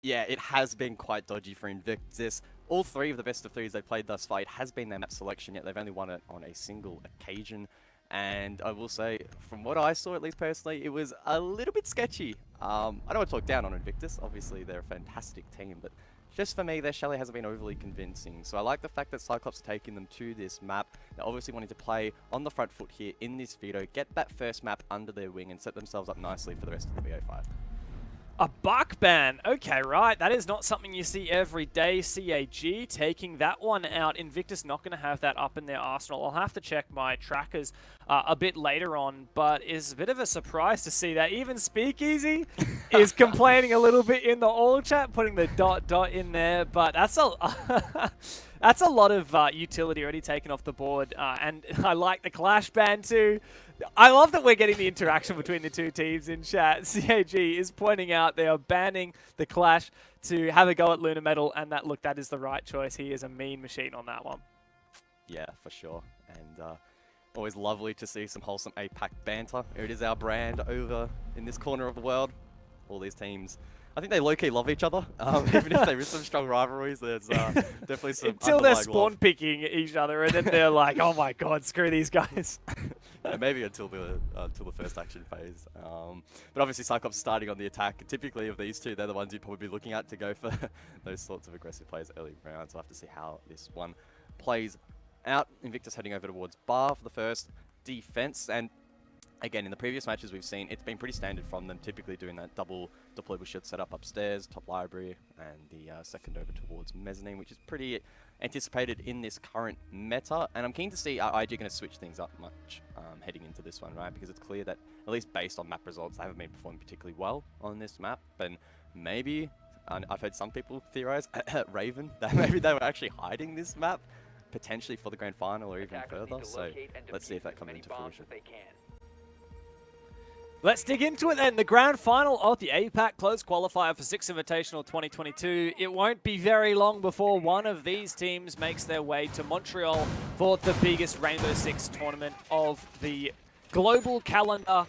Yeah, it has been quite dodgy for Invictus. All three of the best of threes they've played thus far, it has been their map selection, yet they've only won it on a single occasion. And I will say, from what I saw, at least personally, it was a little bit sketchy. I don't want to talk down on Invictus. Obviously, they're a fantastic team, but just for me, their chalet hasn't been overly convincing. So I like the fact that CYCLOPS are taking them to this map. They're obviously wanting to play on the front foot here in this veto, get that first map under their wing, and set themselves up nicely for the rest of the VO5. A buck ban. Okay, right. That is not something you see every day. CAG taking that one out. Invictus not going to have that up in their arsenal. I'll have to check my trackers a bit later on, but it's a bit of a surprise to see that. Even Speakeasy is complaining a little bit in the all chat, putting the ... in there, but that's a... That's a lot of utility already taken off the board, and I like the clash ban too. I love that we're getting the interaction between the two teams in chat. CAG is pointing out they are banning the clash to have a go at Lunar Metal, and that is the right choice. He is a mean machine on that one. Yeah, for sure. And always lovely to see some wholesome APAC banter. It is our brand over in this corner of the world. All these teams, I think they low-key love each other. Even if there is some strong rivalries, there's definitely some until they're spawn love. picking each other, and then they're like, "Oh my god, screw these guys." Yeah, maybe until the first action phase. But obviously, CYCLOPS starting on the attack. Typically, of these two, they're the ones you'd probably be looking at to go for those sorts of aggressive plays early rounds. So we'll have to see how this one plays out. Invictus heading over towards Bar for the first defense, and again, in the previous matches we've seen, it's been pretty standard from them, typically doing that double deployable shield setup upstairs, top library, and the second over towards mezzanine, which is pretty anticipated in this current meta. And I'm keen to see, are IG going to switch things up much heading into this one, right? Because it's clear that, at least based on map results, they haven't been performing particularly well on this map. And maybe, I've heard some people theorize, Raven, that maybe they were actually hiding this map, potentially for the grand final or even further. So let's see if that comes into fruition. Let's dig into it then. The grand final of the APAC closed qualifier for 6 Invitational 2022. It won't be very long before one of these teams makes their way to Montreal for the biggest Rainbow Six tournament of the global calendar.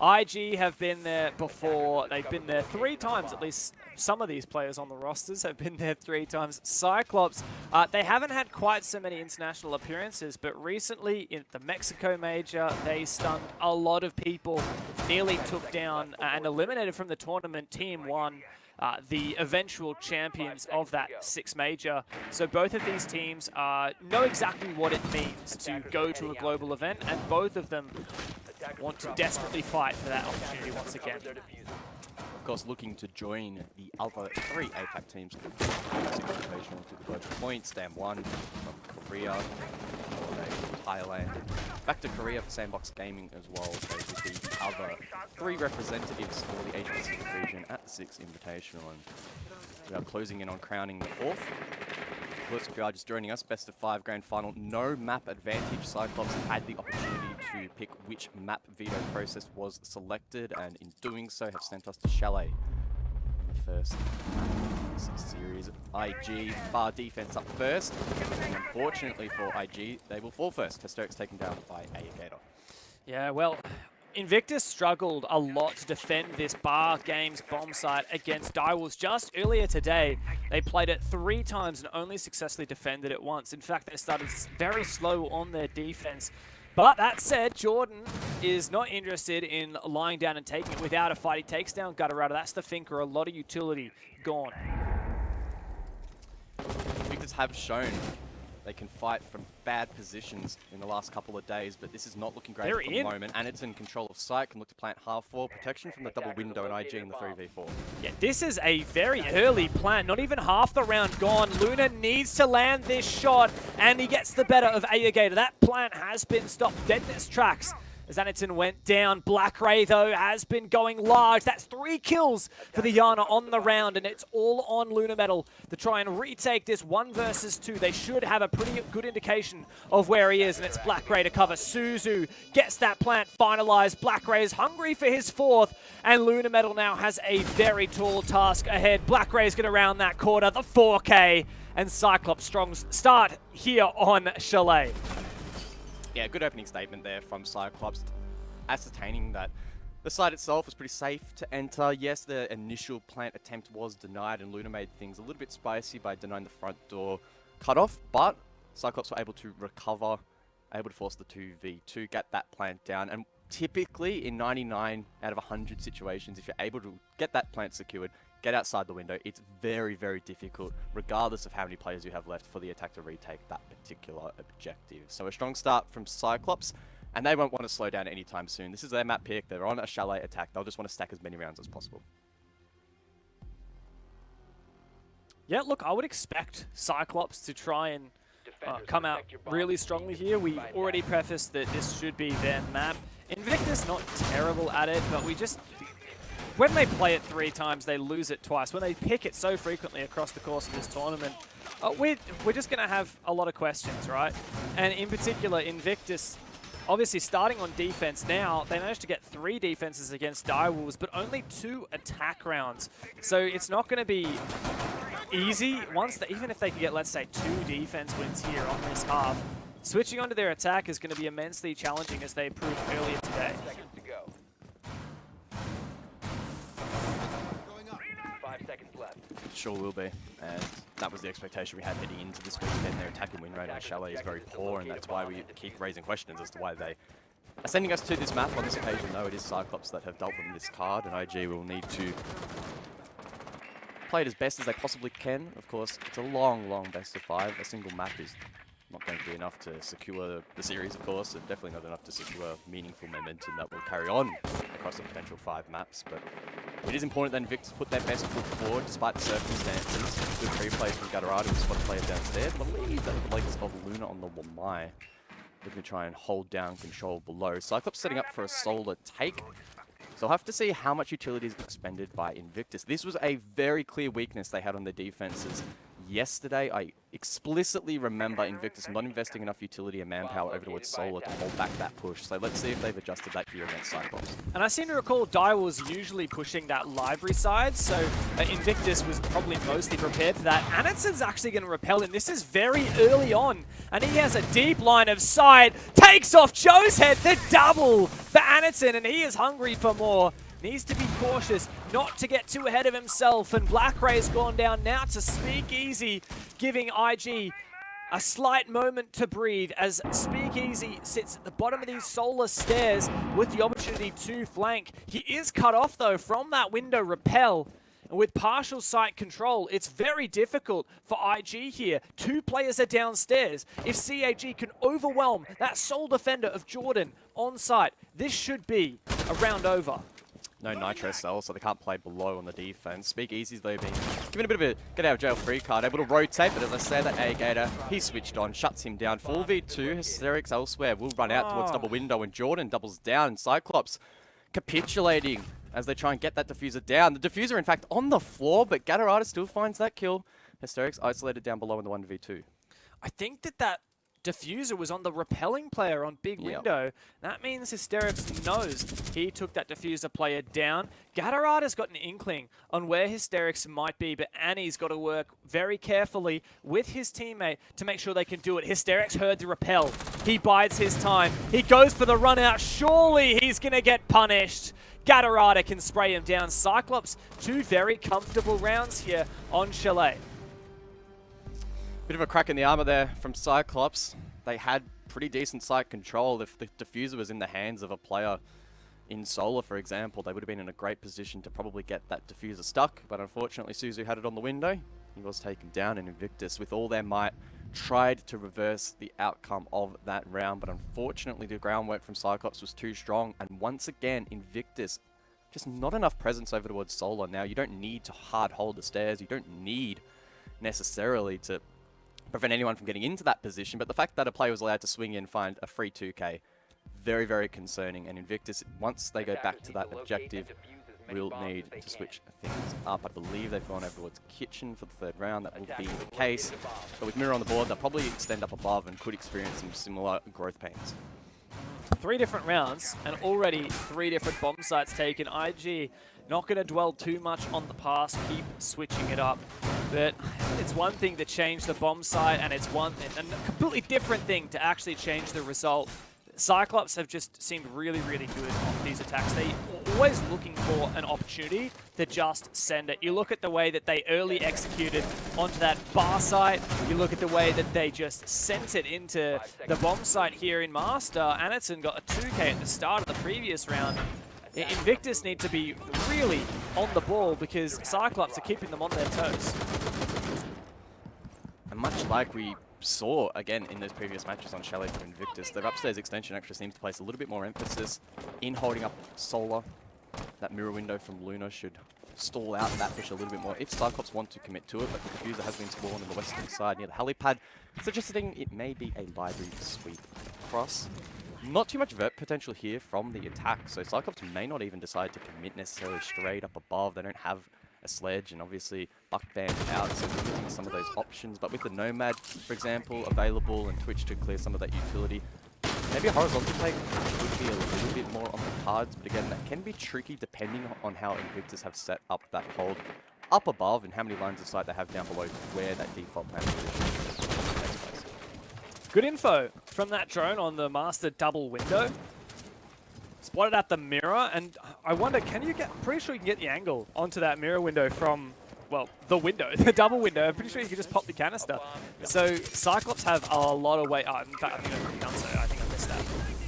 IG have been there before. They've been there 3 times, at least some of these players on the rosters have been there 3 times. CYCLOPS, they haven't had quite so many international appearances, but recently in the Mexico Major, they stunned a lot of people, nearly took down and eliminated from the tournament Team 1, the eventual champions of that 6 Major. So both of these teams know exactly what it means to go to a global event, and both of them want to desperately fight for that opportunity once again. Of course, looking to join the other 3 APAC teams to the 6 Invitational to the global points. Dam1 from Korea, from Thailand, back to Korea for Sandbox Gaming as well. So this will be the other 3 representatives for the Asia Pacific region at the 6 Invitational. And we are closing in on crowning the 4th. Of course, if you are just joining us, best of 5 grand final, no map advantage. CYCLOPS had the opportunity to pick which map veto process was selected, and in doing so have sent us to Chalet in the first series. IG, Bar defense up first, and unfortunately for IG, they will fall first. Testerix taken down by Gator. Yeah, well, Invictus struggled a lot to defend this Bar Games bomb site against Direwolves. Just earlier today, they played it 3 times and only successfully defended it once. In fact, they started very slow on their defense. But that said, Jordan is not interested in lying down and taking it without a fight. He takes down Gutterata. That's the thinker. A lot of utility gone. Invictus have shown they can fight from bad positions in the last couple of days, but this is not looking great at the moment. And it's in control of Psych, can look to plant half 4, protection from the double window and IG in the 3v4. Yeah, this is a very early plant, not even half the round gone. Luna needs to land this shot, and he gets the better of Gator. That plant has been stopped dead in its tracks as Aniton went down. Black Ray, though, has been going large. That's 3 kills for the Yana on the round, and it's all on Lunar Metal to try and retake this 1 versus 2. They should have a pretty good indication of where he is, and it's Black Ray to cover. Suzu gets that plant finalized. Black Ray is hungry for his 4th, and Lunar Metal now has a very tall task ahead. Black Ray is going to round that corner, the 4K, and CYCLOPS Strong's start here on Chalet. Yeah, good opening statement there from CYCLOPS, ascertaining that The site itself was pretty safe to enter. Yes, the initial plant attempt was denied, and Luna made things a little bit spicy by denying the front door cutoff, but CYCLOPS were able to recover, able to force the 2v2, get that plant down, and typically in 99 out of 100 situations, if you're able to get that plant secured, get outside the window, it's very, very difficult, regardless of how many players you have left, for the attack to retake that particular objective. So a strong start from CYCLOPS, and they won't want to slow down anytime soon. This is their map pick. They're on a chalet attack. They'll just want to stack as many rounds as possible. Yeah, look, I would expect CYCLOPS to try and come out really strongly here. We've already prefaced that this should be their map. Invictus not terrible at it, but when they play it 3 times, they lose it twice. When they pick it so frequently across the course of this tournament, we're just going to have a lot of questions, right? And in particular, Invictus, obviously starting on defense now, they managed to get 3 defenses against Direwolves, but only 2 attack rounds. So it's not going to be easy. Even if they can get, let's say, 2 defense wins here on this half, switching onto their attack is going to be immensely challenging, as they proved earlier today. 5 seconds left. Sure will be, and that was the expectation we had heading into this weekend. Their attacking win rate on Chalet is very poor, and that's why we keep raising questions as to why they are sending us to this map on this occasion. Though it is CYCLOPS that have dealt them this card, and IG will need to play it as best as they possibly can. Of course, it's a long, long best of 5. A single map is not going to be enough to secure the series, of course, and definitely not enough to secure meaningful momentum that will carry on across the potential 5 maps. But it is important that Invictus put their best foot forward despite the circumstances. Good replays from Gatorado with spot players downstairs. I believe that the legs of Luna on the Wamai, looking to try and hold down control below. CYCLOPS setting up for a solar take. So I'll have to see how much utility is expended by Invictus. This was a very clear weakness they had on their defenses yesterday. I explicitly remember Invictus not investing enough utility and manpower over towards Solar to hold back that push. So let's see if they've adjusted that here against CYCLOPS. And I seem to recall Dai was usually pushing that library side, so Invictus was probably mostly prepared for that. Anitson's actually going to repel him. This is very early on, and he has a deep line of sight. Takes off Joe's head, the double for Anitson, and he is hungry for more. Needs to be cautious not to get too ahead of himself, and Black Ray's gone down now to Speakeasy, giving IG a slight moment to breathe as Speakeasy sits at the bottom of these solar stairs with the opportunity to flank. He is cut off though from that window repel. And with partial site control, it's very difficult for IG here. 2 players are downstairs. If CAG can overwhelm that sole defender of Jordan on site, this should be a round over. No nitro cell, so they can't play below on the defense. Speakeasy's though being given a bit of a get out of jail free card, able to rotate, but as I say, that A-Gator, he switched on, shuts him down. 4v2, Hysterics elsewhere will run out towards double window, and Jordan doubles down. CYCLOPS capitulating as they try and get that diffuser down. The diffuser, in fact, on the floor, but Gatorada still finds that kill. Hysterics isolated down below in the 1v2. I think that diffuser was on the repelling player on big window. That means Hysterics knows he took that diffuser player down. Gatorada's got an inkling on where Hysterics might be, but Annie's got to work very carefully with his teammate to make sure they can do it. Hysterics heard the repel. He bides his time. He goes for the run out. Surely he's going to get punished. Gatorada can spray him down. CYCLOPS, 2 very comfortable rounds here on Chalet. Bit of a crack in the armor there from CYCLOPS. They had pretty decent site control. If the diffuser was in the hands of a player in Solar, for example, they would have been in a great position to probably get that diffuser stuck. But unfortunately, Suzu had it on the window. He was taken down, and Invictus, with all their might, tried to reverse the outcome of that round. But unfortunately, the groundwork from CYCLOPS was too strong. And once again, Invictus, just not enough presence over towards Solar. Now, you don't need to hard hold the stairs. You don't need necessarily to prevent anyone from getting into that position, but the fact that a player was allowed to swing in and find a free 2k, very, very concerning. And Invictus, once they go back to that objective, will need to switch things up. I believe they've gone over towards Kitchen for the 3rd round. That will be the case. But with Mirror on the board, they'll probably extend up above and could experience some similar growth pains. 3 different rounds, and already 3 different bomb sites taken. IG not going to dwell too much on the past, keep switching it up. But it's one thing to change the bomb site, and it's a completely different thing to actually change the result. CYCLOPS have just seemed really, really good on these attacks. They always looking for an opportunity to just send it. You look at the way that they early executed onto that bar site. You look at the way that they just sent it into the bomb site here in Master. Anderson got a 2K at the start of the previous round. Invictus need to be really on the ball because Cyclops are keeping them on their toes. And much like we saw again in those previous matches on Chalet for Invictus, their upstairs extension actually seems to place a little bit more emphasis in holding up Solar. That mirror window from Luna should stall out that push a little bit more if Cyclops want to commit to it, but the diffuser has been spawned on the western side near the helipad, suggesting it may be a library sweep across. Not too much vert potential here from the attack, so Cyclops may not even decide to commit necessarily straight up above. They don't have a sledge, and obviously Buck Band out, so losing some of those options. But with the Nomad, for example, available, and Twitch to clear some of that utility, maybe a horizontal take would be a little bit more on the cards, but again, that can be tricky depending on how Invictus have set up that hold up above and how many lines of sight they have down below to where that default plan position takes place. Good info from that drone on the Master double window. Spotted at the mirror, and I wonder, can you get, I'm pretty sure you can get the angle onto that mirror window from, well, the window, the double window. I'm pretty sure you can just pop the canister. So Cyclops have a lot of weight. In fact, I think I've done so. I think I missed that.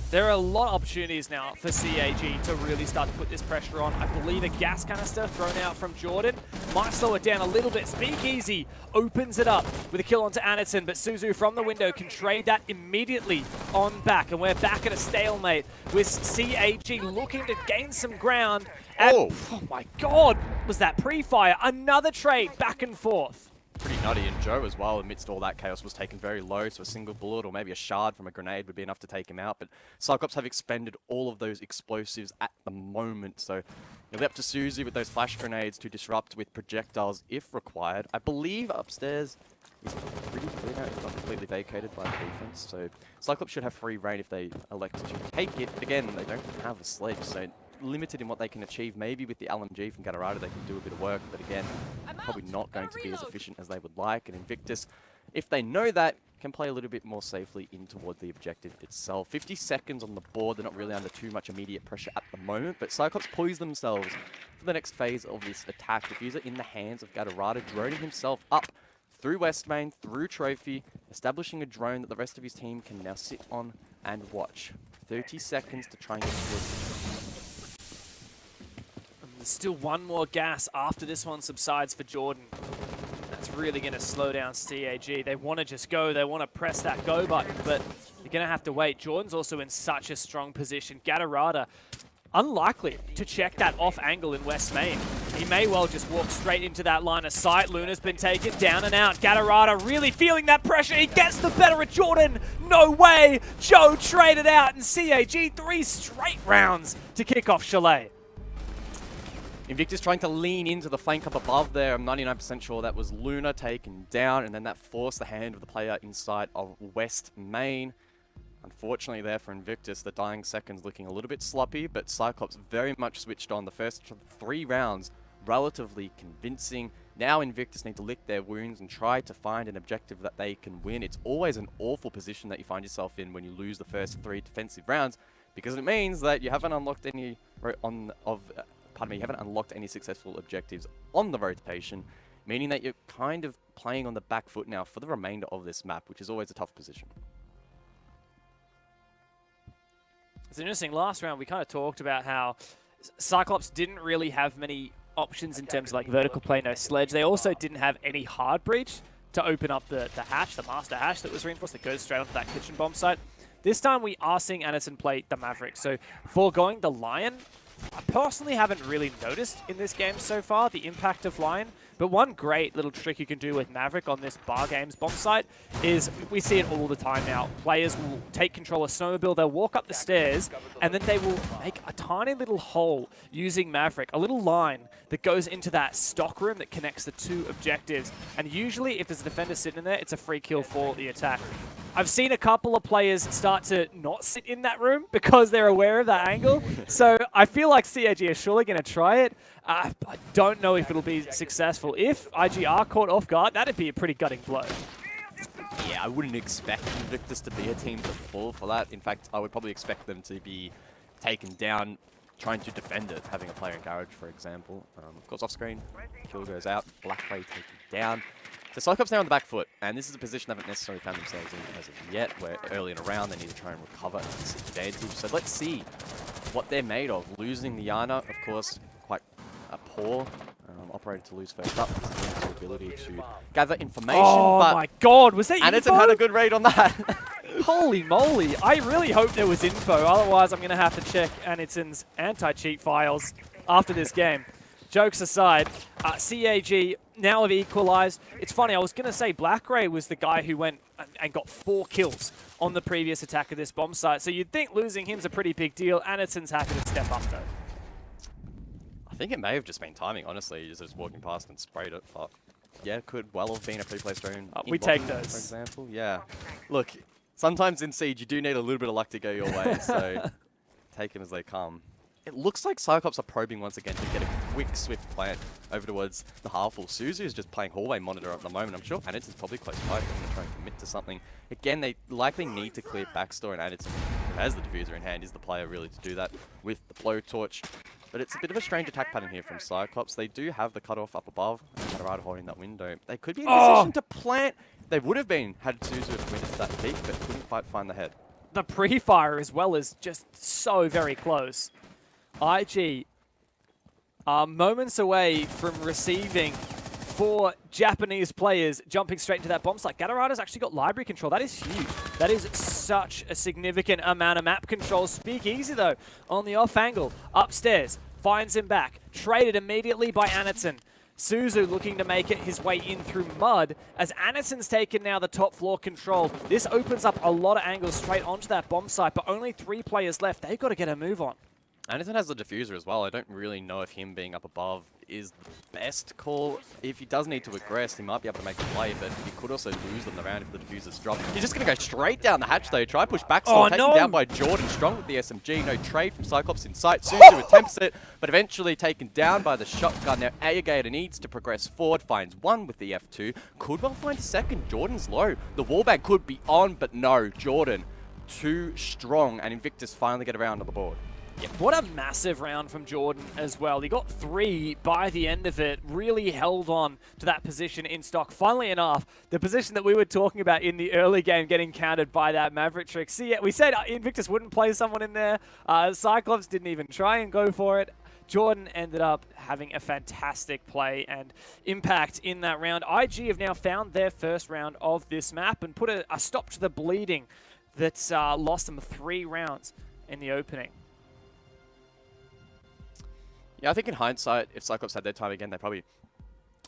There are a lot of opportunities now for CAG to really start to put this pressure on. I believe a gas canister thrown out from Jordan might slow it down a little bit. Speakeasy opens it up with a kill onto Anderson, but Suzu from the window can trade that immediately on back. And we're back at a stalemate with CAG looking to gain some ground. And, oh my God, was that pre-fire? Another trade back and forth. Pretty nutty, and Joe as well, amidst all that chaos, was taken very low, so a single bullet or maybe a shard from a grenade would be enough to take him out. But Cyclops have expended all of those explosives at the moment, so it'll be up to Suzy with those flash grenades to disrupt with projectiles if required. I believe upstairs is pretty clear now, if not completely vacated by the defense, so Cyclops should have free reign if they elect to take it. But again, they don't have a sledge, so limited in what they can achieve. Maybe with the LMG from Gatorado they can do a bit of work, but again, probably not going to be as efficient as they would like. And Invictus, if they know that, can play a little bit more safely in towards the objective itself. 50 seconds on the board, they're not really under too much immediate pressure at the moment, but Cyclops poise themselves for the next phase of this attack. Diffuser in the hands of Gatorado, droning himself up through West Main, through Trophy, establishing a drone that the rest of his team can now sit on and watch. 30 seconds to try and get towards. There's still one more gas after this one subsides for Jordan. That's really going to slow down CAG. They want to just go. They want to press that go button, but you're going to have to wait. Jordan's also in such a strong position. Gatorada, unlikely to check that off angle in West Main. He may well just walk straight into that line of sight. Luna's been taken down and out. Gatorada really feeling that pressure. He gets the better of Jordan. No way. Joe traded out, and CAG 3 straight rounds to kick off Chalet. Invictus trying to lean into the flank up above there. I'm 99% sure that was Luna taken down, and then that forced the hand of the player inside of West Main. Unfortunately there for Invictus, the dying seconds looking a little bit sloppy, but Cyclops very much switched on. The first 3 rounds relatively convincing. Now Invictus need to lick their wounds and try to find an objective that they can win. It's always an awful position that you find yourself in when you lose the first 3 defensive rounds, because it means that you haven't unlocked any you haven't unlocked any successful objectives on the rotation, meaning that you're kind of playing on the back foot now for the remainder of this map, which is always a tough position. It's interesting. Last round, we kind of talked about how Cyclops didn't really have many options in terms of like vertical play, no sledge. They also didn't have any hard breach to open up the hatch, the master hatch that was reinforced that goes straight onto that kitchen bomb site. This time, we are seeing Anderson play the Maverick. So, foregoing the Lion, I personally haven't really noticed in this game so far the impact of Lion, but one great little trick you can do with Maverick on this Bar Games bomb site is, we see it all the time now, players will take control of Snowmobile, they'll walk up the stairs, and then they will make a tiny little hole using Maverick, a little line that goes into that stock room that connects the 2 objectives, and usually if there's a defender sitting in there, it's a free kill for the attack. I've seen a couple of players start to not sit in that room because they're aware of that angle. So I feel like CAG is surely going to try it. I don't know if it'll be successful. If IG are caught off guard, that'd be a pretty gutting blow. Yeah, I wouldn't expect Invictus to be a team to fall for that. In fact, I would probably expect them to be taken down trying to defend it, having a player in garage, for example. Of course, off screen, kill goes out, Blackray taken down. So CYCLOPS now on the back foot, and this is a position they haven't necessarily found themselves in as of yet, where early in a round they need to try and recover at this advantage. So let's see what they're made of. Losing the Yana, of course, quite a poor operator to lose first up. His ability to gather information, but my God, was that Anderton info? had a good read on that. Holy moly, I really hope there was info, otherwise I'm going to have to check Anderton's anti-cheat files after this game. Jokes aside, CAG now have equalized. It's funny, I was going to say Blackray was the guy who went and got 4 kills on the previous attack of this bomb site, so you'd think losing him's a pretty big deal. Anderton's happy to step up though. I think it may have just been timing, honestly. He just walking past and sprayed it, but yeah, could well have been a pre-placed drone. We take bottom, those. For example, yeah. Look, sometimes in Siege, you do need a little bit of luck to go your way, so take them as they come. It looks like CYCLOPS are probing once again to get a quick, swift plant over towards the half-full. Suzu is just playing hallway monitor at the moment. I'm sure Anderton's probably close by. They're going to try and commit to something. Again, they likely need to clear backstore, and Anderton, who has the diffuser in hand, is the player really to do that with the blowtorch. But it's a bit of a strange attack pattern here from CYCLOPS. They do have the cutoff up above, and right holding that window. They could be in position to plant. They would have been had Suzu have committed to that peak, but couldn't quite find the head. The pre-fire as well is just so very close. IG are moments away from receiving 4 Japanese players jumping straight into that bomb site. Gatorada's actually got library control. That is huge. That is such a significant amount of map control. Speakeasy, though, on the off angle. Upstairs. Finds him back. Traded immediately by Anderton. Suzu looking to make it his way in through mud. As Anderton's taken now the top floor control, this opens up a lot of angles straight onto that bomb site, but only 3 players left. They've got to get a move on. Anderton has the diffuser as well. I don't really know if him being up above is the best call. If he does need to aggress, he might be able to make a play, but he could also lose them the round if the diffuser's dropped. He's just going to go straight down the hatch, though. Try push back, taken down by Jordan. Strong with the SMG. No trade from CYCLOPS in sight. Suzu attempts it, but eventually taken down by the shotgun. Now, Aegator needs to progress forward. Finds 1 with the F2. Could well find a second. Jordan's low. The wallbang could be on, but no. Jordan, too strong, and Invictus finally get around to the board. Yeah, what a massive round from Jordan as well. He got 3 by the end of it, really held on to that position in stock. Funnily enough, the position that we were talking about in the early game getting countered by that Maverick trick. See, we said Invictus wouldn't play someone in there. CYCLOPS didn't even try and go for it. Jordan ended up having a fantastic play and impact in that round. IG have now found their first round of this map and put a stop to the bleeding that's lost them 3 rounds in the opening. Yeah, I think in hindsight, if CYCLOPS had their time again, they probably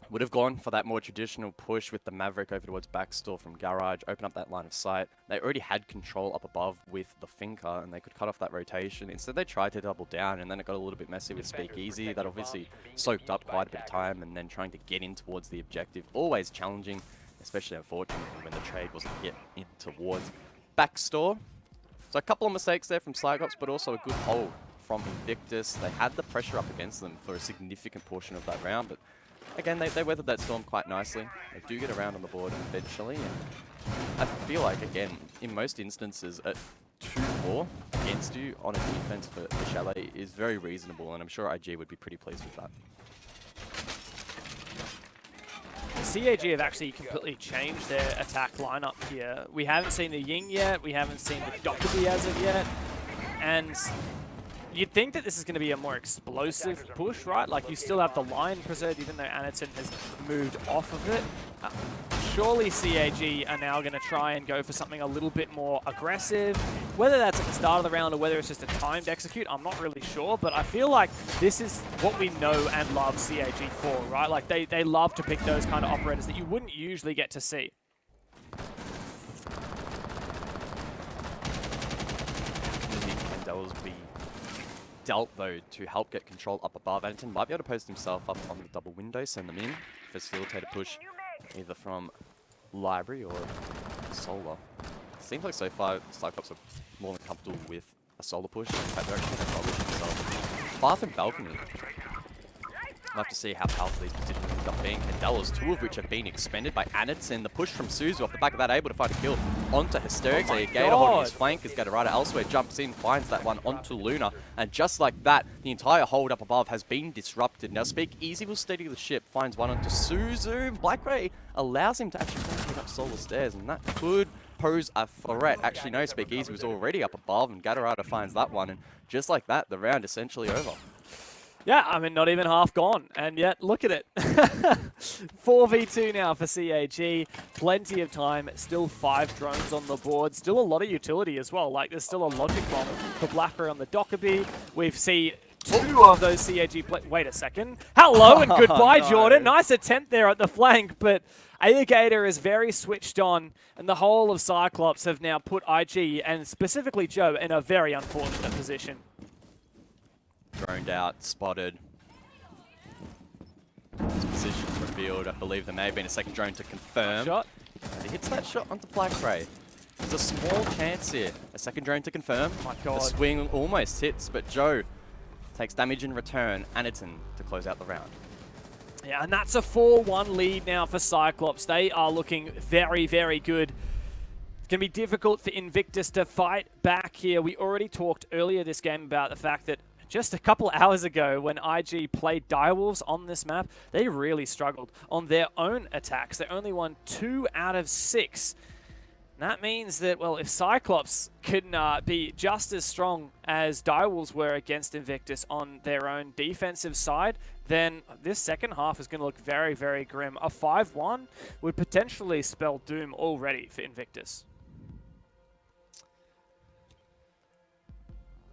would have gone for that more traditional push with the Maverick over towards backstore from garage, open up that line of sight. They already had control up above with the Finker, and they could cut off that rotation. Instead, they tried to double down, and then it got a little bit messy with Speakeasy. That obviously soaked up quite a bit of time, and then trying to get in towards the objective. Always challenging, especially unfortunately when the trade wasn't yet in towards backstore. So a couple of mistakes there from CYCLOPS, but also a good hold from Invictus. They had the pressure up against them for a significant portion of that round, but again, they weathered that storm quite nicely. They do get around on the board eventually, and I feel like, again, in most instances, a 2-4 against you on a defense for Chalet is very reasonable, and I'm sure IG would be pretty pleased with that. CAG have actually completely changed their attack lineup here. We haven't seen the Ying yet, we haven't seen the Dokkaebi as of yet, and you'd think that this is going to be a more explosive push, right? Like, you still have the line preserved, even though Anderton has moved off of it. Surely CAG are now going to try and go for something a little bit more aggressive. Whether that's at the start of the round or whether it's just a timed execute, I'm not really sure. But I feel like this is what we know and love CAG for, right? Like, they love to pick those kind of operators that you wouldn't usually get to see. Be dealt, though, to help get control up above. Anderton might be able to post himself up on the double window, send them in, facilitate a push either from Library or Solar. Seems like so far CYCLOPS are more than comfortable with a Solar push. In fact, they're actually going to publish themselves. Bathroom balcony. We'll have to see how powerful these positions up being Candelas, 2 of which have been expended by Anderson. The push from Suzu off the back of that, able to find a kill onto Hysterics. Gator holding his flank as Gatorada elsewhere jumps in, finds that one onto Luna. And just like that, the entire hold up above has been disrupted. Now Speak Easy will steady the ship, finds one onto Suzu. Blackray allows him to actually pick up Solar Stairs, and that could pose a threat. Actually, no, Speak Easy was already up above, and Gatorada finds that one. And just like that, the round essentially over. Yeah, I mean, not even half gone, and yet, look at it. 4v2 now for CAG, plenty of time, still 5 drones on the board, still a lot of utility as well, like there's still a logic bomb for Blackberry on the Dockerby. We've seen 2 of those CAG wait a second. Hello and goodbye, no. Jordan. Nice attempt there at the flank, but Gator is very switched on, and the whole of Cyclops have now put IG, and specifically Joe, in a very unfortunate position. Droned out, spotted. His position's revealed. I believe there may have been a second drone to confirm. Shot. And he hits that shot onto Blackray. There's a small chance here. A second drone to confirm. Oh my God. The swing almost hits, but Joe takes damage in return. Anderton to close out the round. Yeah, and that's a 4-1 lead now for Cyclops. They are looking very, very good. It's going to be difficult for Invictus to fight back here. We already talked earlier this game about the fact that just a couple hours ago when IG played Direwolves on this map, they really struggled on their own attacks. They only won 2 out of 6. And that means that, well, if Cyclops can be just as strong as Direwolves were against Invictus on their own defensive side, then this second half is going to look very, very grim. A 5-1 would potentially spell doom already for Invictus.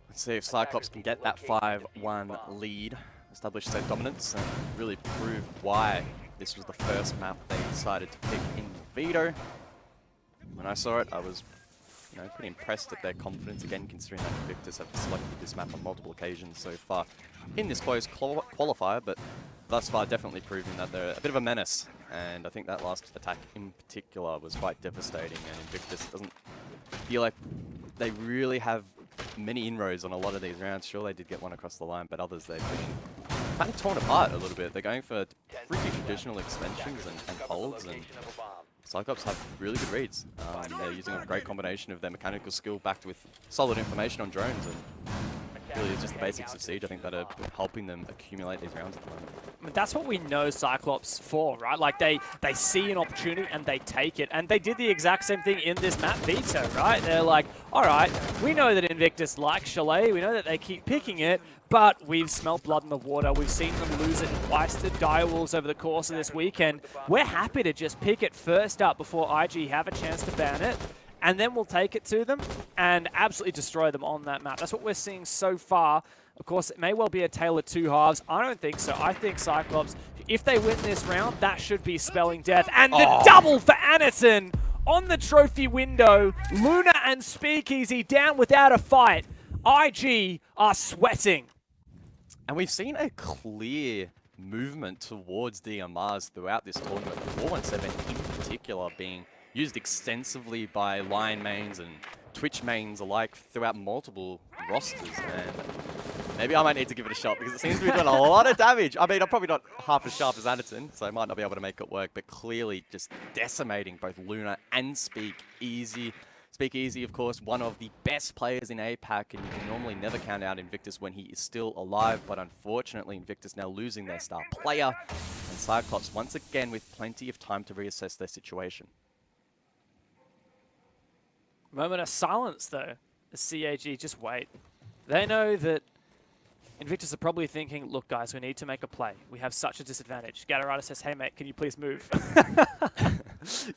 Let's see if Cyclops can get that 5-1 lead, establish their dominance, and really prove why this was the first map they decided to pick in Vito. When I saw it, I was pretty impressed at their confidence, again, considering that Invictus have selected this map on multiple occasions so far in this close qualifier, but thus far definitely proving that they're a bit of a menace. And I think that last attack in particular was quite devastating, and Invictus doesn't feel like they really have many inroads on a lot of these rounds. Sure, they did get one across the line, but others they've been kind of torn apart a little bit. They're going for pretty traditional extensions and holds, and Cyclops have really good reads. They're using a great combination of their mechanical skill backed with solid information on drones, and really it's just the basics of Siege, I think, that are helping them accumulate these rounds at the moment. That's what we know Cyclops for, right? Like, they see an opportunity and they take it. And they did the exact same thing in this map Vito, right? They're like, all right, we know that Invictus likes Chalet. We know that they keep picking it, but we've smelt blood in the water. We've seen them lose it twice to Direwolves over the course of this weekend. We're happy to just pick it first up before IG have a chance to ban it. And then we'll take it to them and absolutely destroy them on that map. That's what we're seeing so far. Of course, it may well be a tale of 2 halves. I don't think so. I think Cyclops, if they win this round, that should be spelling death. And the double for Anderson on the trophy window. Luna and Speakeasy down without a fight. IG are sweating. And we've seen a clear movement towards DMRs throughout this tournament. The 417 in particular being used extensively by Lion mains and Twitch mains alike throughout multiple rosters, and maybe I might need to give it a shot because it seems to be doing a lot of damage. I mean, I'm probably not half as sharp as Anderton, so I might not be able to make it work, but clearly just decimating both Luna and Speakeasy. Speakeasy, of course, one of the best players in APAC, and you can normally never count out Invictus when he is still alive, but unfortunately Invictus now losing their star player, and Cyclops once again with plenty of time to reassess their situation. Moment of silence, though. The CAG, just wait. They know that Invictus are probably thinking, look, guys, we need to make a play. We have such a disadvantage. Gatorada says, hey, mate, can you please move?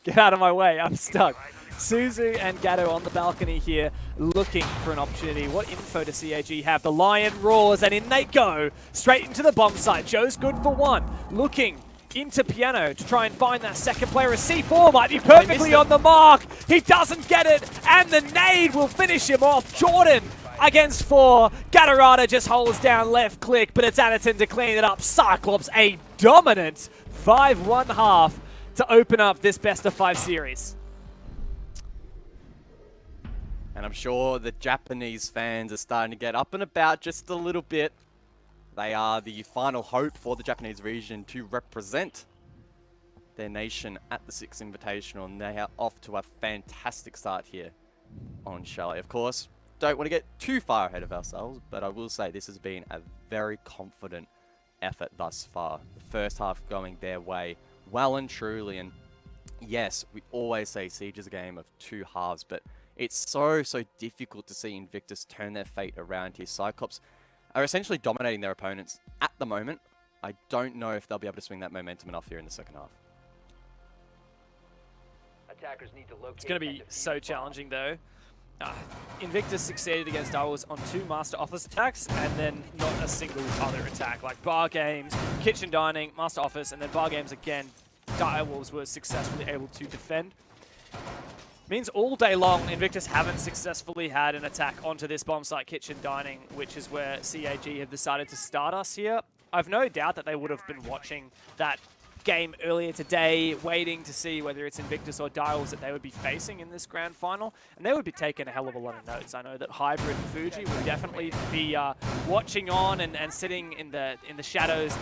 Get out of my way. I'm stuck. Suzu and Gatto on the balcony here looking for an opportunity. What info does CAG have? The Lion roars, and in they go. Straight into the bomb site. Joe's good for one. Looking into Piano to try and find that second player. A C4 might be perfectly on the mark. He doesn't get it, and the nade will finish him off. Jordan against 4. Gatorada just holds down left click, but it's Anderton to clean it up. Cyclops a dominant 5-1 half to open up this best of 5 series. And I'm sure the Japanese fans are starting to get up and about just a little bit. They are the final hope for the Japanese region to represent their nation at the 6th Invitational, and they are off to a fantastic start here on Chalet. Of course, don't want to get too far ahead of ourselves, but I will say this has been a very confident effort thus far. The first half going their way well and truly, and yes, we always say Siege is a game of two halves, but it's so difficult to see Invictus turn their fate around here. CYCLOPS are essentially dominating their opponents at the moment. I don't know if they'll be able to swing that momentum enough here in the second half. Attackers need to locate. It's going to be so challenging, though. Invictus succeeded against Direwolves on 2 Master Office attacks, and then not a single other attack. Like Bar Games, Kitchen Dining, Master Office, and then Bar Games again. Direwolves were successfully able to defend. Means all day long, Invictus haven't successfully had an attack onto this bomb site Kitchen Dining, which is where CAG have decided to start us here. I've no doubt that they would have been watching that game earlier today, waiting to see whether it's Invictus or Direwolves that they would be facing in this grand final, and they would be taking a hell of a lot of notes. I know that Hybrid and Fuji would definitely be watching on and sitting in the shadows,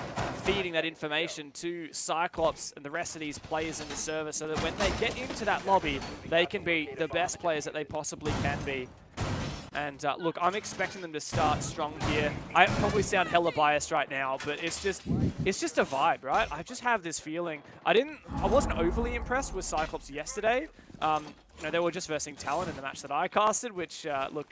feeding that information to CYCLOPS and the rest of these players in the server, so that when they get into that lobby, they can be the best players that they possibly can be. And look, I'm expecting them to start strong here. I probably sound hella biased right now, but it's just a vibe, right? I just have this feeling. I wasn't overly impressed with CYCLOPS yesterday. You know, they were just versing Talon in the match that I casted, which, look,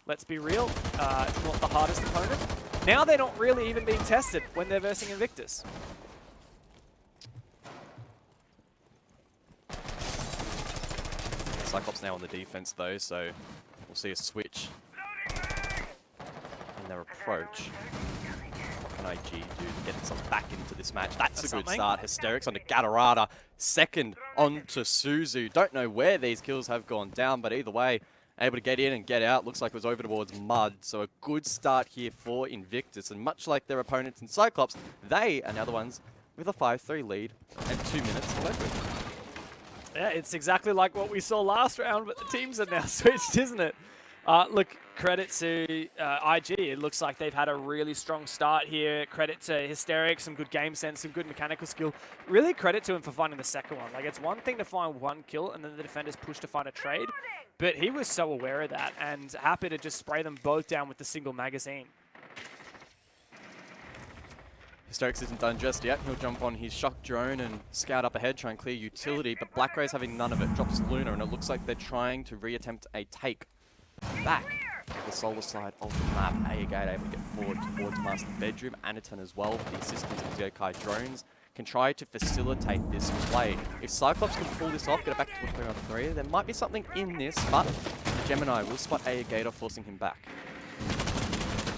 let's be real, not the hardest opponent. Now they're not really even being tested when they're versing Invictus. CYCLOPS now on the defense though, so we'll see a switch in their approach. What can IG do to get themselves back into this match? That's a good start. Hysterics onto Gatorada. Second onto Suzu. Don't know where these kills have gone down, but either way, able to get in and get out. Looks like it was over towards Mud. So a good start here for Invictus. And much like their opponents in CYCLOPS, they are now the ones with a 5-3 lead and 2 minutes to work with. Yeah, it's exactly like what we saw last round, but the teams are now switched, isn't it? Look, credit to IG. It looks like they've had a really strong start here. Credit to Hysterics, some good game sense, some good mechanical skill. Really credit to him for finding the second one. Like, it's one thing to find one kill and then the defenders push to find a trade, but he was so aware of that and happy to just spray them both down with the single magazine. Hysterics isn't done just yet. He'll jump on his shock drone and scout up ahead, try and clear utility, but Black Ray's having none of it. Drops Luna, and it looks like they're trying to reattempt a take back the solar side of the map. Agate able to get forward towards Master Bedroom. Anaton as well, with the assistance of his Yokai drones, can try to facilitate this play. If CYCLOPS can pull this off, get it back to a 3-on-3, there might be something in this, but Gemini will spot Agate, forcing him back.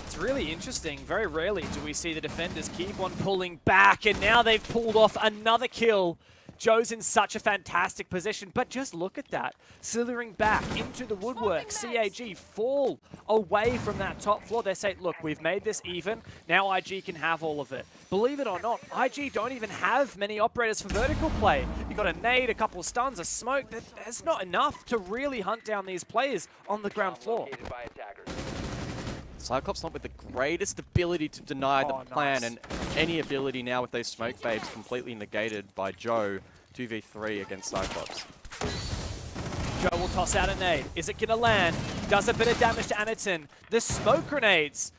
It's really interesting. Very rarely do we see the defenders keep on pulling back, and now they've pulled off another kill. Joe's in such a fantastic position, but just look at that. Slithering back into the woodwork. CAG fall away from that top floor. They say, look, we've made this even. Now IG can have all of it. Believe it or not, IG don't even have many operators for vertical play. You've got a nade, a couple of stuns, a smoke. That's not enough to really hunt down these players on the ground floor. CYCLOPS not with the greatest ability to deny the plan, nice. and any ability now with those smoke babes completely negated by Joe. 2v3 against CYCLOPS. Joe will toss out a nade. Is it going to land? Does a bit of damage to Anaton. The smoke grenades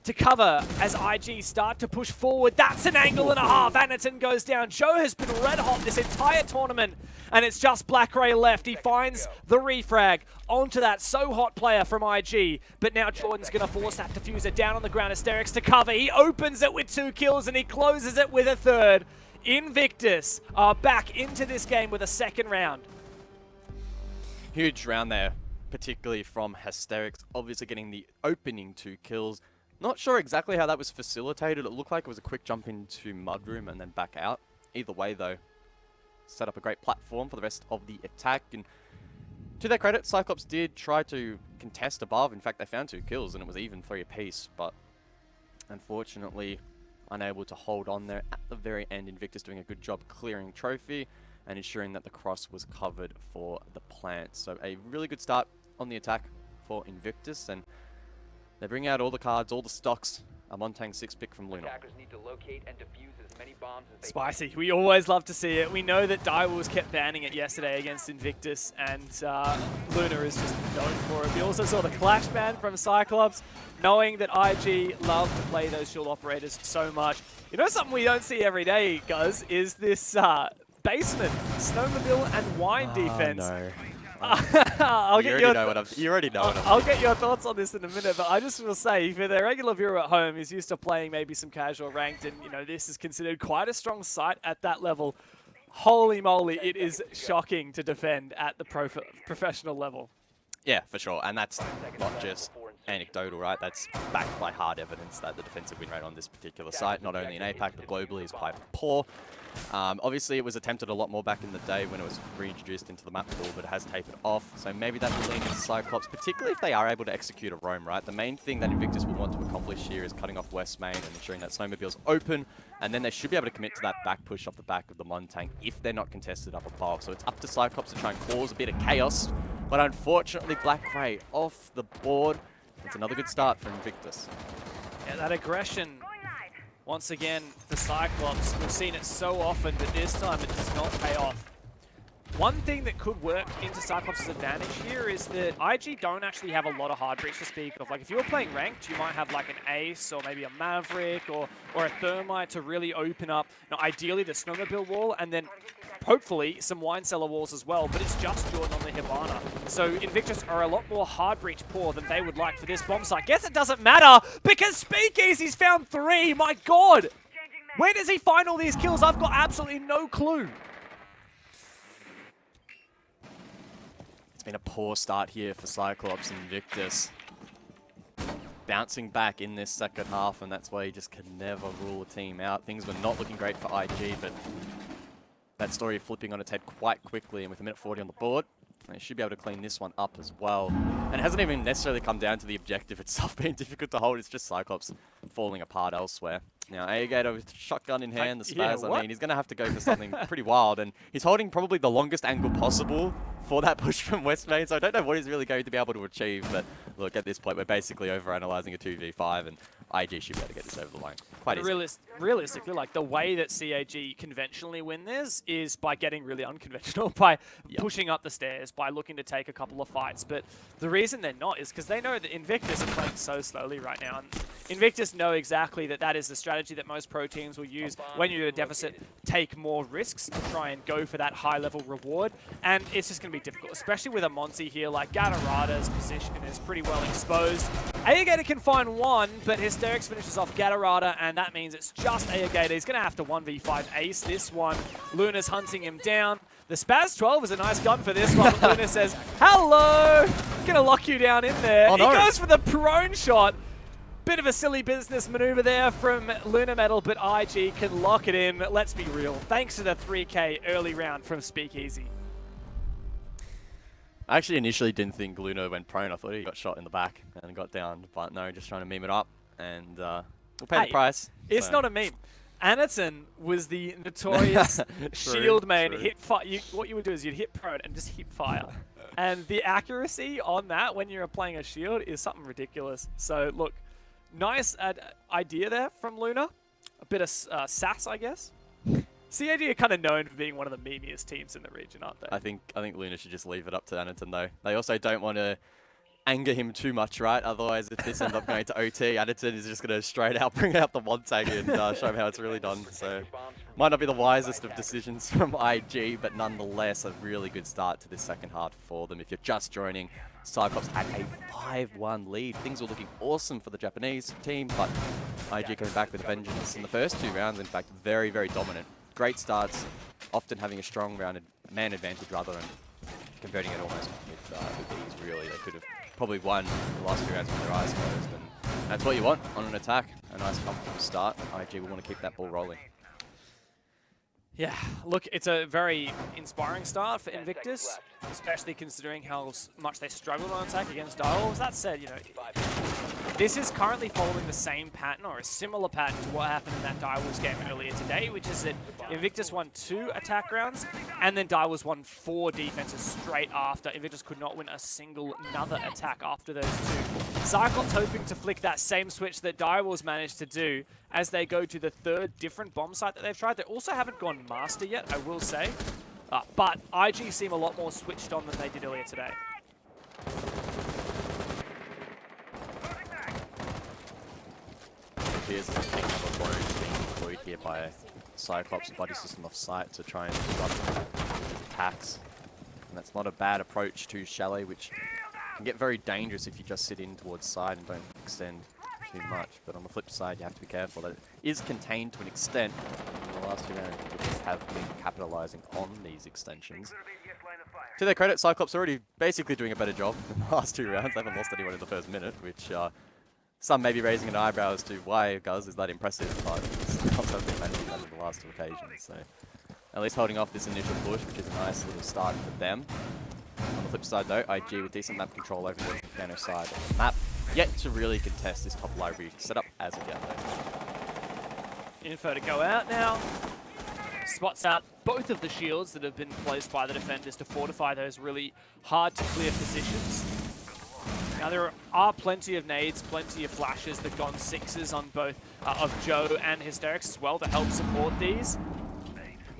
to cover as IG start to push forward. That's an angle and a half. Anaton goes down. Joe has been red hot this entire tournament, and it's just Black Ray left. He finds the refrag onto that so hot player from IG, but now Jordan's going to force that diffuser down on the ground. Hysterics to cover. He opens it with 2 kills, and he closes it with a 3rd. Invictus are back into this game with a 2nd round. Huge round there, particularly from Hysterics, obviously getting the opening 2 kills. Not sure exactly how that was facilitated. It looked like it was a quick jump into Mudroom and then back out. Either way though, set up a great platform for the rest of the attack. And to their credit, CYCLOPS did try to contest above. In fact, they found 2 kills and it was even 3 apiece, but unfortunately unable to hold on there at the very end. Invictus doing a good job clearing trophy and ensuring that the cross was covered for the plant. So a really good start on the attack for Invictus, and they bring out all the cards, all the stocks a Montang 6 pick from Luna. Attackers need to locate and defuse as many bombs as they Spicy. We always love to see it. We know that Direwolves kept banning it yesterday against Invictus, and Luna is just known for it. We also saw the Clash ban from Cyclops, knowing that IG love to play those shield operators so much. You know something we don't see every day, guys, is this basement, snowmobile and wine defense. No. I'll You already know what I'm I'll get your thoughts on this in a minute, but I just will say, for the regular viewer at home who's used to playing maybe some casual ranked, and you know this is considered quite a strong site at that level, holy moly, it is shocking to defend at the professional level. Yeah, for sure. And that's not just anecdotal, right? That's backed by hard evidence that the defensive win rate on this particular site, not only in APAC but globally, is quite poor. Obviously, it was attempted a lot more back in the day when it was reintroduced into the map pool, but it has tapered off. So maybe that will lean into Cyclops, particularly if they are able to execute a roam, right? The main thing that Invictus will want to accomplish here is cutting off West Main and ensuring that Snowmobile's open, and then they should be able to commit to that back push off the back of the Montang if they're not contested up above. So it's up to Cyclops to try and cause a bit of chaos, but unfortunately, Black-Grey off the board. It's another good start for Invictus. Yeah, that aggression, once again, for Cyclops, we've seen it so often, but this time it does not pay off. One thing that could work into Cyclops' advantage here is that IG don't actually have a lot of hard breach to speak of. Like, if you were playing ranked, you might have like an Ace or maybe a Maverick or a Thermite to really open up, you know, ideally the Snowmobile wall, and then hopefully some Wine Cellar walls as well, but it's just Jordan on the Hibana. So Invictus are a lot more hard breach poor than they would like for this bomb site. Guess it doesn't matter because Speakeasy's found 3. My God! Where does he find all these kills? I've got absolutely no clue. It's been a poor start here for Cyclops and Invictus. Bouncing back in this second half, and that's why you just can never rule a team out. Things were not looking great for IG, but that story flipping on its head quite quickly, and with a minute 40 on the board, they should be able to clean this one up as well. And it hasn't even necessarily come down to the objective itself being difficult to hold, it's just Cyclops falling apart elsewhere. Now, Gator with shotgun in hand, the spaz, I mean, he's going to have to go for something pretty wild, and he's holding probably the longest angle possible for that push from West Main, so I don't know what he's really going to be able to achieve, but look, at this point, we're basically overanalyzing a 2v5, and IG should be able to get this over the line quite easily. Realistically, like, the way that CAG conventionally win this is by getting really unconventional, by pushing up the stairs, by looking to take a couple of fights, but the reason they're not is because they know that Invictus are playing so slowly right now, and Invictus know exactly that that is the strategy that most pro teams will use when you're at a deficit, take more risks to try and go for that high-level reward, and it's just going to be difficult, especially with a Monty here. Like, Gatorada's position is pretty well exposed. Aegator can find one, but Hysterics finishes off Gatorada, and that means it's just Aegator. He's going to have to 1v5 ace this one. Luna's hunting him down. The Spaz 12 is a nice gun for this one, but Luna says, hello! Gonna lock you down in there. Oh, no. He goes for the prone shot. Bit of a silly business maneuver there from Luna Metal, but IG can lock it in. Let's be real. Thanks to the 3K early round from Speakeasy. I actually initially didn't think Luna went prone. I thought he got shot in the back and got down, but no, just trying to meme it up, and we'll pay the price. It's not a meme. Anaton was the notorious shield main. What you would do is you'd hit prone and just hit fire. And the accuracy on that when you're playing a shield is something ridiculous. So look, nice idea there from Luna. A bit of sass, I guess. CAG are kind of known for being one of the memeiest teams in the region, aren't they? I think Luna should just leave it up to Anaton, though. They also don't want to anger him too much, right? Otherwise, if this ends up going to OT, Anaton is just going to straight out bring out the Montang and show him how it's really done. So, might not be the wisest of decisions from IG, but nonetheless, a really good start to this second half for them. If you're just joining, Cyclops had a 5-1 lead. Things were looking awesome for the Japanese team, but IG coming back with a vengeance in the first 2 rounds. In fact, very, very dominant. Great starts, often having a strong man advantage rather than converting it almost with ease, really. They could have probably won the last 2 rounds with their eyes closed, and that's what you want on an attack. A nice comfortable start. IG will want to keep that ball rolling. Yeah, look, it's a very inspiring start for Invictus. especially considering how much they struggled on attack against Direwolves. That said, you know, this is currently following the same pattern or a similar pattern to what happened in that Direwolves game earlier today, which is that Invictus won 2 attack rounds and then Direwolves won 4 defenses straight after. Invictus could not win a single another attack after those 2. CYCLOPS hoping to flick that same switch that Direwolves managed to do as they go to the 3rd different bomb site that they've tried. They also haven't gone master yet, I will say. But IG seem a lot more switched on than they did earlier today. Here's the thing number 4 is being employed here by CYCLOPS body system off site to try and disrupt attacks. And that's not a bad approach to Chalet, which can get very dangerous if you just sit in towards side and don't extend too much. But on the flip side, you have to be careful that it is contained to an extent. In the last few rounds, Invictus have been capitalizing on these extensions. To their credit, CYCLOPS are already basically doing a better job in the last 2 rounds. They haven't lost anyone in the first minute, which some may be raising an eyebrow as to why, Guz, is that impressive, but CYCLOPS have been managing that in the last 2 occasions. So at least holding off this initial push, which is a nice little start for them. On the flip side though, IG with decent map control over the piano side of the map, yet to really contest this top library setup as of yet though. Info to go out now. Spots out both of the shields that have been placed by the defenders to fortify those really hard to clear positions. Now there are plenty of nades, plenty of flashes that gone 6s on both of Joe and Hysterics as well to help support these.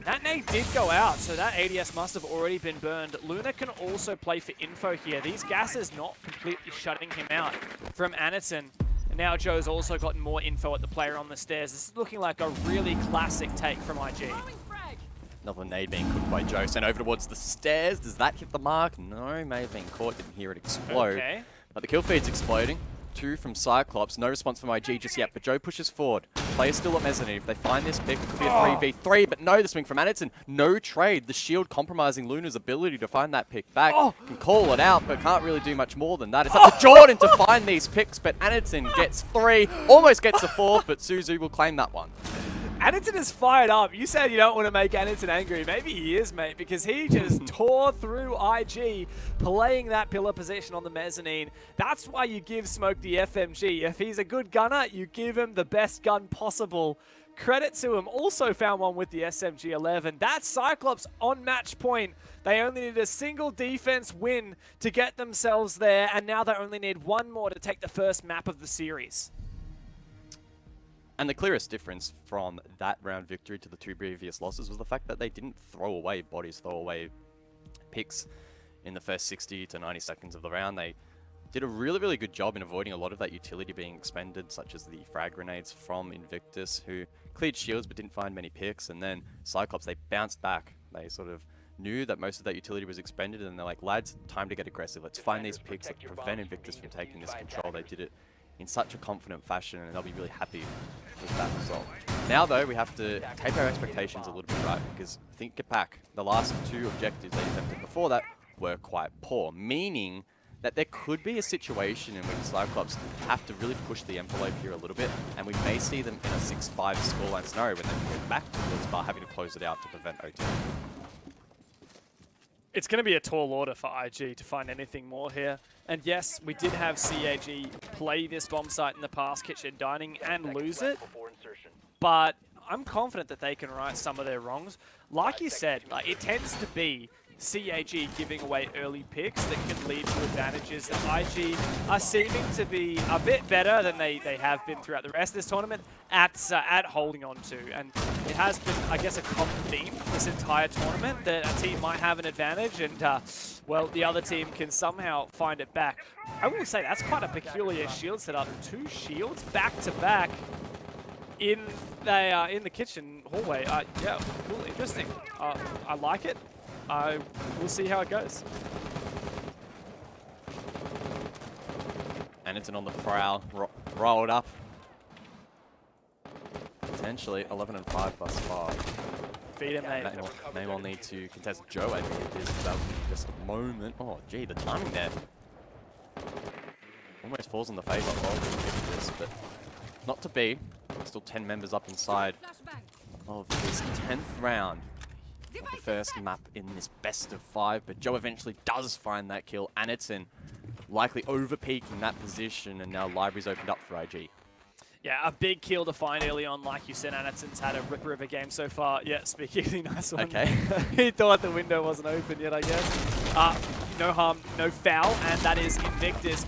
That nade did go out, so that ADS must have already been burned. Luna can also play for info here. These gases not completely shutting him out from Aniton. And now Joe's also gotten more info at the player on the stairs. This is looking like a really classic take from IG. Another nade being cooked by Joe, sent over towards the stairs. Does that hit the mark? No, may have been caught, didn't hear it explode. Okay. But the kill feed's exploding. 2 from CYCLOPS, no response from IG just yet, but Joe pushes forward. Players still at mezzanine. If they find this pick, it could be a 3v3, but no, the swing from Aniton. No trade. The shield compromising Luna's ability to find that pick back. Can call it out, but can't really do much more than that. It's up to Jordan to find these picks, but Aniton gets 3, almost gets a 4th, but Suzu will claim that one. Aniton is fired up. You said you don't want to make Aniton angry. Maybe he is, mate, because he just tore through IG, playing that pillar position on the mezzanine. That's why you give Smoke the FMG. If he's a good gunner, you give him the best gun possible. Credit to him. Also found one with the SMG-11. That's CYCLOPS on match point. They only need a single defense win to get themselves there, and now they only need 1 more to take the first map of the series. And the clearest difference from that round victory to the 2 previous losses was the fact that they didn't throw away bodies, throw away picks in the first 60 to 90 seconds of the round. They did a really, really good job in avoiding a lot of that utility being expended, such as the frag grenades from Invictus, who cleared shields but didn't find many picks. And then CYCLOPS, they bounced back. They sort of knew that most of that utility was expended, and they're like, lads, time to get aggressive. Let's find these picks that prevent Invictus from taking this control. They did it in such a confident fashion, and they'll be really happy with that result. Now though, we have to tape our expectations a little bit, right? Because think back, the last 2 objectives they attempted before that were quite poor, meaning that there could be a situation in which CYCLOPS have to really push the envelope here a little bit, and we may see them in a 6-5 scoreline scenario when they can go back towards bar, having to close it out to prevent OT. It's going to be a tall order for IG to find anything more here. And yes, we did have CAG play this bomb site in the past, kitchen dining, and lose it. But I'm confident that they can right some of their wrongs. Like you said, like, it tends to be CAG giving away early picks that can lead to advantages that IG are seeming to be a bit better than they have been throughout the rest of this tournament at holding on to. And it has been, I guess, a common theme this entire tournament that a team might have an advantage and, well, the other team can somehow find it back. I will say that's quite a peculiar shield setup. 2 shields back to back in the kitchen hallway. Yeah, cool, interesting. I like it. We'll see how it goes. Aniton on the prowl, rolled up. Potentially 11 and 5 thus far. Feed him, mate. May well need to contest Joe, I think it is. That would be just a moment. Oh, gee, the timing there. Almost falls in the favour of this, but not to be. Still 10 members up inside of this 10th round. the first map in this best of 5, but Joe eventually does find that kill. Anderson likely over-peaking that position, and now Library's opened up for IG. Yeah, a big kill to find early on. Like you said, Anderson's had a ripper of a game so far. Yeah, speakeasy, nice one. Okay. He thought the window wasn't open yet, I guess. No harm, no foul, and that is Invictus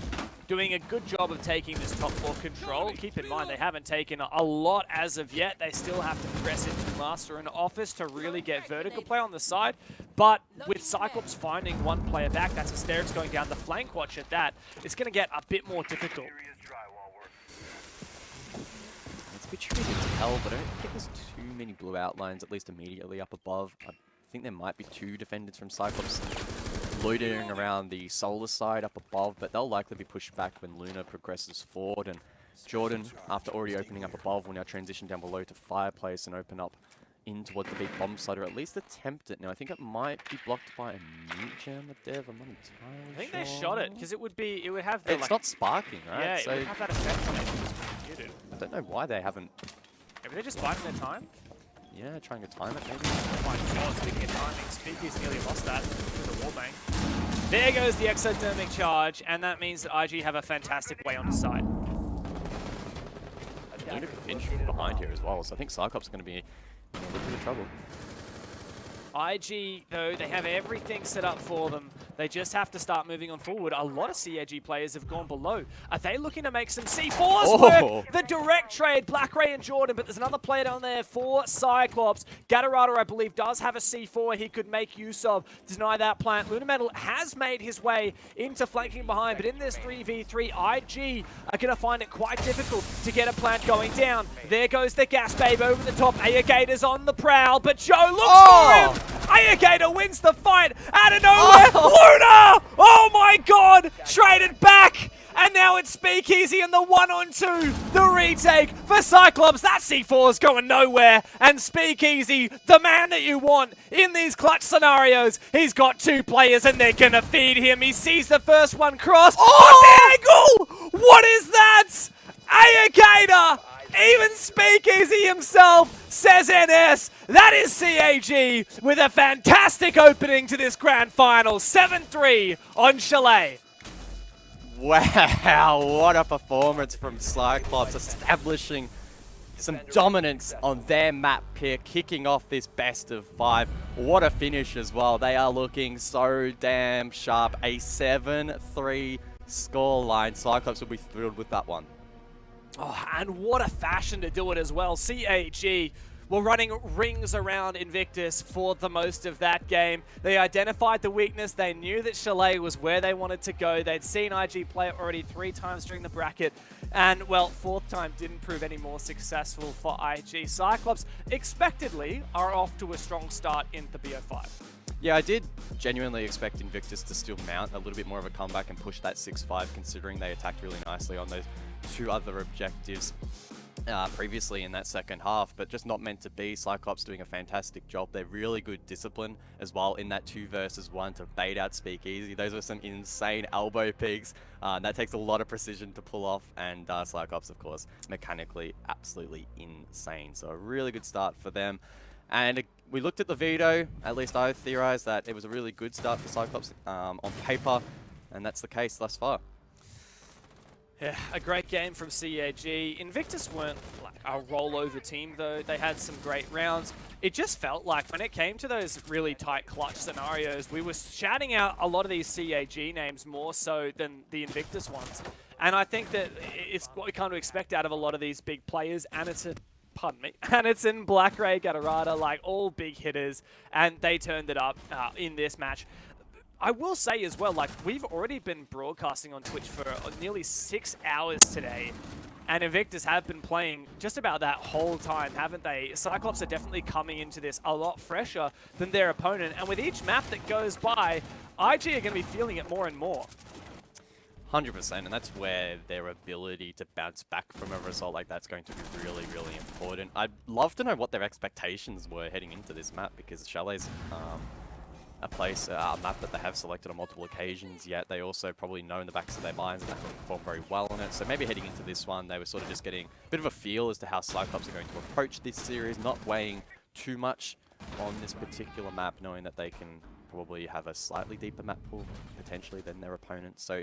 doing a good job of taking this top 4 control. Keep in mind, they haven't taken a lot as of yet. They still have to progress into Master and Office to really get vertical play on the side. But with CYCLOPS finding one player back, that's Asterix going down the flank watch at that, it's going to get a bit more difficult. It's a bit tricky to tell, but I don't think there's too many blue outlines, at least immediately up above. I think there might be 2 defenders from CYCLOPS loitering around the solar side up above, but they'll likely be pushed back when Luna progresses forward. And Jordan, after already opening up above, will now transition down below to Fireplace and open up in towards the big bomb site, or at least attempt it. Now, I think it might be blocked by a mute jam at Dev. I'm not entirely sure. I think they shot it, because it would have the, it's like, not sparking, right? Yeah, so it would have that effect on it. Muted. I don't know why they haven't... Maybe they're just biding their time? Yeah, trying to time it, maybe. Oh my god, speaking of timing, Speaky's nearly lost that with a wallbang. There goes the exothermic charge, and that means that IG have a fantastic way on the side. Luna could pinch from behind here as well, so I think CYCLOPS is going to be in a little bit of trouble. IG, though, they have everything set up for them. They just have to start moving on forward. A lot of CAG players have gone below. Are they looking to make some C4s work? The direct trade, Black Ray and Jordan, but there's another player down there for CYCLOPS. Gatorado, I believe, does have a C4 he could make use of. Deny that plant. Lunametal has made his way into flanking behind, but in this 3v3, IG are going to find it quite difficult to get a plant going down. There goes the gas babe over the top. Ayagator's on the prowl, but Joe looks for him! Ayagator wins the fight out of nowhere. Luna! Oh my god! Traded back! And now it's Speakeasy and the 1-on-2. The retake for CYCLOPS. That C4 is going nowhere. And Speakeasy, the man that you want in these clutch scenarios. He's got 2 players and they're going to feed him. He sees the first one cross. Oh, the angle! What is that? Ayagator! Even Speakeasy himself says NS. That is CAG with a fantastic opening to this grand final. 7-3 on Chalet. Wow, what a performance from CYCLOPS, establishing some dominance on their map pick, kicking off this best of 5. What a finish as well. They are looking so damn sharp. A 7-3 scoreline. CYCLOPS will be thrilled with that one. Oh, and what a fashion to do it as well. CAG were running rings around Invictus for the most of that game. They identified the weakness. They knew that Chalet was where they wanted to go. They'd seen IG play it already 3 times during the bracket. And, well, 4th time didn't prove any more successful for IG. CYCLOPS expectedly are off to a strong start in the BO5. Yeah, I did genuinely expect Invictus to still mount a little bit more of a comeback and push that 6-5, considering they attacked really nicely on those 2 other objectives previously in that second half, but just not meant to be. CYCLOPS doing a fantastic job. They're really good discipline as well in that 2 versus 1 to bait out Speakeasy. Those were some insane elbow peaks. That takes a lot of precision to pull off, and CYCLOPS, of course, mechanically absolutely insane. So a really good start for them. And we looked at the veto. At least I theorized that it was a really good start for CYCLOPS on paper, and that's the case thus far. Yeah, a great game from CAG. Invictus weren't like a rollover team though. They had some great rounds. It just felt like when it came to those really tight clutch scenarios, we were shouting out a lot of these CAG names more so than the Invictus ones. And I think that it's what we come to expect out of a lot of these big players. Anderson, Black Ray, Gatorada, like all big hitters, and they turned it up in this match. I will say as well, like, we've already been broadcasting on Twitch for nearly 6 hours today, and Invictus have been playing just about that whole time, haven't they? CYCLOPS are definitely coming into this a lot fresher than their opponent, and with each map that goes by, IG are going to be feeling it more and more. 100%, and that's where their ability to bounce back from a result like that's going to be really, really important. I'd love to know what their expectations were heading into this map, because Chalet's a map that they have selected on multiple occasions, yet they also probably know in the backs of their minds and they perform very well on it. So maybe heading into this one, they were sort of just getting a bit of a feel as to how CYCLOPS are going to approach this series, not weighing too much on this particular map, knowing that they can probably have a slightly deeper map pool potentially than their opponents. So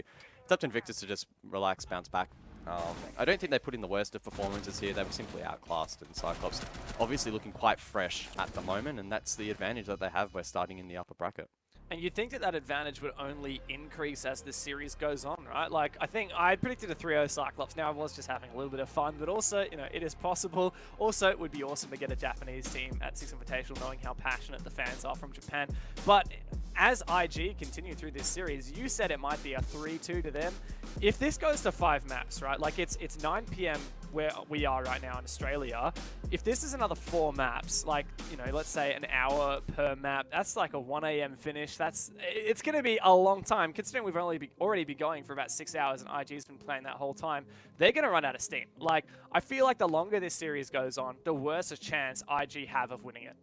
it's up to Invictus to just relax, bounce back. I don't think they put in the worst of performances here. They were simply outclassed, and CYCLOPS obviously looking quite fresh at the moment, and that's the advantage that they have by starting in the upper bracket. And you'd think that that advantage would only increase as this series goes on, right? Like, I think I predicted a 3-0 Cyclops. Now, I was just having a little bit of fun, but also, you know, it is possible. Also, it would be awesome to get a Japanese team at Six Invitational, knowing how passionate the fans are from Japan. But as IG continue through this series, you said it might be a 3-2 to them. If this goes to 5 maps, right? Like, it's 9 p.m. where we are right now in Australia. If this is another 4 maps, like, you know, let's say an hour per map, that's like a 1 a.m. finish. It's going to be a long time, considering we've already been going for about 6 hours and IG's been playing that whole time. They're going to run out of steam. Like, I feel like the longer this series goes on, the worse a chance IG have of winning it.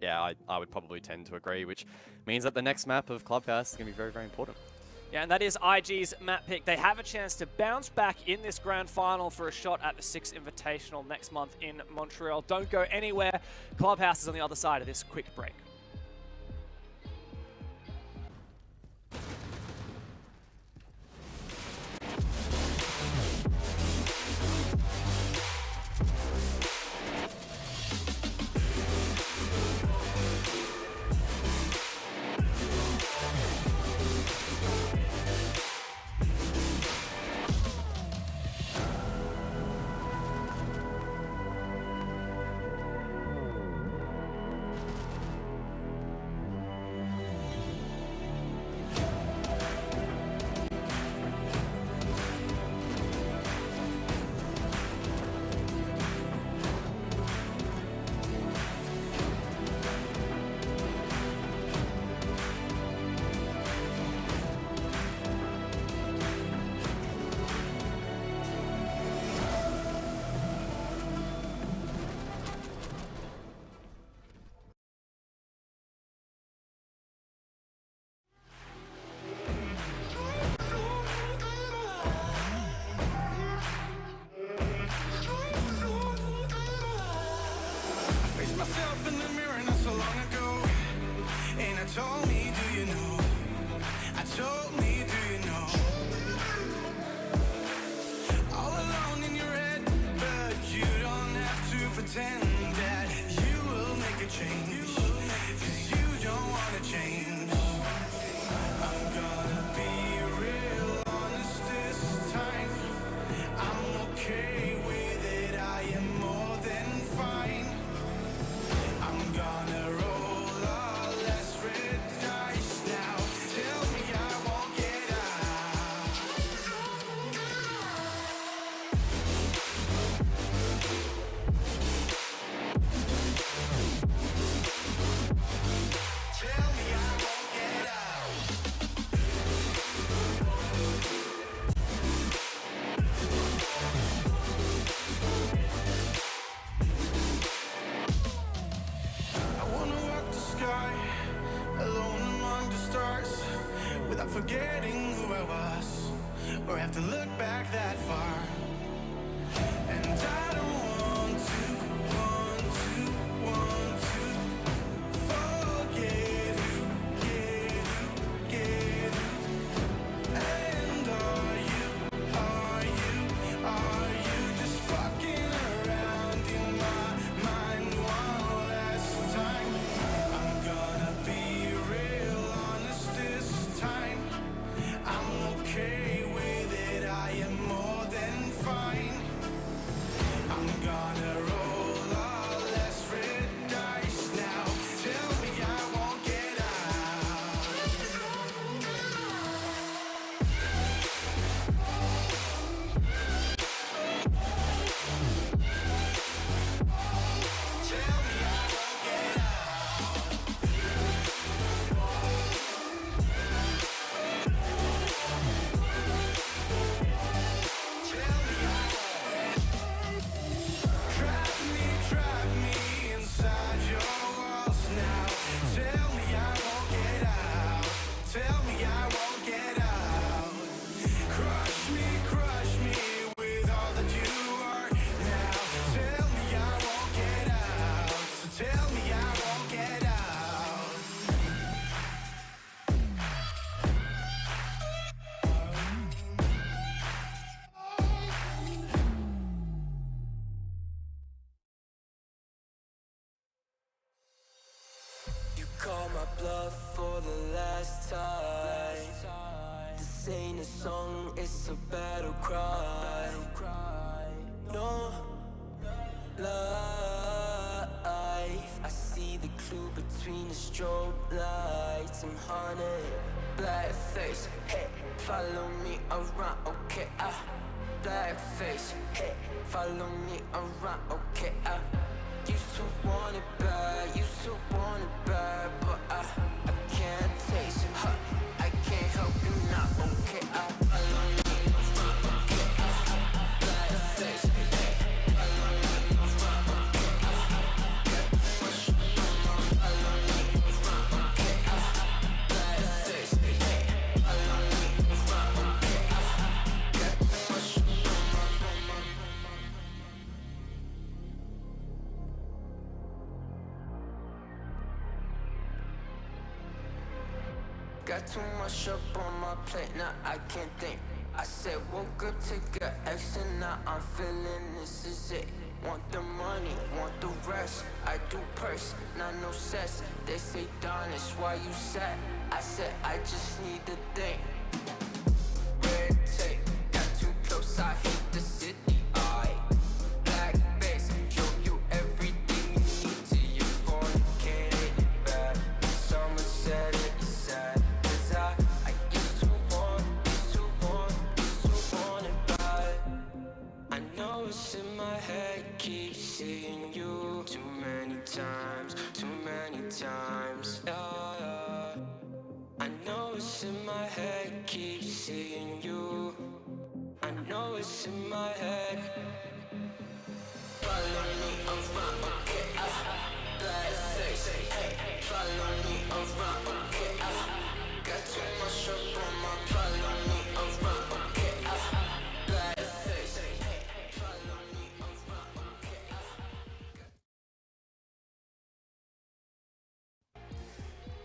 Yeah, I would probably tend to agree, which means that the next map of Clubhouse is going to be very, very important. Yeah, and that is IG's map pick. They have a chance to bounce back in this grand final for a shot at the Six Invitational next month in Montreal. Don't go anywhere. Clubhouse is on the other side of this quick break. Myself in the mirror not so long ago, and I told me, do you know? I told me, do you know? All alone in your head, but you don't have to pretend that you will make a change, 'cause you don't wanna change. I'm gonna be real honest this time. I'm okay with it, I am more than fine. I'm gonna roll all less red dice now. Tell me I won't get out. Tell me I won't get out. I wanna walk the sky, alone among the stars, without forgetting who I was, or have to look back that far. And I don't want to forget who, get who. And are you just fucking around in my mind one last time? I'm gonna be real honest this time. I'm okay with it, I am more than fine. I'm blood for the last time. This ain't a song, it's a battle cry. No life. I see the clue between the strobe lights. I'm haunted, black face. Hey, follow me around, okay? Black face. Hey, follow me around, okay? Used to want it bad, used to want it bad, but I can't taste it. I can't help you now, okay? Follow me around, okay? Black face. Got too much up on my plate, now I can't think. I said woke up to get X and now I'm feeling this is it. Want the money, want the rest. I do purse, not no cess. They say darn, it's why you sad. I said I just need the thing. Red tape, got too close, I hit the city. Black face, show you everything you need to your phone. Can't hit it back. Someone said it is sad. I used to want it bad. I know it's in my head, keep seeing you too many times. Yeah. I know it's in my head, keep seeing you. I know it's in my head. Follow me around, okay? Black face, hey, follow me around, okay? Got too much up on my follow me around, okay? Black face, hey, follow me around, okay?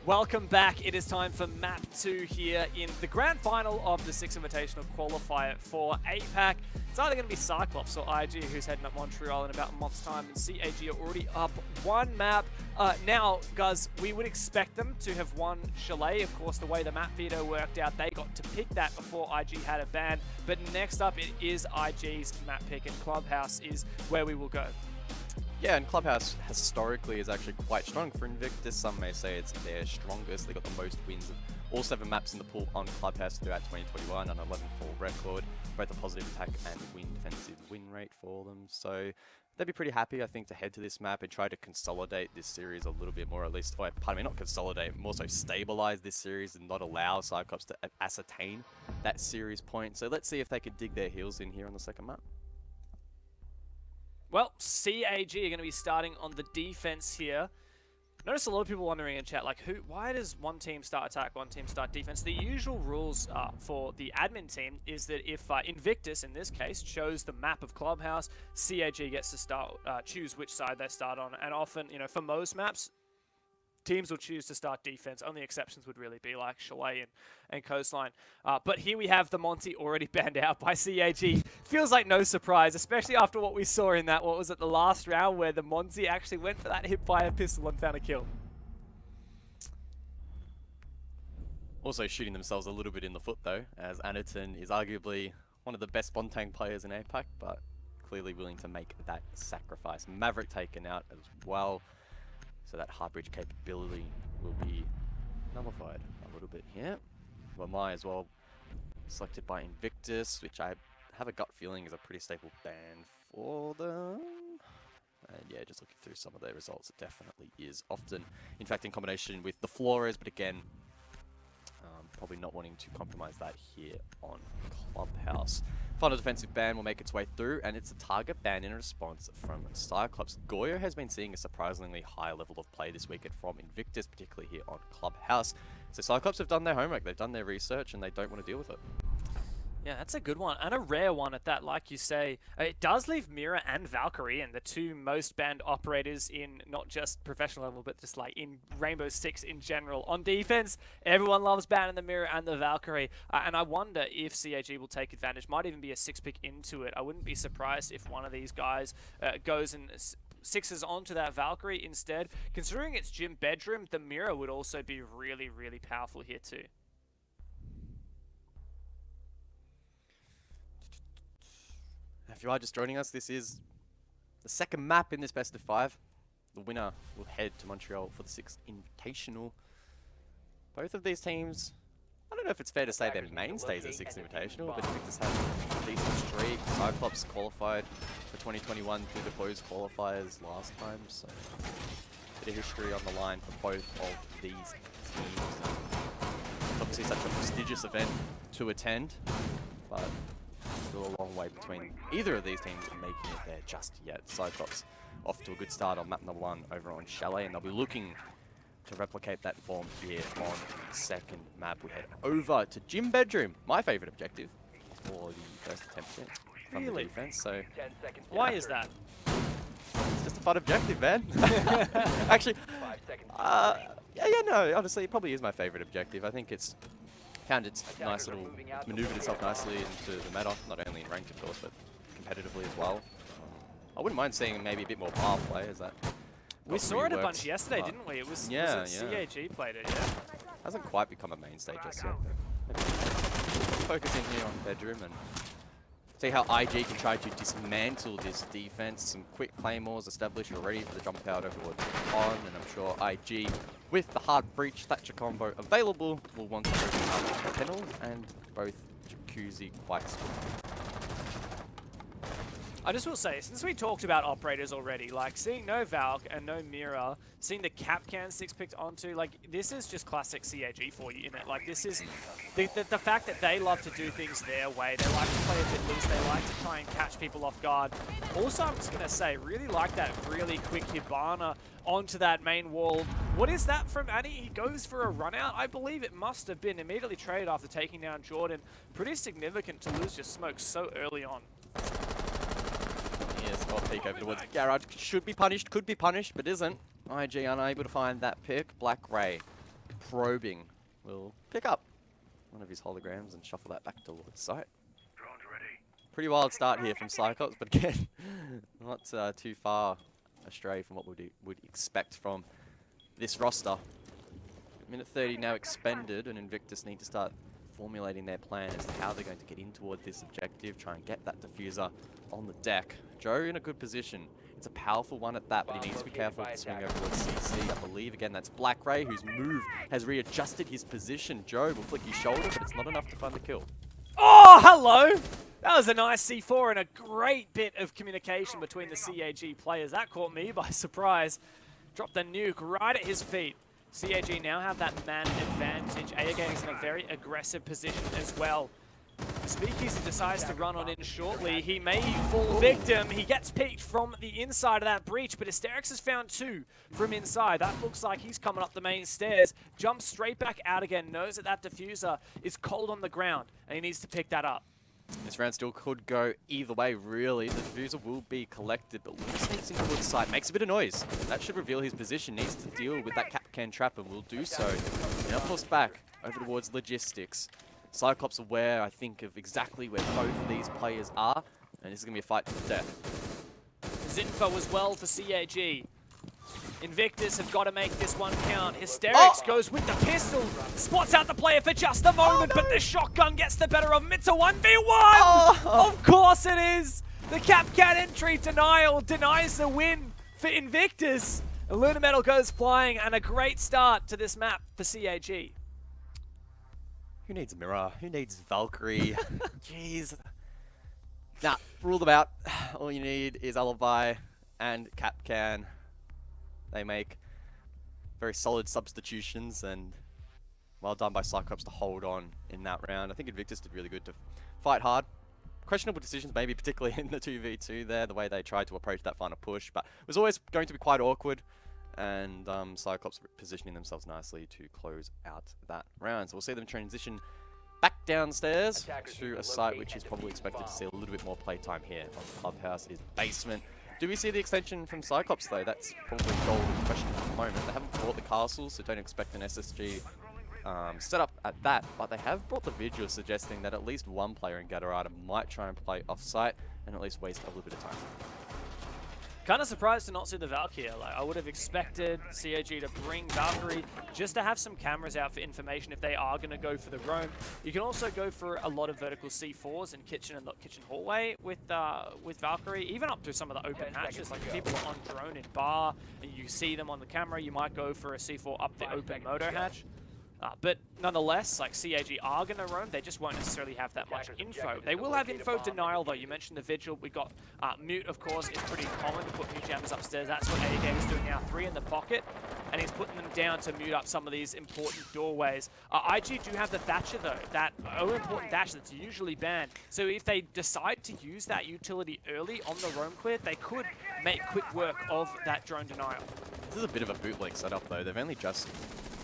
Welcome back. It is time for map 2 here in the grand final of the Six Invitational qualifier for APAC. It's either going to be Cyclops or IG, who's heading up Montreal in about a month's time, and CAG are already up one map. Now, guys, we would expect them to have won Chalet. Of course, the way the map veto worked out, they got to pick that before IG had a ban. But next up, it is IG's map pick, and Clubhouse is where we will go. Yeah, and Clubhouse historically is actually quite strong for Invictus. Some may say it's their strongest. They got the most wins of all 7 maps in the pool on Clubhouse throughout 2021, an 11-4 record, both a positive attack and defensive win rate for them. So they'd be pretty happy, I think, to head to this map and try to consolidate this series a little bit more, at least, or pardon me, not consolidate, more so stabilize this series and not allow Cyclops to ascertain that series point. So let's see if they could dig their heels in here on the second map. Well, CAG are going to be starting on the defense here. Notice a lot of people wondering in chat, like, why does one team start attack, one team start defense? The usual rules for the admin team is that if Invictus, in this case, chose the map of Clubhouse, CAG gets to start choose which side they start on. And often, you know, for most maps, teams will choose to start defense. Only exceptions would really be like Chalet and Coastline. But here we have the Monty already banned out by CAG. Feels like no surprise, especially after what we saw in that, what was it, the last round where the Monty actually went for that hip-fire pistol and found a kill. Also shooting themselves a little bit in the foot though, as Anaton is arguably one of the best Bontang players in APAC, but clearly willing to make that sacrifice. Maverick taken out as well. So that hard bridge capability will be nullified a little bit here. Lamai as well, selected by Invictus, which I have a gut feeling is a pretty stable ban for them. And yeah, just looking through some of their results, it definitely is. Often, in fact, in combination with the Flores, but again, probably not wanting to compromise that here on Clubhouse. Final defensive ban will make its way through, and it's a target ban in response from Cyclops. Goyo has been seeing a surprisingly high level of play this weekend from Invictus, particularly here on Clubhouse. So Cyclops have done their homework, they've done their research, and they don't want to deal with it. Yeah, that's a good one, and a rare one at that, like you say. It does leave Mira and Valkyrie, and the two most banned operators in not just professional level, but just like in Rainbow Six in general. On defense, everyone loves banning the Mira and the Valkyrie, and I wonder if CAG will take advantage. Might even be a 6-pick into it. I wouldn't be surprised if one of these guys goes and sixes onto that Valkyrie instead. Considering it's gym bedroom, the mirror would also be really, really powerful here too. If you are just joining us, this is the second map in this best of 5. The winner will head to Montreal for the 6th Invitational. Both of these teams, I don't know if it's fair to say they're mainstays at 6th Invitational, but Invictus had a decent streak. CYCLOPS qualified for 2021 through the closed qualifiers last time, so a bit of history on the line for both of these teams. Obviously such a prestigious event to attend, but still a long way between either of these teams making it there just yet. CYCLOPS off to a good start on map number 1 over on Chalet, and they'll be looking to replicate that form here on the second map. We head over to Gym Bedroom, my favourite objective for the first attempt here from the defense. So 10 seconds. Why is that? it's just a fun objective, man. Actually, 5 seconds. no, honestly, it probably is my favourite objective. I think it's found its nice little, manoeuvred itself nicely into the meta, not only in ranked of course, but competitively as well. I wouldn't mind seeing maybe a bit more power play as that. We saw it a reworked, bunch yesterday, but didn't we? It was, yeah, was it yeah. CAG played it, yeah? Hasn't quite become a mainstay just yet. Maybe focus in here on bedroom and see how IG can try to dismantle this defense. Some quick claymores established already for the jump out over towards on, and I'm sure IG, with the hard breach Thatcher combo available, will want to open up Kennel and both Jacuzzi quite swiftly. I just will say, since we talked about operators already, like seeing no Valk and no Mira, seeing the Capcan 6 picked onto, like this is just classic CAG for you, innit? Like this is the fact that they love to do things their way. They like to play a bit loose. They like to try and catch people off guard. Also, I'm just gonna say, really like that really quick Hibana onto that main wall. What is that from Annie? He goes for a run out. I believe it must have been immediately traded after taking down Jordan. Pretty significant to lose your smoke so early on. Yes, off peek over towards Garage. Should be punished, could be punished, but isn't. IG unable to find that pick. Black Ray probing will pick up one of his holograms and shuffle that back towards site. Pretty wild start here from CYCLOPS, but again, not too far astray from what we would expect from this roster. Minute 30 now expended, and Invictus need to start formulating their plan as to how they're going to get in toward this objective, try and get that diffuser on the deck. Joe in a good position. It's a powerful one at that, but he needs to be careful to swing over towards CC. I believe, again, that's Black Ray, whose move has readjusted his position. Joe will flick his shoulder, but it's not enough to find the kill. Oh, hello! That was a nice C4 and a great bit of communication between the CAG players. That caught me by surprise. Dropped the nuke right at his feet. CAG now have that man advantage. Airgang is in a very aggressive position as well. Speakeasy decides to run on in shortly. He may fall victim. He gets peeked from the inside of that breach, but Hysterix has found 2 from inside. That looks like he's coming up the main stairs. Jumps straight back out again. Knows that that diffuser is cold on the ground, and he needs to pick that up. This round still could go either way, really. The diffuser will be collected, but Luke sneaks into the side, makes a bit of noise. That should reveal his position. Needs to deal with that Capcan trap, and will do so. Now forced back over towards logistics. CYCLOPS aware, I think, of exactly where both of these players are, and this is going to be a fight to the death. Zinfo as well for CAG. Invictus have got to make this one count. Hysterix goes with the pistol, spots out the player for just a moment, but the shotgun gets the better of him. It's a 1v1! Of course it is! The Capcan entry denial denies the win for Invictus. Luna Metal goes flying, and a great start to this map for CAG. Who needs Mirror? Who needs Valkyrie? Jeez. Nah, rule them out. All you need is Alibi and Capcan. They make very solid substitutions, and well done by CYCLOPS to hold on in that round. I think Invictus did really good to fight hard. Questionable decisions, maybe particularly in the 2v2 there, the way they tried to approach that final push, but it was always going to be quite awkward. And CYCLOPS positioning themselves nicely to close out that round. So we'll see them transition back downstairs to a site which is probably expected to see a little bit more playtime here. On Clubhouse is basement. Do we see the extension from CYCLOPS though? That's probably the golden question at the moment. They haven't bought the castle, so don't expect an SSG setup at that. But they have brought the Vigil, suggesting that at least one player in Gatorada might try and play off-site and at least waste a little bit of time. Kind of surprised to not see the Valk here. Like, I would have expected CAG to bring Valkyrie just to have some cameras out for information if they are going to go for the roam. You can also go for a lot of vertical C4s in kitchen and kitchen hallway with Valkyrie, even up to some of the open hatches. Like if people are on drone in bar and you see them on the camera, you might go for a C4 up the open motor hatch. But nonetheless, like CAG are going to roam, they just won't necessarily have that much info. They will have info denial though. You mentioned the Vigil. We got Mute, of course, is pretty common to put Mute jammers upstairs. That's what AEG is doing now, 3 in the pocket. And he's putting them down to mute up some of these important doorways. IG do have the Thatcher though, that important dash that's usually banned. So if they decide to use that utility early on the roam clear, they could make quick work of that drone denial. This is a bit of a bootleg setup though. They've only just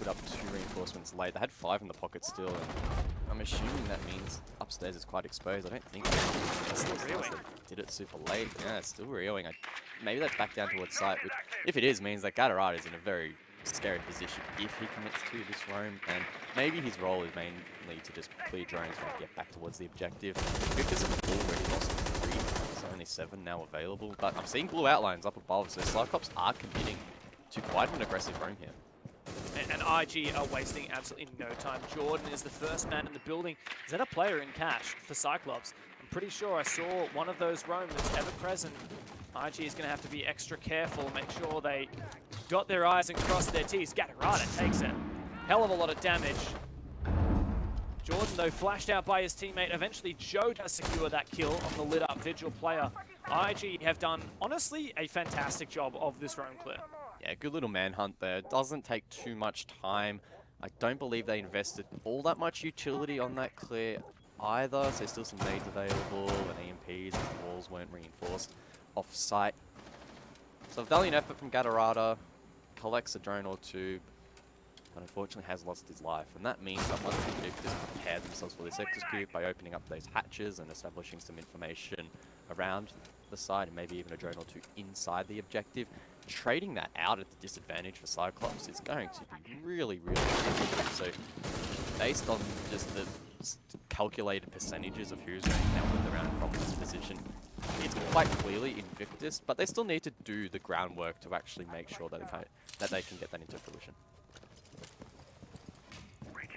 put up 2 reinforcements late. They had 5 in the pocket still, and I'm assuming that means upstairs is quite exposed. I don't think It's still reeling. Did it super late. Yeah, it's still reeling. Maybe that's back down towards site, which, if it is, means that Gatorade is in a very scary position if he commits to this roam, and maybe his role is mainly to just clear drones and get back towards the objective. Invictus have already lost 3, so only 7 now available, but I'm seeing blue outlines up above, so CYCLOPS are committing to quite an aggressive roam here. And IG are wasting absolutely no time. Jordan is the first man in the building. Is that a player in cash for CYCLOPS? I'm pretty sure I saw one of those roam that's ever present. IG is going to have to be extra careful, make sure they dot their I's and cross their T's. Gatorada takes it. Hell of a lot of damage. Jordan, though, flashed out by his teammate. Eventually, Joe does secure that kill on the lit-up Vigil player. IG have done, honestly, a fantastic job of this roam clear. Yeah, good little manhunt there. Doesn't take too much time. I don't believe they invested all that much utility on that clear either. So still some nades available and EMPs, and the walls weren't reinforced off-site. So a valiant effort from Gatorada. Collects a drone or 2, but unfortunately has lost his life. And that means that once Invictus prepare themselves for this execute by opening up those hatches and establishing some information around the side, and maybe even a drone or 2 inside the objective, trading that out at the disadvantage for CYCLOPS is going to be really, really difficult. So based on just the calculated percentages of who's going to win the round from this position, it's quite clearly Invictus, but they still need to do the groundwork to actually make sure that they can get that into fruition.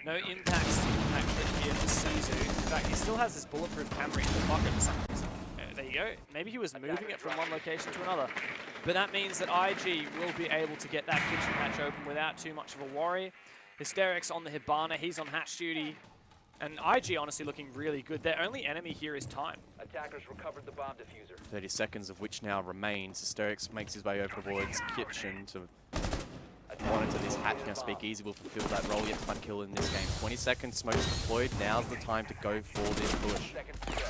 No impacts actually here for Suzu. In fact, he still has this bulletproof camera in the pocket for some reason. There you go. Maybe he was moving it from one location to another. But that means that IG will be able to get that kitchen hatch open without too much of a worry. Hysterics on the Hibana. He's on hatch duty. And IG honestly looking really good. Their only enemy here is time. Attackers recovered the bomb diffuser. 30 seconds of which now remains. Hysterics makes his way over towards kitchen to monitor this hatch. Now Speakeasy will fulfill that role, yet to find a kill in this game. 20 seconds, smokes deployed. Now's the time to go for this push.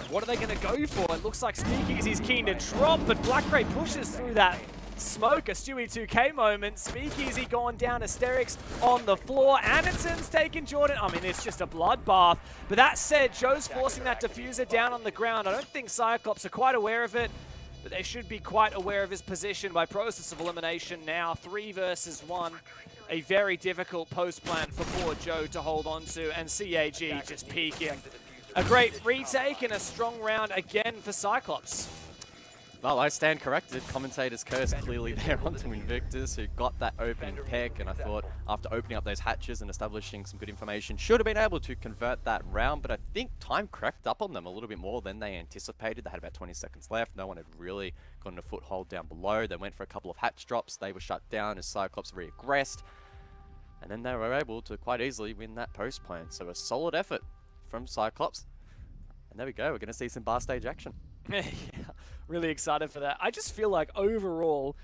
What are they going to go for? It looks like Speakeasy's keen to drop, but Black Ray pushes through that smoke. A Stewie 2K moment. Speakeasy going down. Hysterics on the floor. Anderson's taking Jordan. I mean, it's just a bloodbath. But that said, Joe's forcing that diffuser down on the ground. I don't think CYCLOPS are quite aware of it, but they should be quite aware of his position by process of elimination now. 3 versus 1. A very difficult post plan for poor Joe to hold on to, and CAG just peeking. A great retake and a strong round again for CYCLOPS. Well, I stand corrected. Commentator's curse clearly there onto Invictus, who got that opening peck, and I thought after opening up those hatches and establishing some good information, should have been able to convert that round, but I think time crept up on them a little bit more than they anticipated. They had about 20 seconds left. No one had really gotten a foothold down below. They went for a couple of hatch drops. They were shut down as CYCLOPS reaggressed, and then they were able to quite easily win that post plan. So a solid effort from CYCLOPS. And there we go. We're going to see some bar stage action. Yeah, really excited for that. I just feel like overall,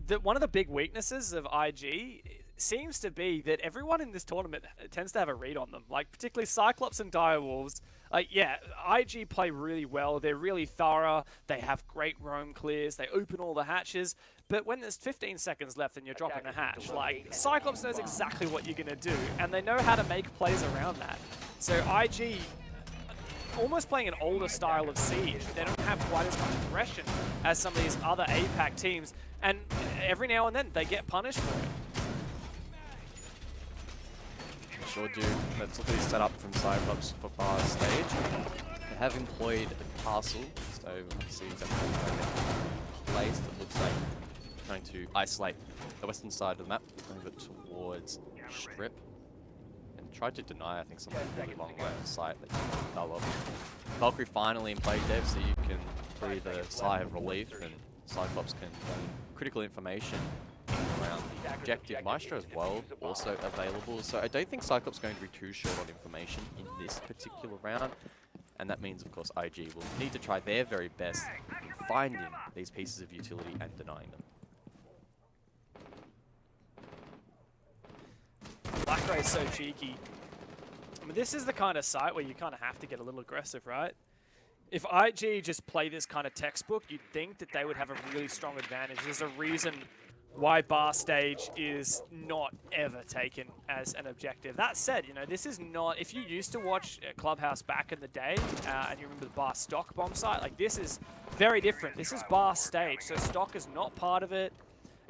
that one of the big weaknesses of IG seems to be that everyone in this tournament tends to have a read on them. Like particularly CYCLOPS and Direwolves. Like yeah, IG play really well. They're really thorough. They have great roam clears. They open all the hatches. But when there's 15 seconds left and you're dropping a hatch, like CYCLOPS knows exactly what you're gonna do, and they know how to make plays around that. So IG, almost playing an older style of Siege. They don't have quite as much aggression as some of these other APAC teams, and every now and then they get punished for it. Sure do. Let's look at this setup from CYCLOPS for bar stage. They have employed a castle, so let's see exactly how they placed. It looks like trying to isolate the western side of the map over towards Strip. And tried to deny, I think, some really long line of sight that you develop. Valkyrie finally in play, Dev, so you can breathe a sigh of relief, and CYCLOPS can gain critical information around the objective. Maestro as well, also available. So I don't think CYCLOPS is going to be too short on information in this particular round. And that means, of course, IG will need to try their very best in finding these pieces of utility and denying them. Black Ray's so cheeky. I mean, this is the kind of site where you kind of have to get a little aggressive, right? If IG just play this kind of textbook, you'd think that they would have a really strong advantage. There's a reason why bar stage is not ever taken as an objective. That said, you know, this is not, if you used to watch Clubhouse back in the day, and you remember the bar stock bomb site, like this is very different. This is bar stage, so stock is not part of it,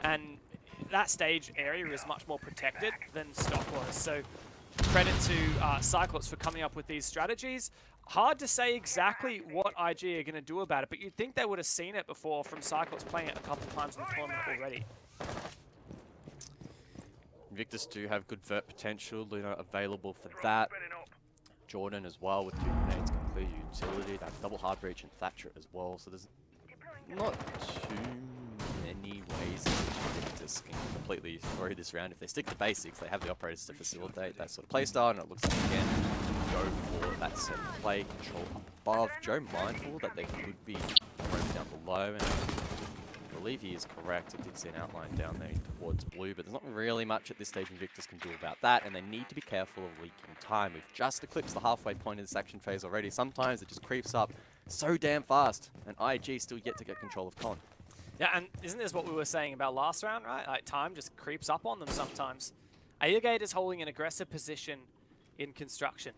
and that stage area is much more protected than stock was. So credit to CYCLOPS for coming up with these strategies. Hard to say exactly what IG are going to do about it, but you'd think they would have seen it before from CYCLOPS playing it a couple times in the tournament already. Invictus do have good vert potential, Luna available for that. Jordan as well with 2 grenades, complete utility, that double hard breach and Thatcher as well. So there's not too many ways Invictus can completely throw this round. If they stick to basics, they have the operators to facilitate that sort of playstyle, and it looks like again go for that set play control up above. Joe mindful that they could be thrown down below, and I believe he is correct. I did see an outline down there towards blue, but there's not really much at this stage Invictus can do about that, and they need to be careful of leaking time. We've just eclipsed the halfway point of this action phase already. Sometimes it just creeps up so damn fast, and IG still yet to get control of Con. Yeah, and isn't this what we were saying about last round, right? Like, time just creeps up on them sometimes. Aegate is holding an aggressive position in construction.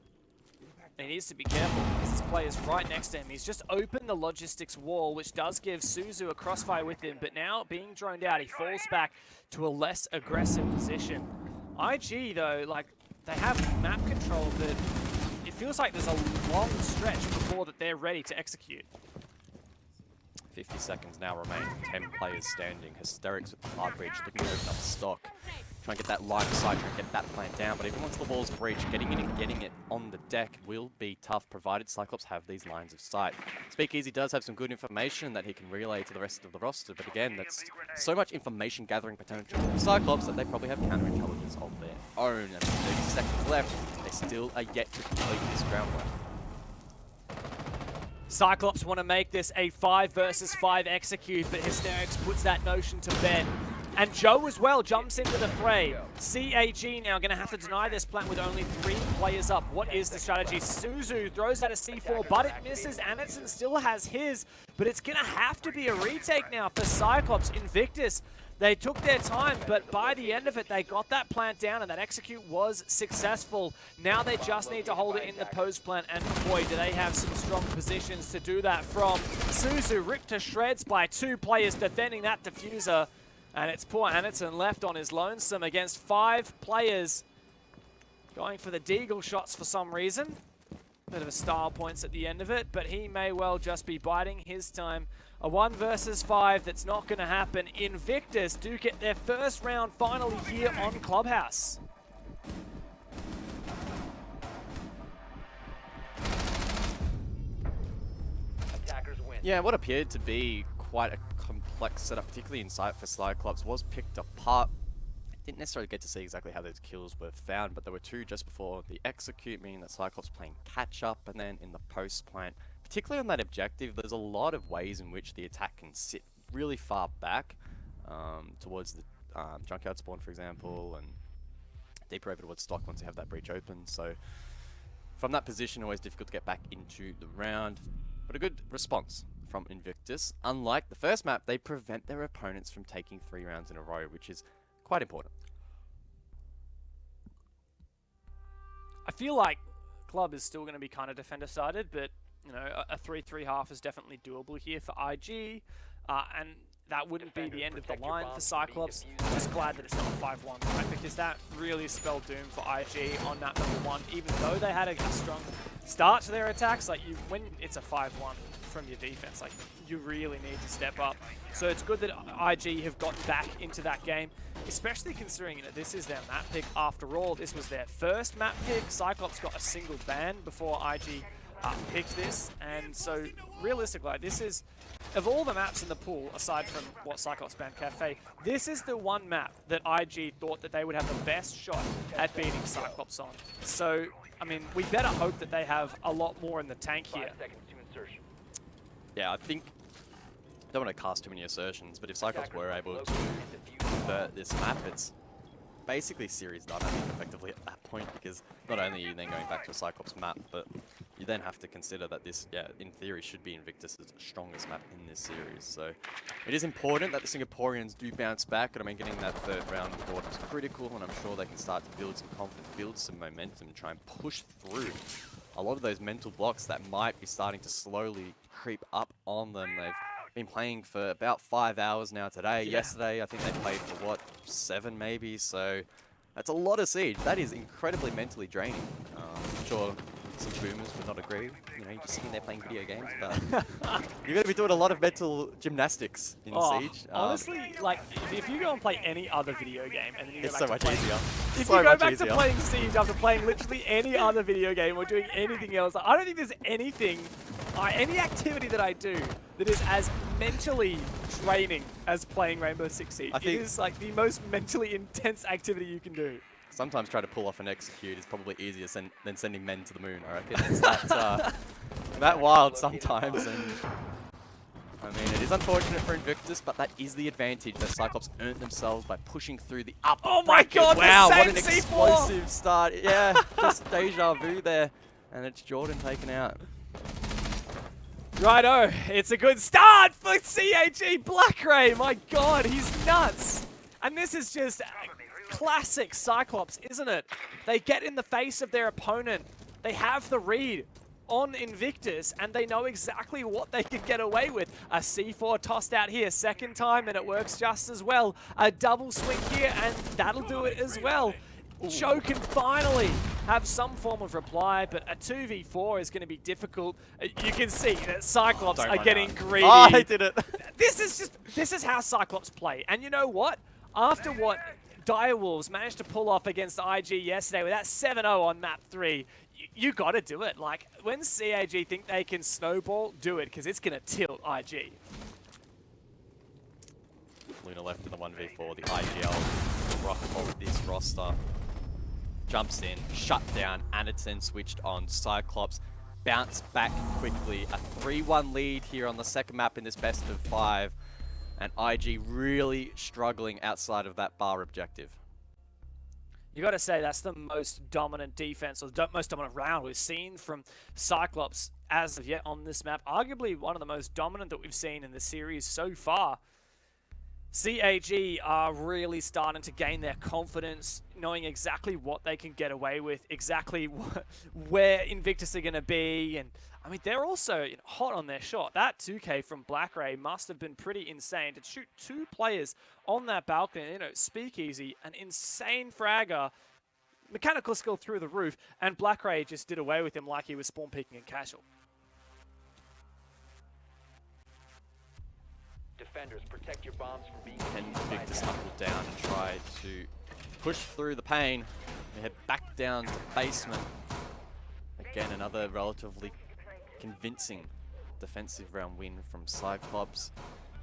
And he needs to be careful because this player's right next to him. He's just opened the logistics wall, which does give Suzu a crossfire with him, but now being droned out, he falls back to a less aggressive position. IG, though, like, they have map control, but it feels like there's a long stretch before that they're ready to execute. 50 seconds now remain, 10 players standing. Hysterics with the hard breach, looking to open up stock. Try and get that line of sight, try and get that plant down, but even once the wall's breached, getting in and getting it on the deck will be tough, provided CYCLOPS have these lines of sight. Speakeasy does have some good information that he can relay to the rest of the roster, but again, that's so much information gathering potential for CYCLOPS that they probably have counterintelligence of their own, and 30 seconds left, they still are yet to complete this groundwork. CYCLOPS want to make this a 5 versus 5 execute, but Hysterics puts that notion to bed. And Joe as well jumps into the fray. CAG now going to have to deny this plant with only 3 players up. What is the strategy? Suzu throws out a C4, but it misses. Anderson still has his, but it's going to have to be a retake now for CYCLOPS. Invictus, they took their time, but by the end of it, they got that plant down, and that execute was successful. Now they just need to hold it in the post plant, and boy, do they have some strong positions to do that from. Suzu ripped to shreds by 2 players defending that diffuser. And it's poor Anderson left on his lonesome against 5 players going for the deagle shots for some reason. Bit of a style points at the end of it, but he may well just be biding his time. A 1 versus 5 that's not going to happen. Invictus do get their first round finally here on Clubhouse. Attackers win. Yeah, what appeared to be quite a complex setup, particularly in sight for CYCLOPS, was picked apart. Didn't necessarily get to see exactly how those kills were found, but there were 2 just before the execute, meaning that CYCLOPS playing catch up, and then in the post plant, particularly on that objective, there's a lot of ways in which the attack can sit really far back towards the junkyard spawn, for example, and deeper over towards stock once you have that breach open. So from that position, always difficult to get back into the round, but a good response from Invictus. Unlike the first map, they prevent their opponents from taking 3 rounds in a row, which is quite important. I feel like Club is still going to be kind of defender-sided, but you know, a 3-3 half is definitely doable here for IG, and that wouldn't be the end of the line for CYCLOPS. I'm just glad that it's not 5-1, right? Because that really spelled doom for IG on map number 1, even though they had a strong start to their attacks. Like when it's a 5-1 from your defense. Like, you really need to step up. So it's good that IG have gotten back into that game, especially considering that this is their map pick. After all, this was their first map pick. CYCLOPS got a single ban before IG picked this, and so realistically, like, this is, of all the maps in the pool, aside from what CYCLOPS banned Cafe, this is the one map that IG thought that they would have the best shot at beating CYCLOPS on. So, I mean, we better hope that they have a lot more in the tank here. 5 seconds to insertion. Yeah, I think, I don't want to cast too many assertions, but if CYCLOPS were able to convert this map, it's basically series done, I think, effectively at that point, because not only are you then going back to a CYCLOPS map, but you then have to consider that this, in theory, should be Invictus' strongest map in this series. So it is important that the Singaporeans do bounce back, and I mean, getting that third round board is critical, and I'm sure they can start to build some confidence, build some momentum, try and push through a lot of those mental blocks that might be starting to slowly creep up on them. They've been playing for about 5 hours now today. Yeah. Yesterday, I think they played for, what, 7 maybe? So that's a lot of Siege. That is incredibly mentally draining. I'm sure some boomers would not agree. You know, you're just sitting there playing video games, but you're going to be doing a lot of mental gymnastics in Siege. Honestly, like, if you go and play any other video game and then you go It's back so to much playing, easier. if So you go much back easier. to playing Siege after playing literally any other video game or doing anything else, I don't think there's anything, any activity that I do that is as mentally draining as playing Rainbow Six Siege. I think it is like the most mentally intense activity you can do. Sometimes trying to pull off an execute is probably easier than sending men to the moon, I reckon. It's that, that wild sometimes. And I mean, it is unfortunate for Invictus, but that is the advantage that CYCLOPS earned themselves by pushing through the upper Oh my bracket. god, Wow, the what same an C4! explosive start. Yeah, just deja vu there. And it's Jordan taken out. Righto, it's a good start for CAG Blackray. My god, he's nuts. And this is just classic CYCLOPS, isn't it? They get in the face of their opponent. They have the read on Invictus, and they know exactly what they can get away with. A C4 tossed out here, second time, and it works just as well. A double swing here, and that'll do it as well. Cho can finally have some form of reply, but a 2v4 is going to be difficult. You can see that CYCLOPS are getting greedy. Oh, I did it. This is how CYCLOPS play. And you know what? After what Direwolves managed to pull off against IG yesterday with that 7-0 on map 3, you got to do it. Like, when CAG think they can snowball, do it, because it's going to tilt IG. Luna left in the 1v4, the IGL rock of this roster. Jumps in, shut down, Anderton switched on. CYCLOPS bounced back quickly. A 3-1 lead here on the second map in this best of 5. And IG really struggling outside of that bar objective. You got to say that's the most dominant defense, or most dominant round we've seen from CYCLOPS as of yet on this map. Arguably one of the most dominant that we've seen in the series so far. CAG are really starting to gain their confidence, knowing exactly what they can get away with, exactly where Invictus are going to be. And I mean, they're also hot on their shot. That 2K from Blackray must have been pretty insane to shoot 2 players on that balcony. You know, Speakeasy, an insane fragger, mechanical skill through the roof, and Blackray just did away with him like he was spawn peeking and casual. Defenders, protect your bombs from being Can used by Invictus attackers. knuckle down and try to push through the pain and head back down to basement. Again, another relatively convincing defensive round win from CYCLOPS.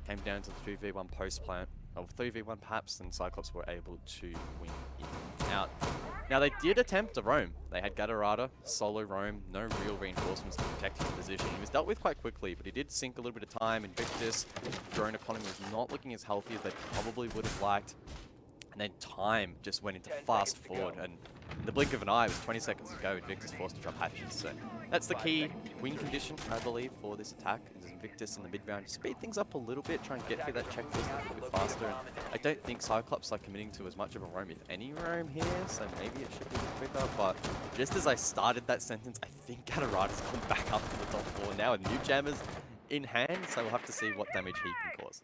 Came down to the 2v1 post plant, or 3v1 perhaps, and CYCLOPS were able to win it out. Now they did attempt a roam. They had Gatorada, solo roam, no real reinforcements to protect his position. He was dealt with quite quickly, but he did sink a little bit of time. Invictus, drone economy was not looking as healthy as they probably would have liked. And then time just went into 10 fast seconds to forward, go. and in the blink of an eye, it was 20 seconds to go. Invictus forced to drop hatches. So that's the key win condition, I believe, for this attack. Is Invictus in the mid round, speed things up a little bit, try and get through that checklist a little bit faster. And I don't think CYCLOPS are committing to as much of a roam, if any roam here, so maybe it should be a bit quicker. But just as I started that sentence, I think Gatorada's gone back up to the top floor now with new jammers in hand, so we'll have to see what damage he can cause.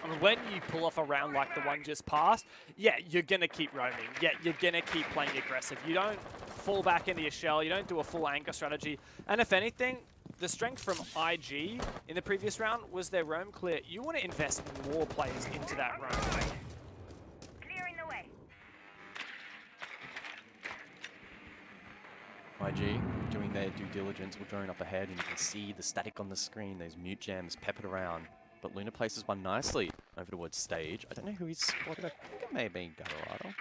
I mean, when you pull off a round like the one just passed, yeah, you're going to keep roaming. Yeah, you're going to keep playing aggressive. You don't fall back into your shell. You don't do a full anchor strategy. And if anything, the strength from IG in the previous round was their roam clear. You want to invest more players into that roam. Clearing the way. IG doing their due diligence, we're going up ahead, and you can see the static on the screen, those mute jams peppered around. But Luna places one nicely over towards stage. I don't know who he's spotted. I think it may have been Gatorado.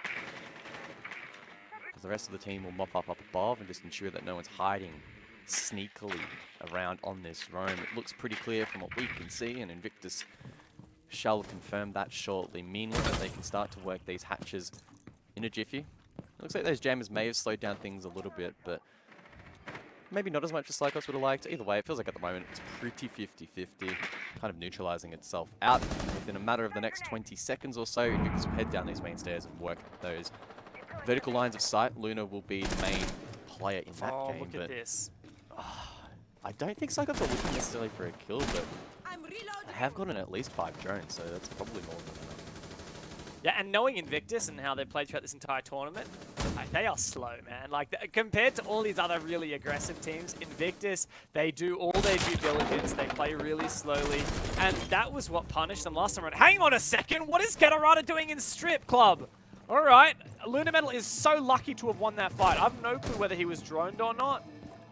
Because the rest of the team will mop up above and just ensure that no one's hiding sneakily around on this roam. It looks pretty clear from what we can see, and Invictus shall confirm that shortly, meaning that they can start to work these hatches in a jiffy. It looks like those jammers may have slowed down things a little bit, but maybe not as much as CYCLOPS would have liked. Either way, it feels like at the moment it's pretty 50-50, kind of neutralizing itself out. Within a matter of the next 20 seconds or so, Invictus will head down these main stairs and work those vertical lines of sight. Luna will be the main player in that game. Look at this. I don't think CYCLOPS are looking necessarily for a kill, but they have gotten at least 5 drones, so that's probably more than enough. Yeah, and knowing Invictus and how they've played throughout this entire tournament, they are slow, man. Like, compared to all these other really aggressive teams, Invictus, they do all their due diligence, they play really slowly, and that was what punished them last time around. Hang on a second, what is Gatorado doing in Strip Club? All right, Luna Metal is so lucky to have won that fight. I have no clue whether he was droned or not.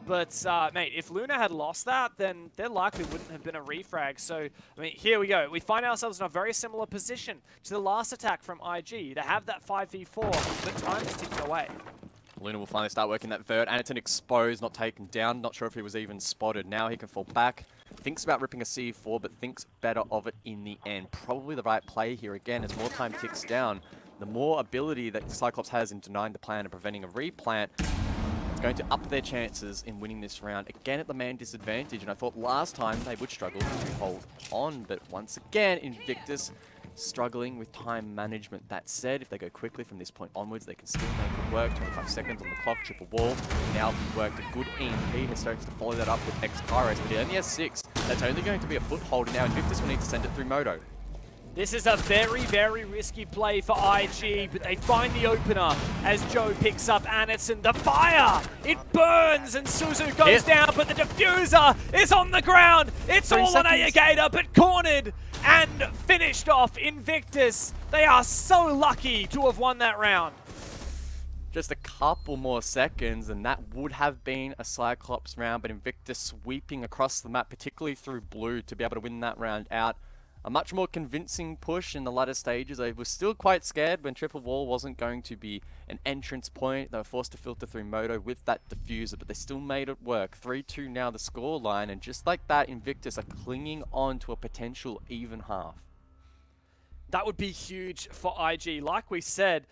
But, mate, if Luna had lost that, then there likely wouldn't have been a refrag. So, I mean, here we go. We find ourselves in a very similar position to the last attack from IG. They have that 5v4, but time is ticking away. Luna will finally start working that vert, and it's an exposed, not taken down. Not sure if he was even spotted. Now he can fall back. Thinks about ripping a C4, but thinks better of it in the end. Probably the right play here again as more time ticks down. The more ability that CYCLOPS has in denying the plan and preventing a replant, going to up their chances in winning this round. Again at the man disadvantage, and I thought last time they would struggle to hold on, but once again Invictus struggling with time management. That said, if they go quickly from this point onwards, they can still make it work. 25 seconds on the clock, triple wall. Now worked a good EMP. He starts to follow that up with X-Kairos, but he only has 6. That's only going to be a foothold, and now Invictus will need to send it through Moto. This is a very, very risky play for IG, but they find the opener as Joe picks up Anderson. The fire! It burns, and Suzu goes down, but the diffuser is on the ground. It's all on Ayagator, but cornered and finished off Invictus. They are so lucky to have won that round. Just a couple more seconds, and that would have been a CYCLOPS round, but Invictus sweeping across the map, particularly through blue, to be able to win that round out. A much more convincing push in the latter stages. I was still quite scared when triple wall wasn't going to be an entrance point. They were forced to filter through Moto with that diffuser, but they still made it work. 3-2 now the scoreline, and just like that, Invictus are clinging on to a potential even half. That would be huge for IG. Like we said,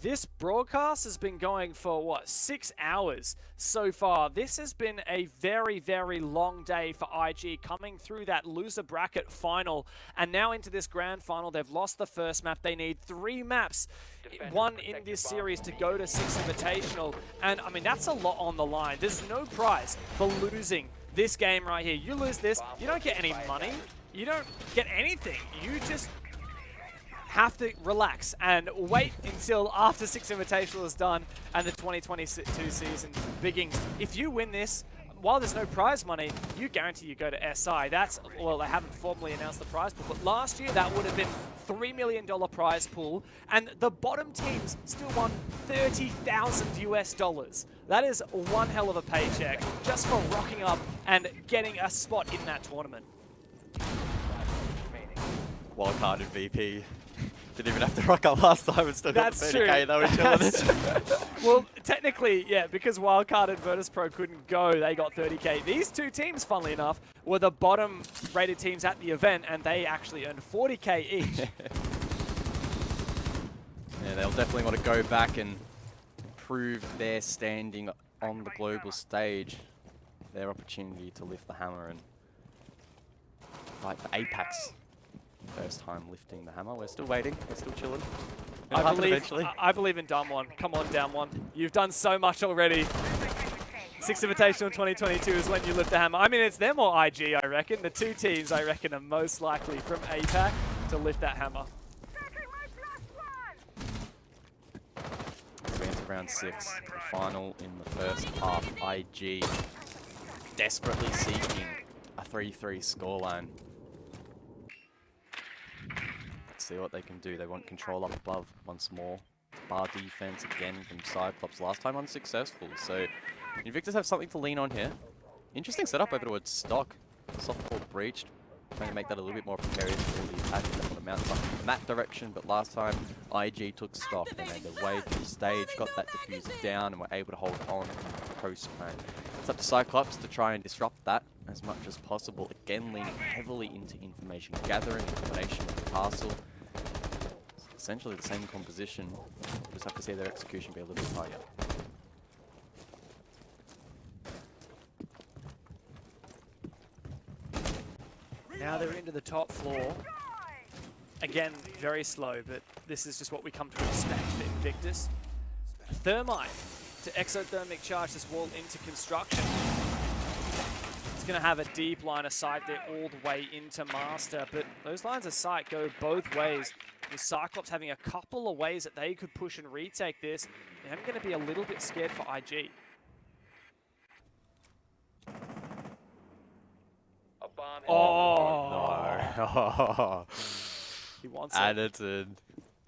this broadcast has been going for, what, 6 hours so far. This has been a very, very long day for IG, coming through that loser bracket final and now into this grand final. They've lost the first map. They need 3 maps, one in this series, to go to 6 Invitational. And, I mean, that's a lot on the line. There's no prize for losing this game right here. You lose this, you don't get any money. You don't get anything. You just have to relax and wait until after 6 Invitational is done and the 2022 season begins. If you win this, while there's no prize money, you guarantee you go to SI. That's, well, they haven't formally announced the prize pool, but last year that would have been $3 million prize pool, and the bottom teams still won $30,000 US. That is one hell of a paycheck just for rocking up and getting a spot in that tournament. Wildcarded VP. Didn't even have to rock up last time and still got the 30k. They were chilling. Well, technically, yeah, because Wildcard and Virtus Pro couldn't go, they got 30k. These two teams, funnily enough, were the bottom rated teams at the event, and they actually earned 40k each. Yeah, they'll definitely want to go back and improve their standing on the global stage. Their opportunity to lift the hammer and fight for APAC's first time lifting the hammer. We're still waiting. We're still chilling. I believe in Dumb One. Come on, Dumb One. You've done so much already. 6 Invitational 2022 is when you lift the hammer. I mean, it's them or IG, I reckon. The 2 teams, I reckon, are most likely from APAC to lift that hammer. We enter round 6, the final in the first half. IG desperately seeking a 3-3 scoreline. Let's see what they can do. They want control up above once more. Bar defense again from CYCLOPS. Last time unsuccessful. So Invictus have something to lean on here. Interesting setup over towards Stock. Softball breached. Trying to make that a little bit more precarious for the attack. They want to mount up in that direction, but last time IG took Stock. They made their way through the stage, got that diffuser down, and were able to hold on post-plan. It's up to CYCLOPS to try and disrupt that as much as possible. Again, leaning heavily into information gathering in combination with the castle. It's essentially the same composition. Just have to see their execution be a little bit higher. Now they're into the top floor. Again, very slow, but this is just what we come to expect for Invictus. Thermite to exothermic charge this wall into construction. It's going to have a deep line of sight there all the way into Master, but those lines of sight go both ways. With CYCLOPS having a couple of ways that they could push and retake this, I'm going to be a little bit scared for IG. Oh no. He wants it. Added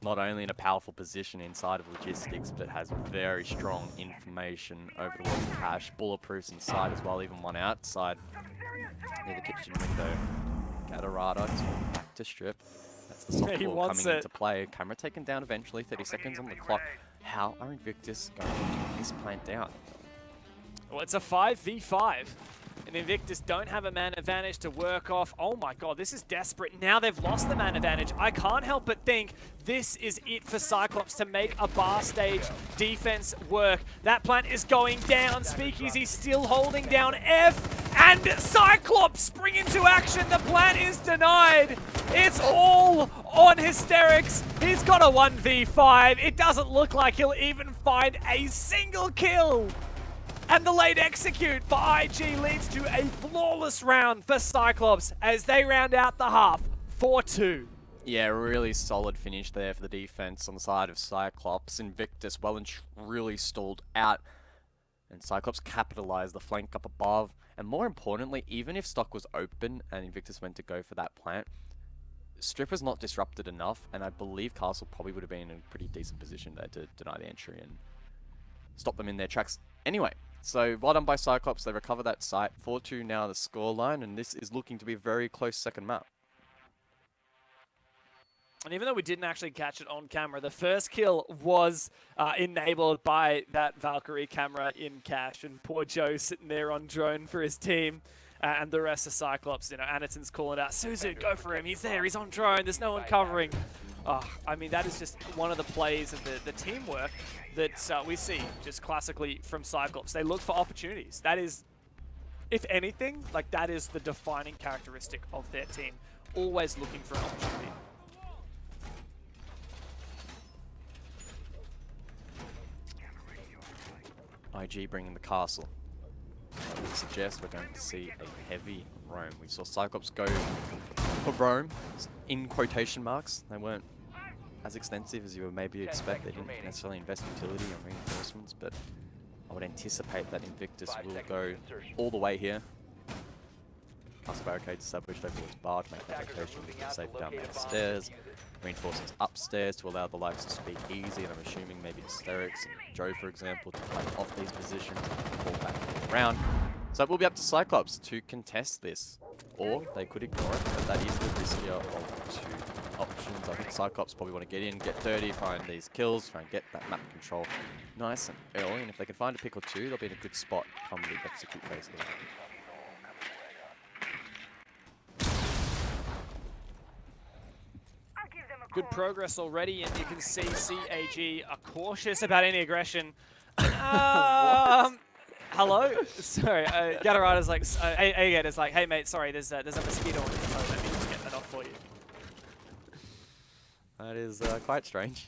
not only in a powerful position inside of logistics, but has very strong information over towards cash. Bulletproofs inside as well, even one outside near the kitchen window. Gatorada is back to strip. That's the soft ball coming into play. Camera taken down eventually, 30 seconds on the clock. How are Invictus going to keep this plant down? Well, it's a 5v5. And Invictus don't have a man advantage to work off. Oh my god, this is desperate. Now they've lost the man advantage. I can't help but think this is it for CYCLOPS to make a bar stage defense work. That plant is going down. Speakeasy still holding down F. And CYCLOPS spring into action. The plant is denied. It's all on Hysterics. He's got a 1v5. It doesn't look like he'll even find a single kill. And the late execute for IG leads to a flawless round for CYCLOPS as they round out the half 4-2. Yeah, really solid finish there for the defense on the side of CYCLOPS. Invictus well and truly stalled out. And CYCLOPS capitalized the flank up above. And more importantly, even if stock was open and Invictus went to go for that plant, Strip was not disrupted enough. And I believe Castle probably would have been in a pretty decent position there to deny the entry and stop them in their tracks. Anyway. So, well done by CYCLOPS. They recover that site. 4-2 now the scoreline, and this is looking to be a very close second map. And even though we didn't actually catch it on camera, the first kill was enabled by that Valkyrie camera in cache, and poor Joe sitting there on drone for his team. And the rest of CYCLOPS, you know, Anaton's calling out, Suzu, go for him, he's there, he's on drone, there's no one covering. Oh, I mean, that is just one of the plays of the teamwork that we see just classically from CYCLOPS. They look for opportunities. That is, if anything, like that is the defining characteristic of their team. Always looking for an opportunity. IG bringing the castle. I would suggest we're going to see a heavy roam. We saw CYCLOPS go for roam, in quotation marks. They weren't as extensive as you would maybe expect. They didn't necessarily invest utility and reinforcements, but I would anticipate that Invictus will go all the way here. Castle barricades established over towards bar to make that location safe down the stairs. Reinforcements upstairs to allow the likes of Speakeasy, and I'm assuming maybe Hysterics and Joe, for example, to play off these positions and fall back around. So it will be up to CYCLOPS to contest this, or they could ignore it, but that is the riskier of two options. I think CYCLOPS probably want to get in, get dirty, find these kills, try and get that map control nice and early, and if they can find a pick or two, they'll be in a good spot come the execute phase of the map. Good progress already, and you can see CAG are cautious about any aggression. Hello? Sorry, Gatorada's like, again, it's like, hey mate, sorry, there's a mosquito on your phone, let me just get that off for you. That is quite strange.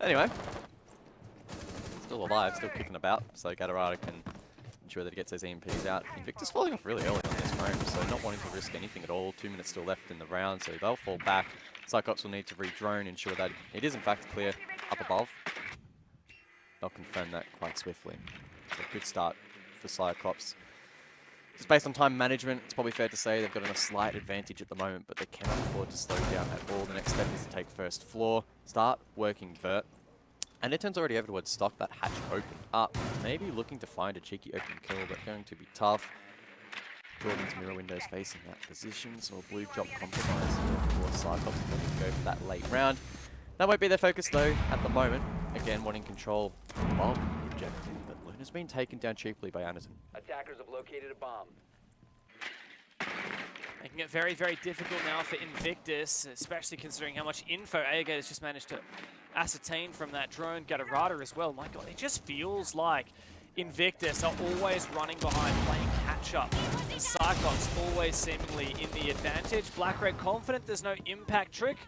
Anyway, still alive, still kicking about, so Gatorada can ensure that he gets those EMPs out. Invictus falling off really early on this round, so not wanting to risk anything at all. 2 minutes still left in the round, so they'll fall back. CYCLOPS will need to re-drone, ensure that it is in fact clear up above. They'll confirm that quite swiftly. So good start for Cyclops. Just based on time management, it's probably fair to say they've got a slight advantage at the moment, but they cannot afford to slow down at all. The next step is to take first floor, start working vert. And it turns already over towards stock, that hatch open up. Maybe looking to find a cheeky open kill, but going to be tough. Jordan's mirror windows facing that position, so a blue drop compromise for Cyclops looking to go for that late round. That won't be their focus though at the moment. Again, wanting control of the objective, but Luna's been taken down cheaply by Anderson. Attackers have located a bomb. Making it very, very difficult now for Invictus, especially considering how much info Aga has just managed to ascertain from that drone. Gatorada as well. My God, it just feels like Invictus are always running behind, playing catch-up. And Cyclops always seemingly in the advantage. Black Red confident there's no impact trick,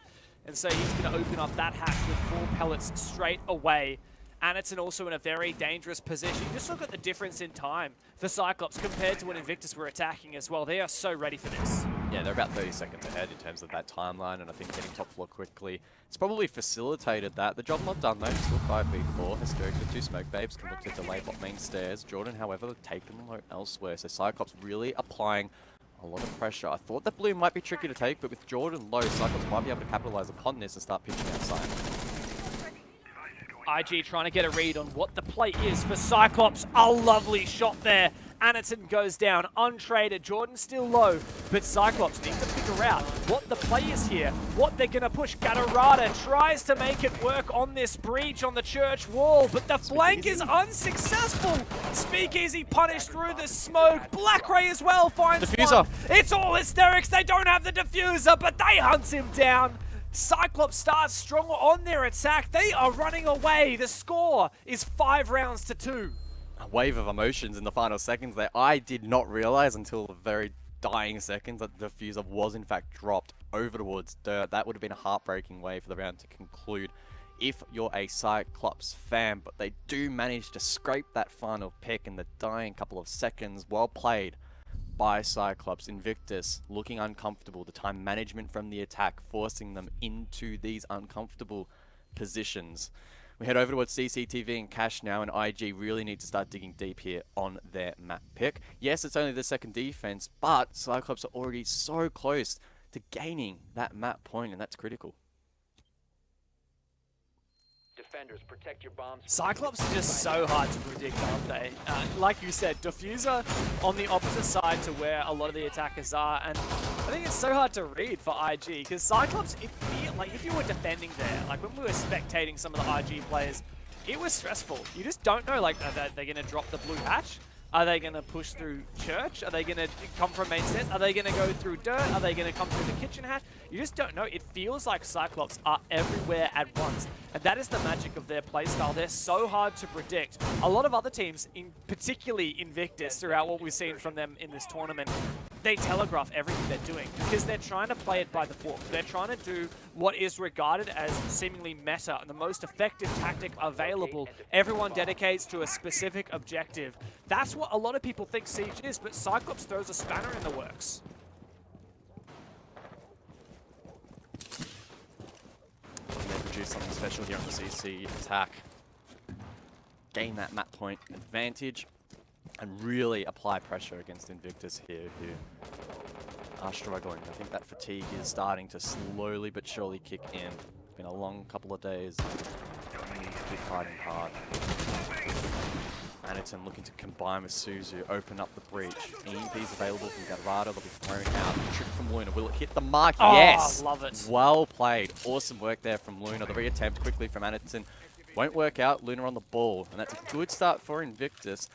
and so he's going to open up that hatch with 4 pellets straight away. Anderson also in a very dangerous position. Just look at the difference in time for Cyclops compared to when Invictus were attacking as well. They are so ready for this. Yeah, they're about 30 seconds ahead in terms of that timeline, and I think getting top floor quickly, it's probably facilitated that. The job not done though, still 5v4. Hysteric with 2 smoke babes can look to delay bot main stairs. Jordan, however, taken low elsewhere, so Cyclops really applying a lot of pressure. I thought that blue might be tricky to take, but with Jordan low, Cyclops might be able to capitalize upon this and start pitching outside. IG trying to get a read on what the play is for Cyclops. A lovely shot there. Anderson goes down, untraded. Jordan still low, but Cyclops need to figure out what the play is here, what they're going to push. Gatorada tries to make it work on this breach on the church wall, but the flank is unsuccessful. Speakeasy punished through the smoke. Black Ray as well finds Diffuser. one. It's all hysterics. They don't have the diffuser, but they hunt him down. Cyclops starts stronger on their attack. They are running away. The score is 5 rounds to 2. A wave of emotions in the final seconds there. I did not realize until the very dying seconds that the diffuser was in fact dropped over towards dirt. That would have been a heartbreaking way for the round to conclude if you're a Cyclops fan, but they do manage to scrape that final pick in the dying couple of seconds. Well played by Cyclops. Invictus looking uncomfortable. The time management from the attack forcing them into these uncomfortable positions. We head over towards CCTV and Cash now, and IG really need to start digging deep here on their map pick. Yes, it's only the second defense, but Cyclops are already so close to gaining that map point, and that's critical. Defenders, protect your bombs. Cyclops are just so hard to predict, aren't they? Like you said, diffuser on the opposite side to where a lot of the attackers are, and I think it's so hard to read for IG because Cyclops, if you were defending there, like when we were spectating some of the IG players, it was stressful. You just don't know, like, are they going to drop the blue hatch? Are they going to push through church? Are they going to come from main stairs? Are they going to go through dirt? Are they going to come through the kitchen hatch? You just don't know. It feels like Cyclops are everywhere at once. And that is the magic of their playstyle. They're so hard to predict. A lot of other teams, particularly Invictus, throughout what we've seen from them in this tournament, they telegraph everything they're doing because they're trying to play it by the book. They're trying to do what is regarded as seemingly meta and the most effective tactic available. Everyone dedicates to a specific objective. That's what a lot of people think Siege is, but Cyclops throws a spanner in the works. They produce something special here on the CC attack. Gain that map point advantage and really apply pressure against Invictus here, who are struggling. I think that fatigue is starting to slowly but surely kick in. It's been a long couple of days. Keep fighting hard. Anderson looking to combine with Suzu, open up the breach. EMP's available from Gatorada, they'll be thrown out. Trick from Luna, will it hit the mark? Oh, yes! love it. Well played. Awesome work there from Luna. The reattempt quickly from Anderson won't work out. Luna on the ball, and that's a good start for Invictus.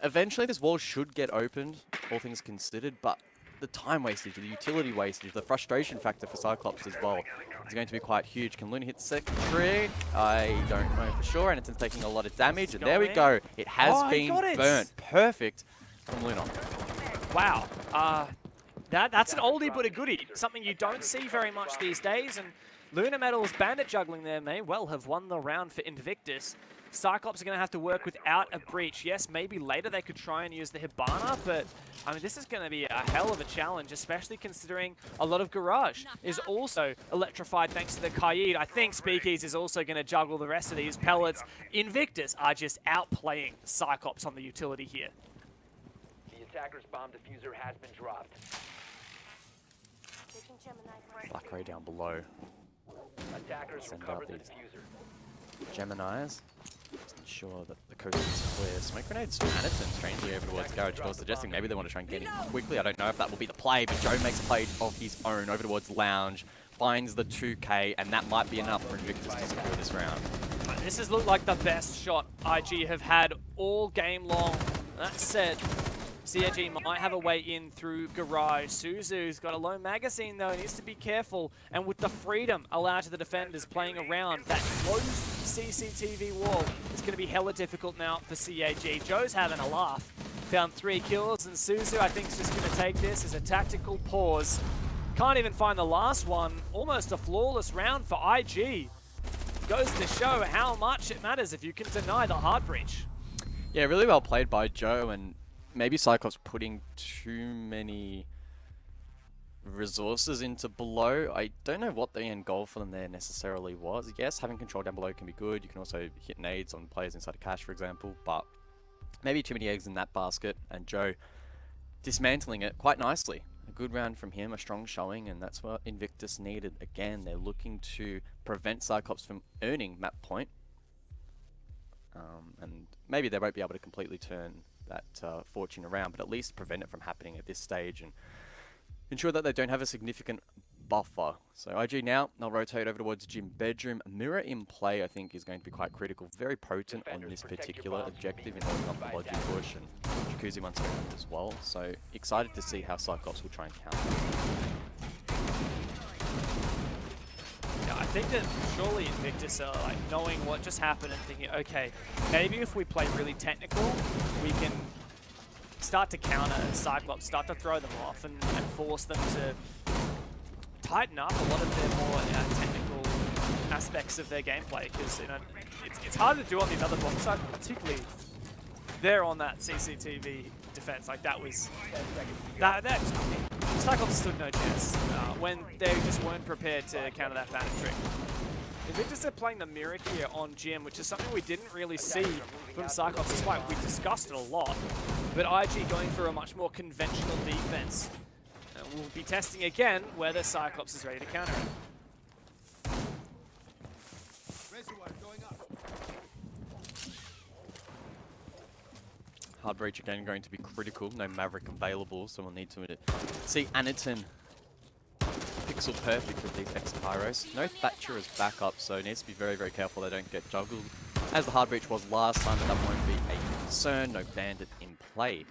Eventually this wall should get opened, all things considered, but the time wastage, the utility wastage, the frustration factor for Cyclops as well is going to be quite huge. Can Luna hit second tree? I don't know for sure. Anderson's taking a lot of damage, and there we go. It has been burnt. Perfect from Luna. Wow. That's an oldie but a goodie. Something you don't see very much these days, and Luna Metal's bandit juggling there may well have won the round for Invictus. Cyclops are going to have to work without a breach. Yes, maybe later they could try and use the Hibana, but I mean, this is going to be a hell of a challenge, especially considering a lot of Garage is also electrified thanks to the Kaid. I think Speakeasy is also going to juggle the rest of these pellets. Invictus are just outplaying Cyclops on the utility here. attacker's bomb diffuser has been dropped. Taking Gemini for a Black Ray down below. Attackers Send recovered out the these diffuser. Geminis. Just ensure that the coast is clear. Smoke grenades to Anderson, strangely over towards Garage Door, suggesting maybe they want to try and get in quickly. I don't know if that will be the play, but Joe makes a play of his own over towards Lounge, finds the 2K, and that might be enough for Invictus to secure this round. This has looked like the best shot IG have had all game long. That said, CIG might have a way in through Garage. Suzu's got a low magazine though, needs to be careful. And with the freedom allowed to the defenders playing around that closed CCTV wall, it's going to be hella difficult now for CAG. Joe's having a laugh. Found 3 kills, and Suzu I think is just going to take this as a tactical pause. Can't even find the last one. Almost a flawless round for IG. Goes to show how much it matters if you can deny the hard breach. Yeah, really well played by Joe, and maybe CYCLOPS putting too many resources into below. I don't know what the end goal for them there necessarily was. Yes, having control down below can be good. You can also hit nades on players inside a cache, for example, but maybe too many eggs in that basket, and Joe dismantling it quite nicely. A good round from him, a strong showing, and that's what Invictus needed. Again, they're looking to prevent CYCLOPS from earning map point, and maybe they won't be able to completely turn that fortune around, but at least prevent it from happening at this stage and ensure that they don't have a significant buffer. So IG now, they'll rotate over towards Gym Bedroom. Mirror in play, I think, is going to be quite critical. Very potent on this particular objective in holding off the Logic push, and Jacuzzi once again as well. So excited to see how CYCLOPS will try and counter. Yeah, I think that surely Invictus are like knowing what just happened and thinking, okay, maybe if we play really technical, we can start to counter CYCLOPS, start to throw them off and force them to tighten up a lot of their more technical aspects of their gameplay, because you know it's hard to do on these other bomb sides, particularly there on that CCTV defense. Like that was that CYCLOPS stood no chance when they just weren't prepared to counter that bandit trick. Invictus are playing the mirror here on Gym, which is something we didn't really see from CYCLOPS, despite we discussed it a lot. But IG going for a much more conventional defense. We'll be testing again whether CYCLOPS is ready to counter it. Hard breach again going to be critical. No Maverick available, so we'll need to see Aniton pixel perfect with these X-Pyros. No Thatcher as backup, so it needs to be very, very careful they don't get juggled. As the hard breach was last time, but that won't be a concern. No Bandit in play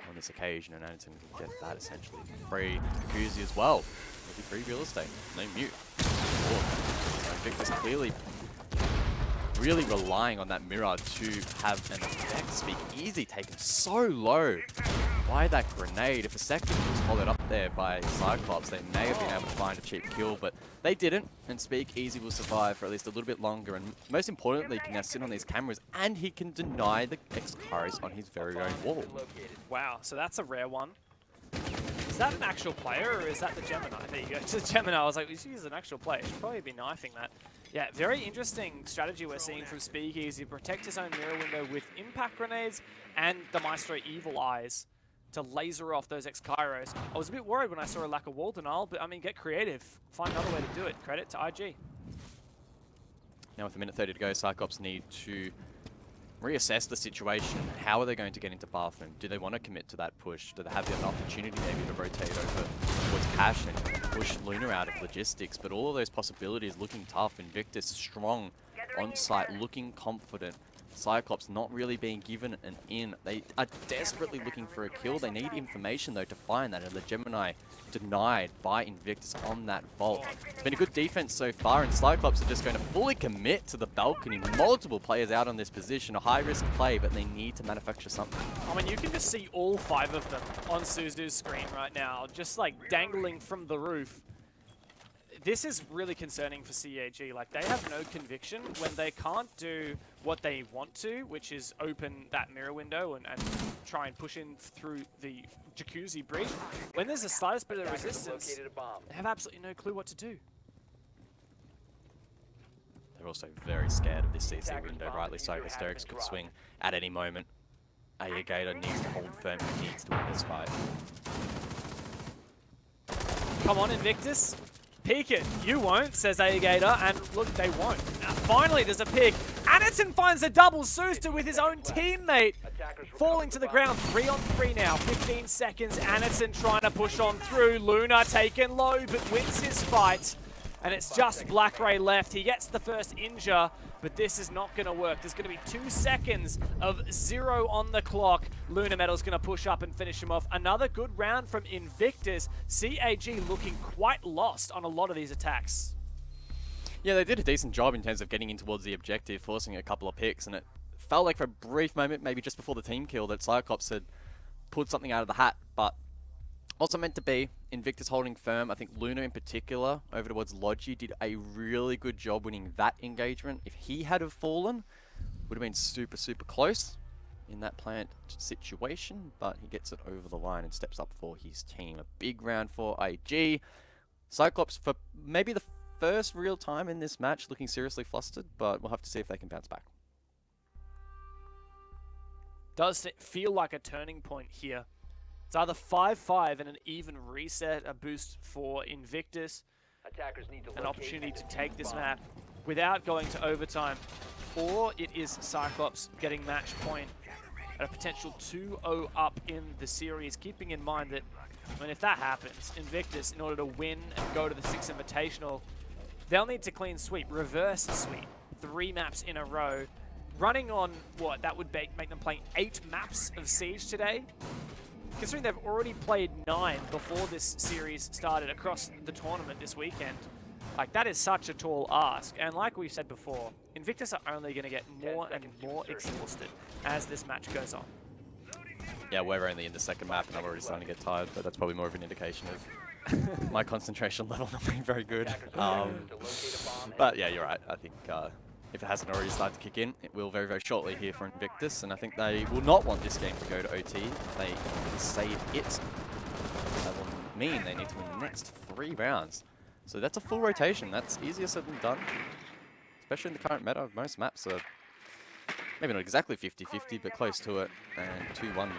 on this occasion, and Aniton can get that essentially for free. Jacuzzi as well. Maybe free real estate. No mute. Invictus clearly really relying on that mirror to have an effect. Speak Easy taken so low by that grenade. If a second was followed up there by CYCLOPS, they may have been able to find a cheap kill, but they didn't, and Speak Easy will survive for at least a little bit longer, and most importantly, can now sit on these cameras, and he can deny the X-Kyros on his very own wall. Wow, so that's a rare one. Is that an actual player, or is that the Gemini? There you go, it's a Gemini. I was like, she's an actual player. Should probably be knifing that. Yeah, very interesting strategy we're seeing from Speakeasy. Protect his own mirror window with impact grenades and the Maestro Evil Eyes to laser off those X-Kyros. I was a bit worried when I saw a lack of wall denial, but I mean, get creative. Find another way to do it. Credit to IG. Now with a minute 30 to go, CYCLOPS need to reassess the situation. How are they going to get into bathroom? Do they want to commit to that push? Do they have the opportunity maybe to rotate over towards Cash and push Luna out of logistics? But all of those possibilities looking tough. Invictus strong on site, looking confident. CYCLOPS not really being given an in. They are desperately looking for a kill. They need information though to find that, and the Gemini denied by Invictus on that vault. It's been a good defense so far, and CYCLOPS are just going to fully commit to the balcony. Multiple players out on this position, a high risk play, but they need to manufacture something. I mean, you can just see all 5 of them on Suzu's screen right now, just like dangling from the roof. This is really concerning for CAG. Like, they have no conviction when they can't do what they want to, which is open that mirror window and try and push in through the Jacuzzi breach. When there's the slightest bit of resistance, they have absolutely no clue what to do. They're also very scared of this CC window, rightly so. Hysterics could swing at any moment. Gator needs to hold firm. He needs to win this fight. Come on, Invictus. Peek it. You won't, says Gator, and look, they won't. Now, finally, there's a pick. Anderson finds a double Suster with his own teammate falling to the ground. 3-on-3 now, 15 seconds. Anderson trying to push on through. Luna taken low, but wins his fight. And it's just Black Ray left. He gets the first injure, but this is not going to work. There's going to be 2 seconds of 0 on the clock. Luna Metal's going to push up and finish him off. Another good round from Invictus. CAG looking quite lost on a lot of these attacks. Yeah, they did a decent job in terms of getting in towards the objective, forcing a couple of picks, and it felt like for a brief moment, maybe just before the team kill, that CYCLOPS had pulled something out of the hat, but also meant to be. Invictus holding firm. I think Luna in particular, over towards Logi, did a really good job winning that engagement. If he had have fallen, would have been super, super close in that plant situation, but he gets it over the line and steps up for his team. A big round for IG. CYCLOPS, for maybe the first real time in this match, looking seriously flustered, but we'll have to see if they can bounce back. Does it feel like a turning point here? It's either 5-5 and an even reset, a boost for Invictus, Attackers need to an locate opportunity to and take defuse this bomb. map without going to overtime, or it is CYCLOPS getting match point at a potential 2-0 up in the series, keeping in mind that, I mean, if that happens, Invictus, in order to win and go to the 6th Invitational, they'll need to clean sweep, reverse sweep, 3 maps in a row, running on, what, that would make them playing 8 maps of Siege today? Considering they've already played 9 before this series started across the tournament this weekend. Like, that is such a tall ask. And like we've said before, Invictus are only going to get more and more exhausted as this match goes on. Yeah, we're only in the second map and I'm already starting to get tired, but that's probably more of an indication of my concentration level not being very good. But yeah, you're right. I think if it hasn't already started to kick in, it will very, very shortly here for Invictus, and I think they will not want this game to go to OT if they can save it. That will mean they need to win the next 3 rounds. So that's a full rotation. That's easier said than done, especially in the current meta. Most maps are maybe not exactly 50-50, but close to it, and 2-1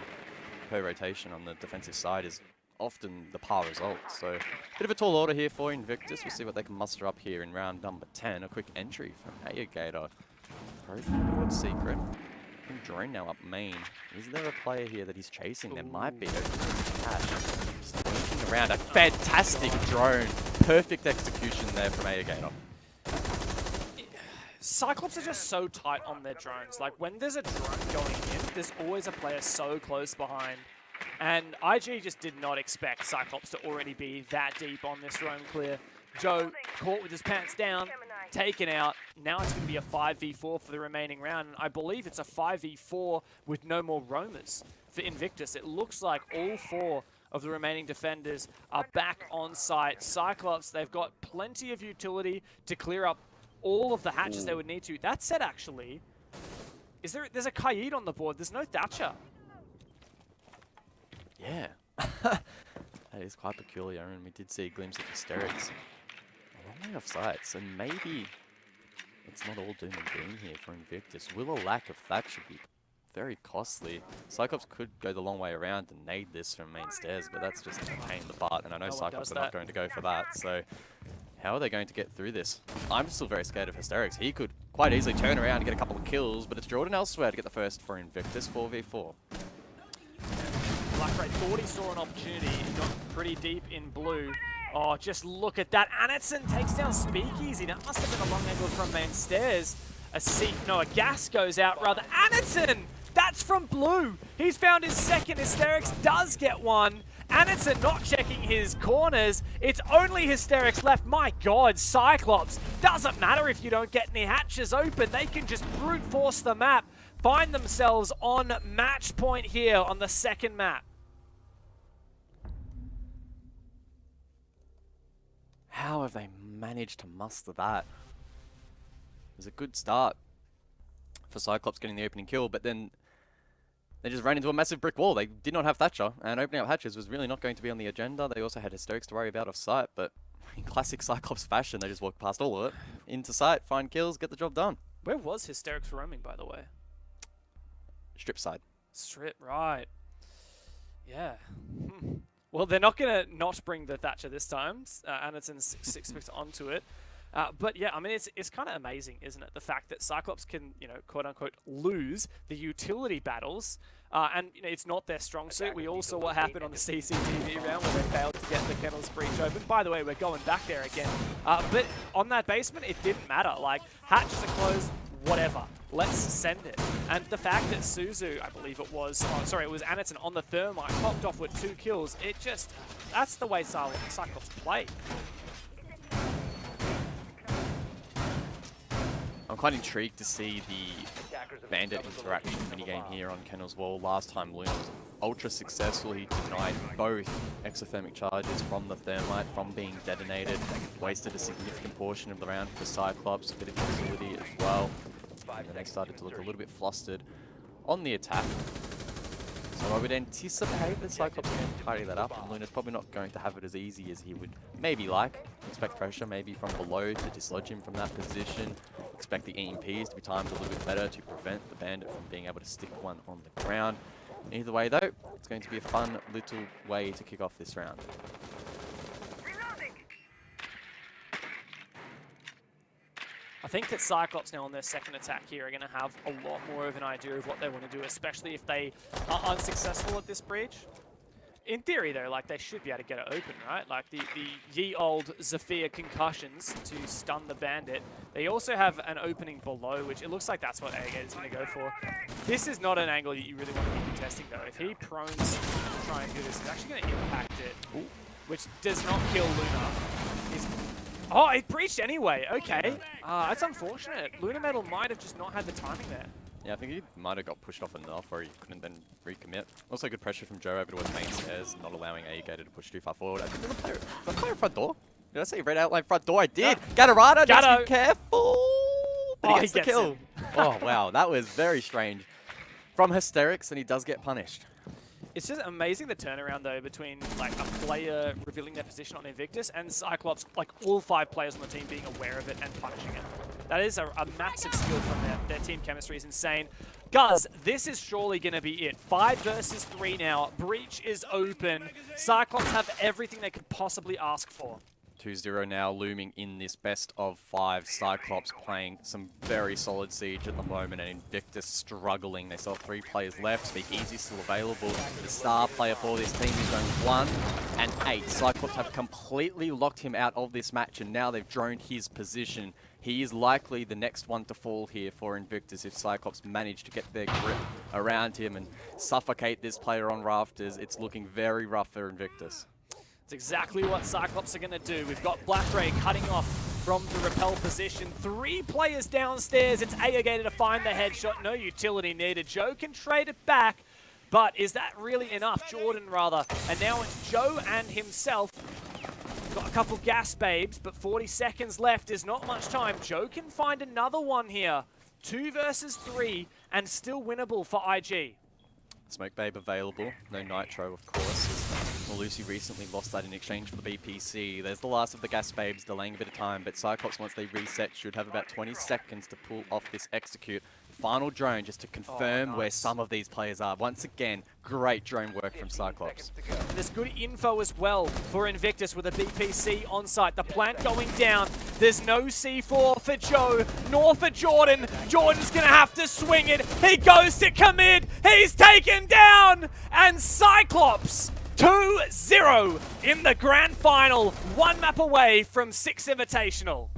per rotation on the defensive side is often the par result. So bit of a tall order here for Invictus. We'll see what they can muster up here in round number 10. A quick entry from Gator. Towards Secret. And Drone now up main. Is there a player here that he's chasing? There might be. Just looking around. A fantastic drone. Perfect execution there from Gator. CYCLOPS are just so tight on their drones. Like, when there's a drone going in, there's always a player so close behind. And IG just did not expect CYCLOPS to already be that deep on this roam clear. Joe caught with his pants down, taken out. Now it's going to be a 5v4 for the remaining round. And I believe it's a 5v4 with no more roamers for Invictus. It looks like all 4 of the remaining defenders are back on site. CYCLOPS, they've got plenty of utility to clear up all of the hatches they would need to. That said, actually, there's a Kaid on the board. There's no Thatcher. Yeah. That is quite peculiar, and we did see a glimpse of Hysterics a long way off site, so maybe it's not all doom and gloom here for Invictus. Will a lack of Thatcher be very costly? CYCLOPS could go the long way around and nade this from main stairs, but that's just a pain in the butt, and I know CYCLOPS are not going to go for that, so how are they going to get through this? I'm still very scared of Hysterics. He could quite easily turn around and get a couple of kills, but it's Jordan elsewhere to get the first for Invictus, 4v4. Black Ray thought he saw an opportunity. He got pretty deep in blue. Oh, just look at that. Anderson takes down Speakeasy. That must have been a long angle from main stairs. A gas goes out rather. Anderson! That's from blue. He's found his second. Hysterics does get one. Anderson not checking his corners. It's only Hysterics left. My God, CYCLOPS. Doesn't matter if you don't get any hatches open. They can just brute force the map. Find themselves on match point here on the second map. How have they managed to muster that? It was a good start for CYCLOPS getting the opening kill, but then they just ran into a massive brick wall. They did not have Thatcher, and opening up hatches was really not going to be on the agenda. They also had Hysterics to worry about off site, but in classic CYCLOPS fashion, they just walked past all of it, into sight, find kills, get the job done. Where was Hysterics roaming, by the way? Strip side. Strip, right. Yeah. Well, they're not going to not bring the Thatcher this time. Anderton 6 picks onto it. But yeah, I mean, it's kind of amazing, isn't it? The fact that Cyclops can, you know, quote unquote, lose the utility battles. And you know, it's not their strong suit. We all saw what happened on the CCTV round where they failed to get the Kennels breach open. By the way, we're going back there again. But on that basement, it didn't matter. Like, hatches are closed, whatever. Let's send it. And the fact that Suzu, I believe it was, oh, sorry, it was Anderton on the thermite, popped off with 2 kills. It just, that's the way Cyclops play. I'm quite intrigued to see the Bandit interaction minigame here on Kennel's Wall. Last time Luna was ultra successful. He denied both exothermic charges from the thermite from being detonated. Wasted a significant portion of the round for Cyclops, a bit of utility as well. And then they started to look a little bit flustered on the attack. So I would anticipate that Cyclops is going to tidy that up, and Luna's probably not going to have it as easy as he would maybe like. Expect pressure maybe from below to dislodge him from that position. Expect the EMPs to be timed a little bit better to prevent the Bandit from being able to stick one on the ground. Either way though, it's going to be a fun little way to kick off this round. I think that Cyclops now on their second attack here are going to have a lot more of an idea of what they want to do, especially if they are unsuccessful at this breach. In theory, though, like, they should be able to get it open, right? Like, the ye old Zephyr concussions to stun the Bandit. They also have an opening below, which it looks like that's what Agate is going to go for. This is not an angle that you really want to be contesting, though. If he prones to try and do this, he's actually going to impact it, which does not kill Luna. Oh, it breached anyway. Okay. That's unfortunate. Luna Metal might have just not had the timing there. Yeah, I think he might have got pushed off enough where he couldn't then recommit. Also good pressure from Joe over towards main stairs, not allowing A-Gator to push too far forward. I think did I play front door? Did I say red outline front door? I did! Yeah. Gatorada needs to be careful! But he gets the kill. Oh, wow. That was very strange. From Hysterics, and he does get punished. It's just amazing the turnaround, though, between like a player revealing their position on Invictus and Cyclops, like all 5 players on the team being aware of it and punishing it. That is a massive skill from their team chemistry is insane. Guz, this is surely going to be it. 5 versus 3 now. Breach is open. Cyclops have everything they could possibly ask for. 2-0 now looming in this best of 5. Cyclops playing some very solid siege at the moment, and Invictus struggling. They still have 3 players left. Speak Easy still available. The star player for this team is going 1 and 8. Cyclops have completely locked him out of this match, and now they've droned his position. He is likely the next one to fall here for Invictus if Cyclops manage to get their grip around him and suffocate this player on rafters. It's looking very rough for Invictus. It's exactly what Cyclops are going to do. We've got Black Ray cutting off from the repel position. 3 players downstairs. It's Agator to find the headshot. No utility needed. Joe can trade it back, but is that really enough? Jordan, rather. And now it's Joe and himself. Got a couple gas babes, but 40 seconds left. There's not much time. Joe can find another one here. 2 versus 3, and still winnable for IG. Smoke Babe available. No Nitro, of course. Malusi recently lost that in exchange for the BPC. There's the last of the gas babes, delaying a bit of time, but Cyclops, once they reset, should have about 20 seconds to pull off this execute. Final drone just to confirm where some of these players are. Once again, great drone work from Cyclops. And there's good info as well for Invictus with a BPC on site. The plant going down. There's no C4 for Joe, nor for Jordan. Jordan's going to have to swing it. He goes to commit. He's taken down. And Cyclops 2-0 in the grand final. 1 map away from 6 Invitational.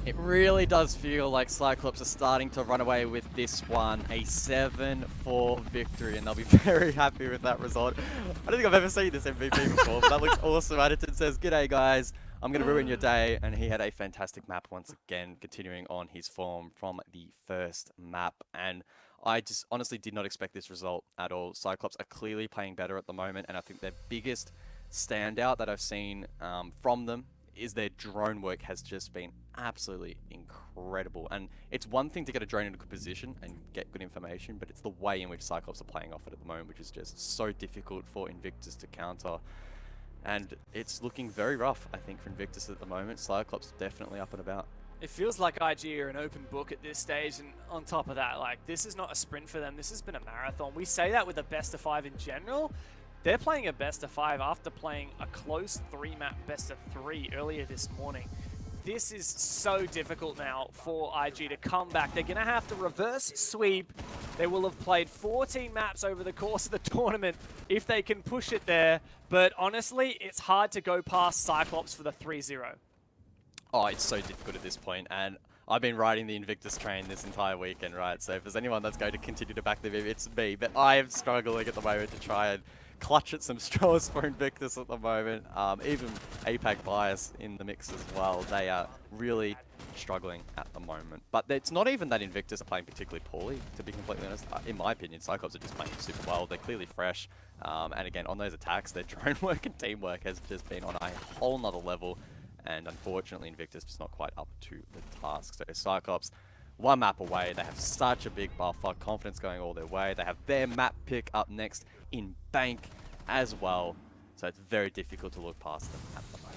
It really does feel like Cyclops are starting to run away with this one. A 7-4 victory, and they'll be very happy with that result. I don't think I've ever seen this MVP before, but that looks awesome. Addington says, "G'day guys, I'm going to ruin your day." And he had a fantastic map once again, continuing on his form from the first map. And I just honestly did not expect this result at all. Cyclops are clearly playing better at the moment, and I think their biggest standout that I've seen from them is their drone work has just been absolutely incredible. And it's one thing to get a drone in a good position and get good information, but it's the way in which Cyclops are playing off it at the moment, which is just so difficult for Invictus to counter. And it's looking very rough, I think, for Invictus at the moment. Cyclops definitely up and about. It feels like IG are an open book at this stage, and on top of that, like, this is not a sprint for them. This has been a marathon. We say that with a best of 5 in general. They're playing a best of 5 after playing a close 3-map best of 3 earlier this morning. This is so difficult now for IG to come back. They're going to have to reverse sweep. They will have played 14 maps over the course of the tournament if they can push it there. But honestly, it's hard to go past Cyclops for the 3-0. Oh, it's so difficult at this point, and I've been riding the Invictus train this entire weekend, right? So if there's anyone that's going to continue to back the Viv, it's me. But I am struggling at the moment to try and clutch at some straws for Invictus at the moment. Even APAC bias in the mix as well. They are really struggling at the moment. But it's not even that Invictus are playing particularly poorly, to be completely honest. In my opinion, Cyclops are just playing super well. They're clearly fresh. And again, on those attacks, their drone work and teamwork has just been on a whole nother level. And unfortunately, Invictus just not quite up to the task. So Cyclops, 1 map away. They have such a big buffer, confidence going all their way. They have their map pick up next in Bank as well. So it's very difficult to look past them at the moment.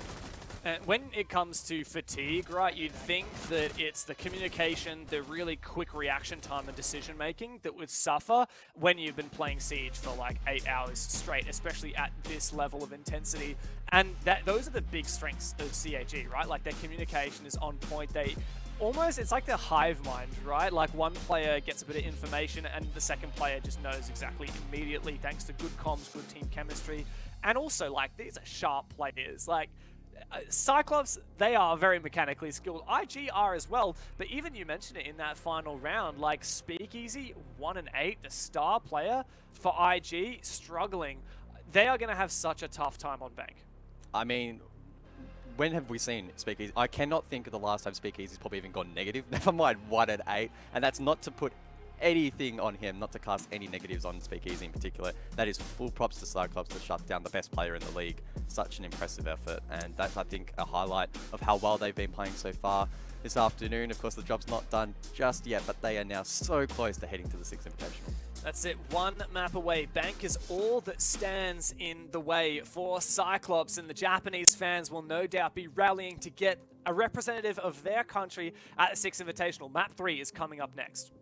And when it comes to fatigue, right, you'd think that it's the communication, the really quick reaction time and decision making that would suffer when you've been playing Siege for like 8 hours straight, especially at this level of intensity. And those are the big strengths of CAG, right? Like their communication is on point. They almost, it's like their hive mind, right? Like one player gets a bit of information and the second player just knows exactly immediately thanks to good comms, good team chemistry. And also like these are sharp players. Like Cyclops, they are very mechanically skilled. IG are as well, but even you mentioned it in that final round, like Speakeasy, 1 and 8, the star player for IG, struggling. They are going to have such a tough time on Bank. I mean, when have we seen Speakeasy? I cannot think of the last time Speakeasy's probably even gone negative, never mind 1 and 8, and that's not to put anything on him, not to cast any negatives on Speakeasy in particular. That is full props to Cyclops to shut down the best player in the league. Such an impressive effort, and that's, I think, a highlight of how well they've been playing so far this afternoon. Of course, the job's not done just yet, but they are now so close to heading to the 6th Invitational. That's it, 1 map away. Bank is all that stands in the way for Cyclops, and the Japanese fans will no doubt be rallying to get a representative of their country at the 6th Invitational. Map 3 is coming up next.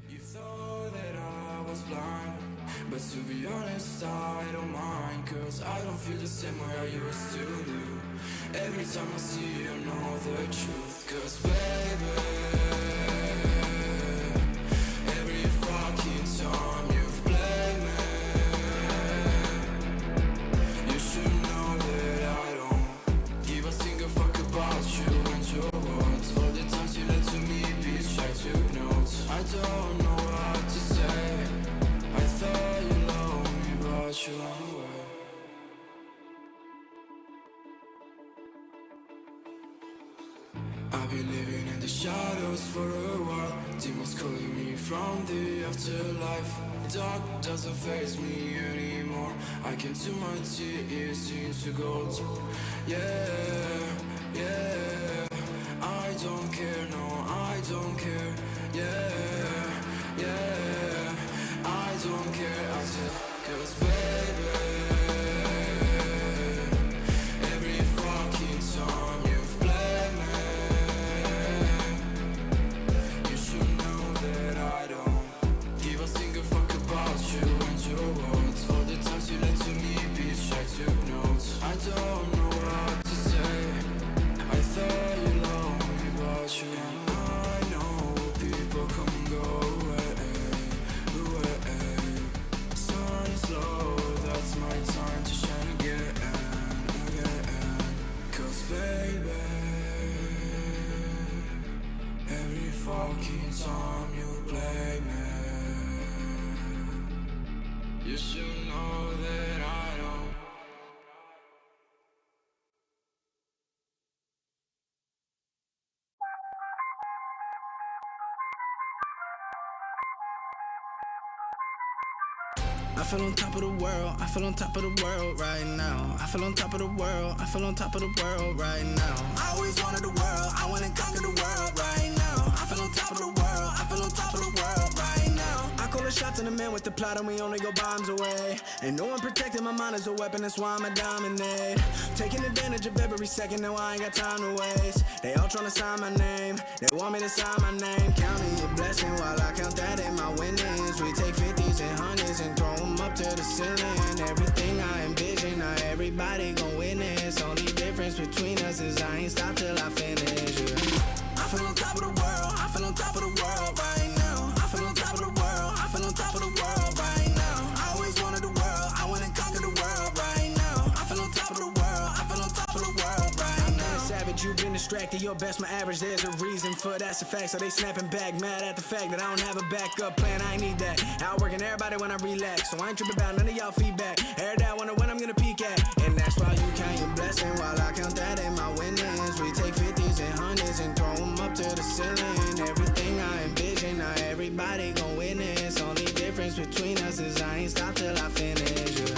You thought that I was blind, but to be honest, I don't mind, cause I don't feel the same way I used to do. Every time I see you, know the truth, cause baby, every fucking time you've played me, you should know that I don't give a single fuck about you and your words. All the times you lied to me, bitch, I took notes. I don't know what to say. I thought you loved me, but you ran away. I've been living in the shadows for a while. Demons calling me from the afterlife. Dark doesn't face me anymore. I can see my tears into gold. Yeah, yeah. I don't care, no, I don't care. Yeah, yeah. I don't care, I said, cause baby, every fucking time you've played me, you should know that I don't give a single fuck about you and your words. All the times you lied to me, bitch, I took notes. I don't know what to say. I thought you loved me, but you. And I know people come and go away. You should know that I don't. I feel on top of the world, I feel on top of the world right now. I feel on top of the world, I feel on top of the world right now. I always wanted the world, I wanna conquer the world right now. I feel on top of the world, I feel on top of the world right now. I call the shots in the man with the plot and we only go bombs away. And no one protecting my mind as a weapon, that's why I'ma dominate. Taking advantage of every second, now I ain't got time to waste. They all tryna sign my name, they want me to sign my name. Counting your blessing while I count that in my winnings. We take 50s and 100s and throw them up to the ceiling. Everything I envision, now everybody gon' witness. Only difference between us is I ain't stop till I finish, yeah. I feel on top of the world, I feel on top of the world right now. I feel on top of the world, I feel on top of the world right now. I always wanted the world, I wanna conquer the world right now. I feel on top of the world, I feel on top of the world right now. I'm not a savage, you've been distracted, your best my average. There's a reason for that's a fact, so they snapping back, mad at the fact that I don't have a backup plan. I ain't need that, outworking everybody when I relax, so I ain't tripping about none of y'all feedback. Heard that, wonder when I'm gonna peak at, and that's why you count your blessing while I count that in my winnings. We take 50s and 100s and throw them up to the ceiling. Everything I envision, now everybody gon' witness. Only difference between us is I ain't stop till I finish, yeah.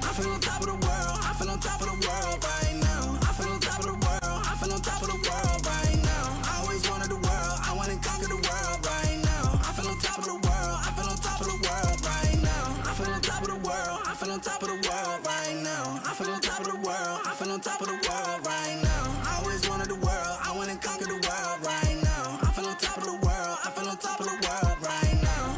I feel on top of the world, I feel on top of the world right now. I feel on top of the world, I feel on top of the world right now. I always wanted the world, I wanna conquer the world right now. I feel on top of the world, I feel on top of the world right now. I feel on top of the world, I feel on top of the world right now. I feel on top of the world, I feel on top of the world right now. I always wanted the world, I wanna conquer the world right now. I feel on top of the world, I feel on top of the world right now.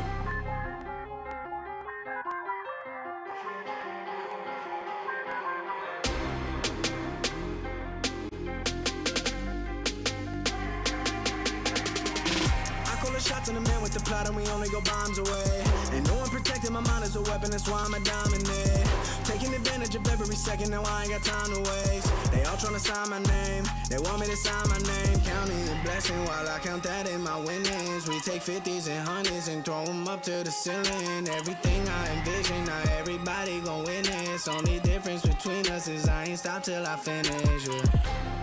Shots in the man with the plot and we only go bombs away. And no one protecting my mind as a weapon, that's why I'ma dominate. Taking advantage of every second, now I ain't got time to waste. They all tryna sign my name, they want me to sign my name. Counting your blessing while I count that in my winnings. We take 50s and 100s and throw them up to the ceiling. Everything I envision, now everybody gon' witness. Only difference between us is I ain't stop till I finish, yeah.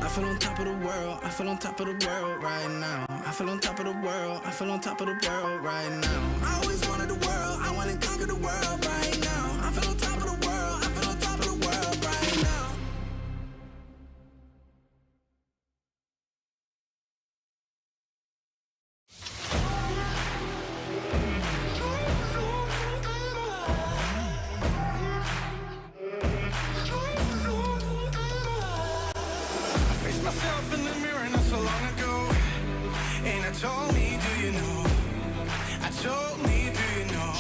I feel on top of the world, I feel on top of the world right now. I feel on top of the world, I feel on top of the world right now. I always wanted the world, I wanna conquer the world right now. I feel on top of the world, I feel on top of the world right now. Myself in the mirror not so long ago, and I told me, do you know? I told me, do you know?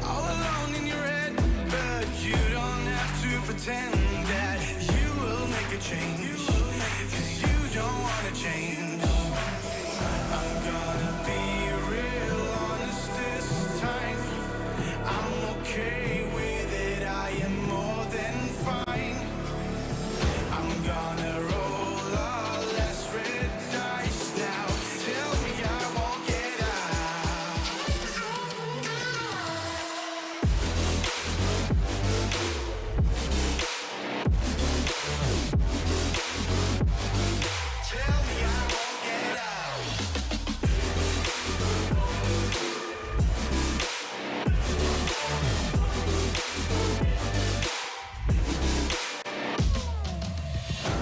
All alone in your head, but you don't have to pretend that you will make a change, 'cause you don't wanna change. I'm gonna be real honest this time. I'm okay with it, I am more than fine. I'm gonna roll all less red dice now. Tell me I won't get out. Tell me I won't get out.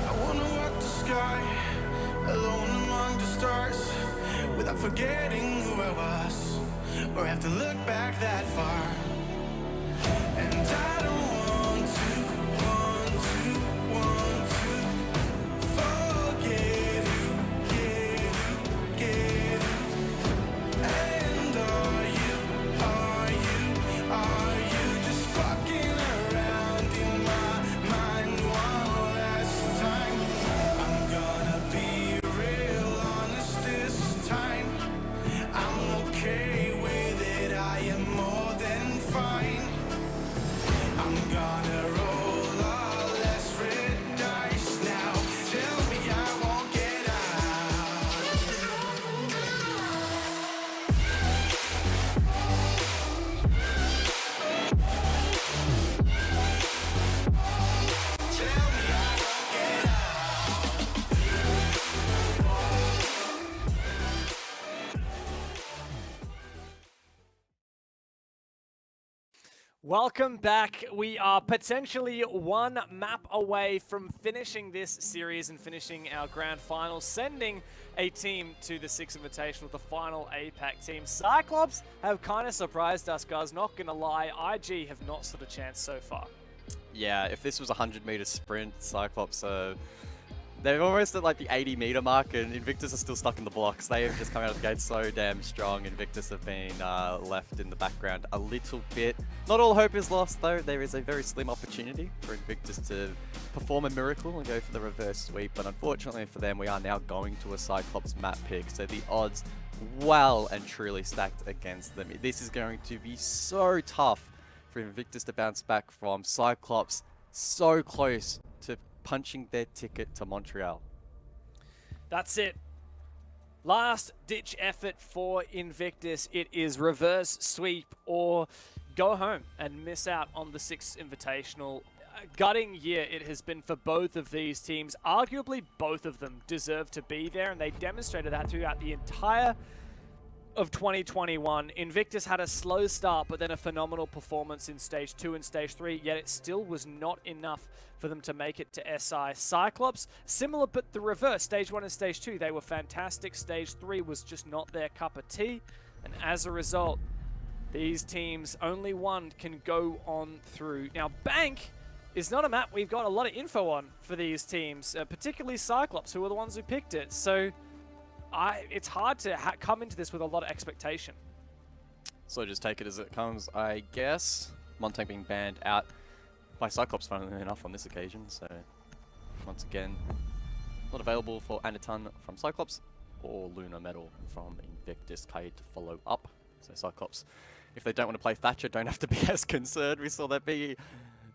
I wanna walk the sky, alone among the stars, without forgetting who I was, or have to look back that far. And I don't want to forget who, get who. And are you just fucking around in my mind one last time? I'm gonna be real honest this time. I'm okay with it, I am more than fine. I'm gonna roll Welcome back. We are potentially one map away from finishing this series and finishing our grand final, sending a team to the Six Invitational, the final APAC team. CYCLOPS have kind of surprised us, guys, not gonna lie. IG have not stood a chance so far. Yeah, if this was a 100-meter sprint, CYCLOPS they're almost at like the 80-meter mark, and Invictus are still stuck in the blocks. They have just come out of the gate so damn strong. Invictus have been left in the background a little bit. Not all hope is lost, though. There is a very slim opportunity for Invictus to perform a miracle and go for the reverse sweep. But unfortunately for them, we are now going to a CYCLOPS map pick, so the odds well and truly stacked against them. This is going to be so tough for Invictus to bounce back from. CYCLOPS so close to punching their ticket to Montreal. That's it. Last ditch effort for Invictus. It is reverse sweep or go home and miss out on the Sixth Invitational. A gutting year it has been for both of these teams. Arguably both of them deserve to be there, and they demonstrated that throughout the entire of 2021. Invictus had a slow start, but then a phenomenal performance in Stage 2 and Stage 3, yet it still was not enough for them to make it to SI. CYCLOPS, similar but the reverse. Stage 1 and Stage 2, they were fantastic. Stage 3 was just not their cup of tea, and as a result, these teams, only one can go on through. Now, Bank is not a map we've got a lot of info on for these teams, particularly CYCLOPS, who are the ones who picked it. So it's hard to come into this with a lot of expectation. So just take it as it comes, I guess. Montag being banned out by CYCLOPS, funnily enough, on this occasion. So once again, not available for Anaton from CYCLOPS or Lunar Metal from Invictus. Kaid to follow up. So CYCLOPS, if they don't want to play Thatcher, don't have to be as concerned. We saw that be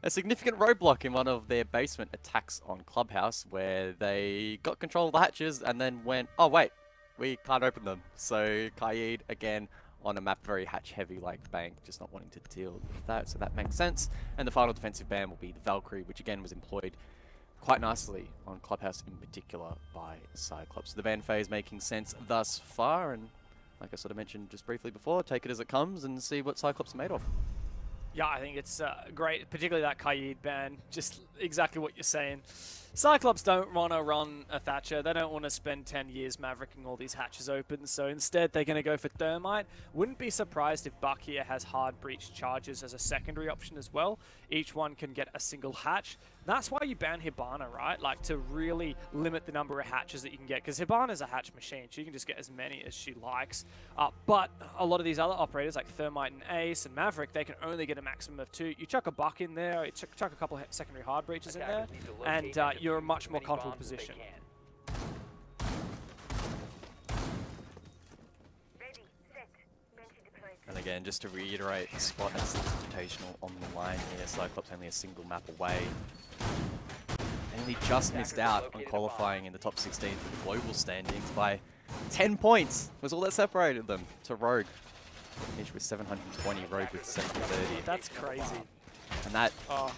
a significant roadblock in one of their basement attacks on Clubhouse, where they got control of the hatches and then went, oh wait, we can't open them. So Kaid, again, on a map very hatch heavy like Bank, just not wanting to deal with that, so that makes sense. And the final defensive ban will be the Valkyrie, which again was employed quite nicely on Clubhouse in particular by CYCLOPS. So the ban phase making sense thus far, and like I sort of mentioned just briefly before, take it as it comes and see what CYCLOPS are made of. Yeah, I think it's great, particularly that Kaid ban, just exactly what you're saying. CYCLOPS don't want to run a Thatcher. They don't want to spend 10 years mavericking all these hatches open, so instead they're going to go for Thermite. Wouldn't be surprised if Buck here has hard breach charges as a secondary option as well. Each one can get a single hatch. That's why you ban Hibana, right? Like, to really limit the number of hatches that you can get, because Hibana's a hatch machine. She can just get as many as she likes. But a lot of these other operators, like Thermite and Ace and Maverick, they can only get a maximum of 2. You chuck a Buck in there, you chuck a couple of secondary hard breaches in there, and you're in a much more comfortable position. Ready, set, Banshee deployed. And again, just to reiterate, the spot has the Invitational on the line here. CYCLOPS only a single map away. And only just missed out on qualifying in the top 16 for the global standings by 10 points was all that separated them to Rogue. Each with 720, Rogue with 730. That's crazy. And that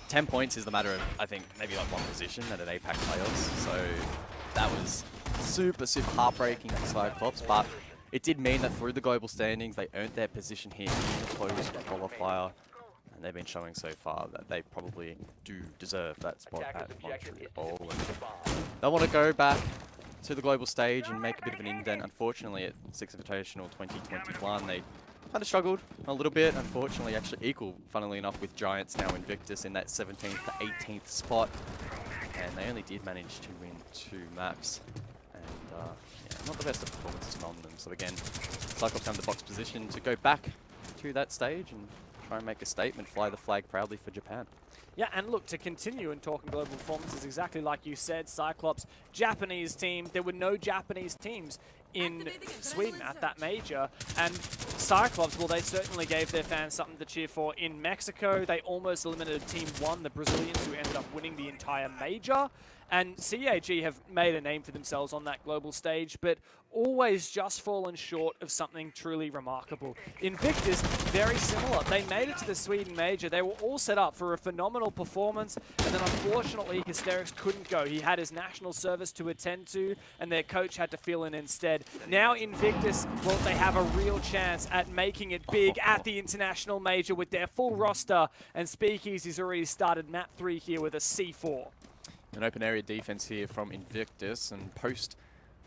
10 points is the matter of, I think, maybe like one position at an APAC playoffs. So that was super, super heartbreaking for CYCLOPS, but it did mean that through the global standings, they earned their position here in the closed qualifier. And they've been showing so far that they probably do deserve that spot at Montreal. And they want to go back to the global stage and make a bit of an indent. Unfortunately, at Six Invitational 2021, they kind of struggled a little bit. Unfortunately, actually equal, funnily enough, with Giants now Invictus in that 17th to 18th spot. And they only did manage to win 2 maps. And yeah, not the best of performances from them. So again, CYCLOPS down the box position to go back to that stage and try and make a statement, fly the flag proudly for Japan. Yeah, and look, to continue and talking global performances, exactly like you said, CYCLOPS, Japanese team, there were no Japanese teams in Sweden at that major, and CYCLOPS, well, they certainly gave their fans something to cheer for in Mexico. They almost eliminated Team 1, the Brazilians, who ended up winning the entire major. And CAG have made a name for themselves on that global stage, but always just fallen short of something truly remarkable. Invictus, very similar. They made it to the Sweden major. They were all set up for a phenomenal performance, and then unfortunately, Hysterics couldn't go. He had his national service to attend to, and their coach had to fill in instead. now Invictus, well, they have a real chance at making it big at the International Major with their full roster, and Speakeasy's already started map 3 here with a C4. An open area defense here from Invictus, and post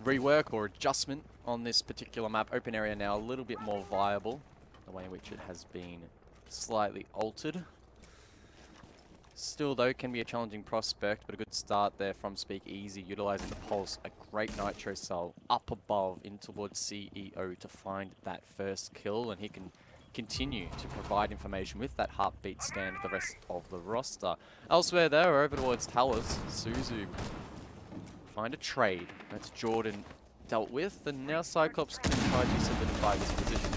rework or adjustment on this particular map, open area now a little bit more viable, the way in which it has been slightly altered. Still though, can be a challenging prospect, but a good start there from Speakeasy, utilizing the pulse, a great nitro cell up above in towards CEO to find that first kill, and he can continue to provide information with that heartbeat stand with the rest of the roster. Elsewhere there, over towards Towers, Suzu find a trade. That's Jordan dealt with, and now Cyclops can try to solidify this position.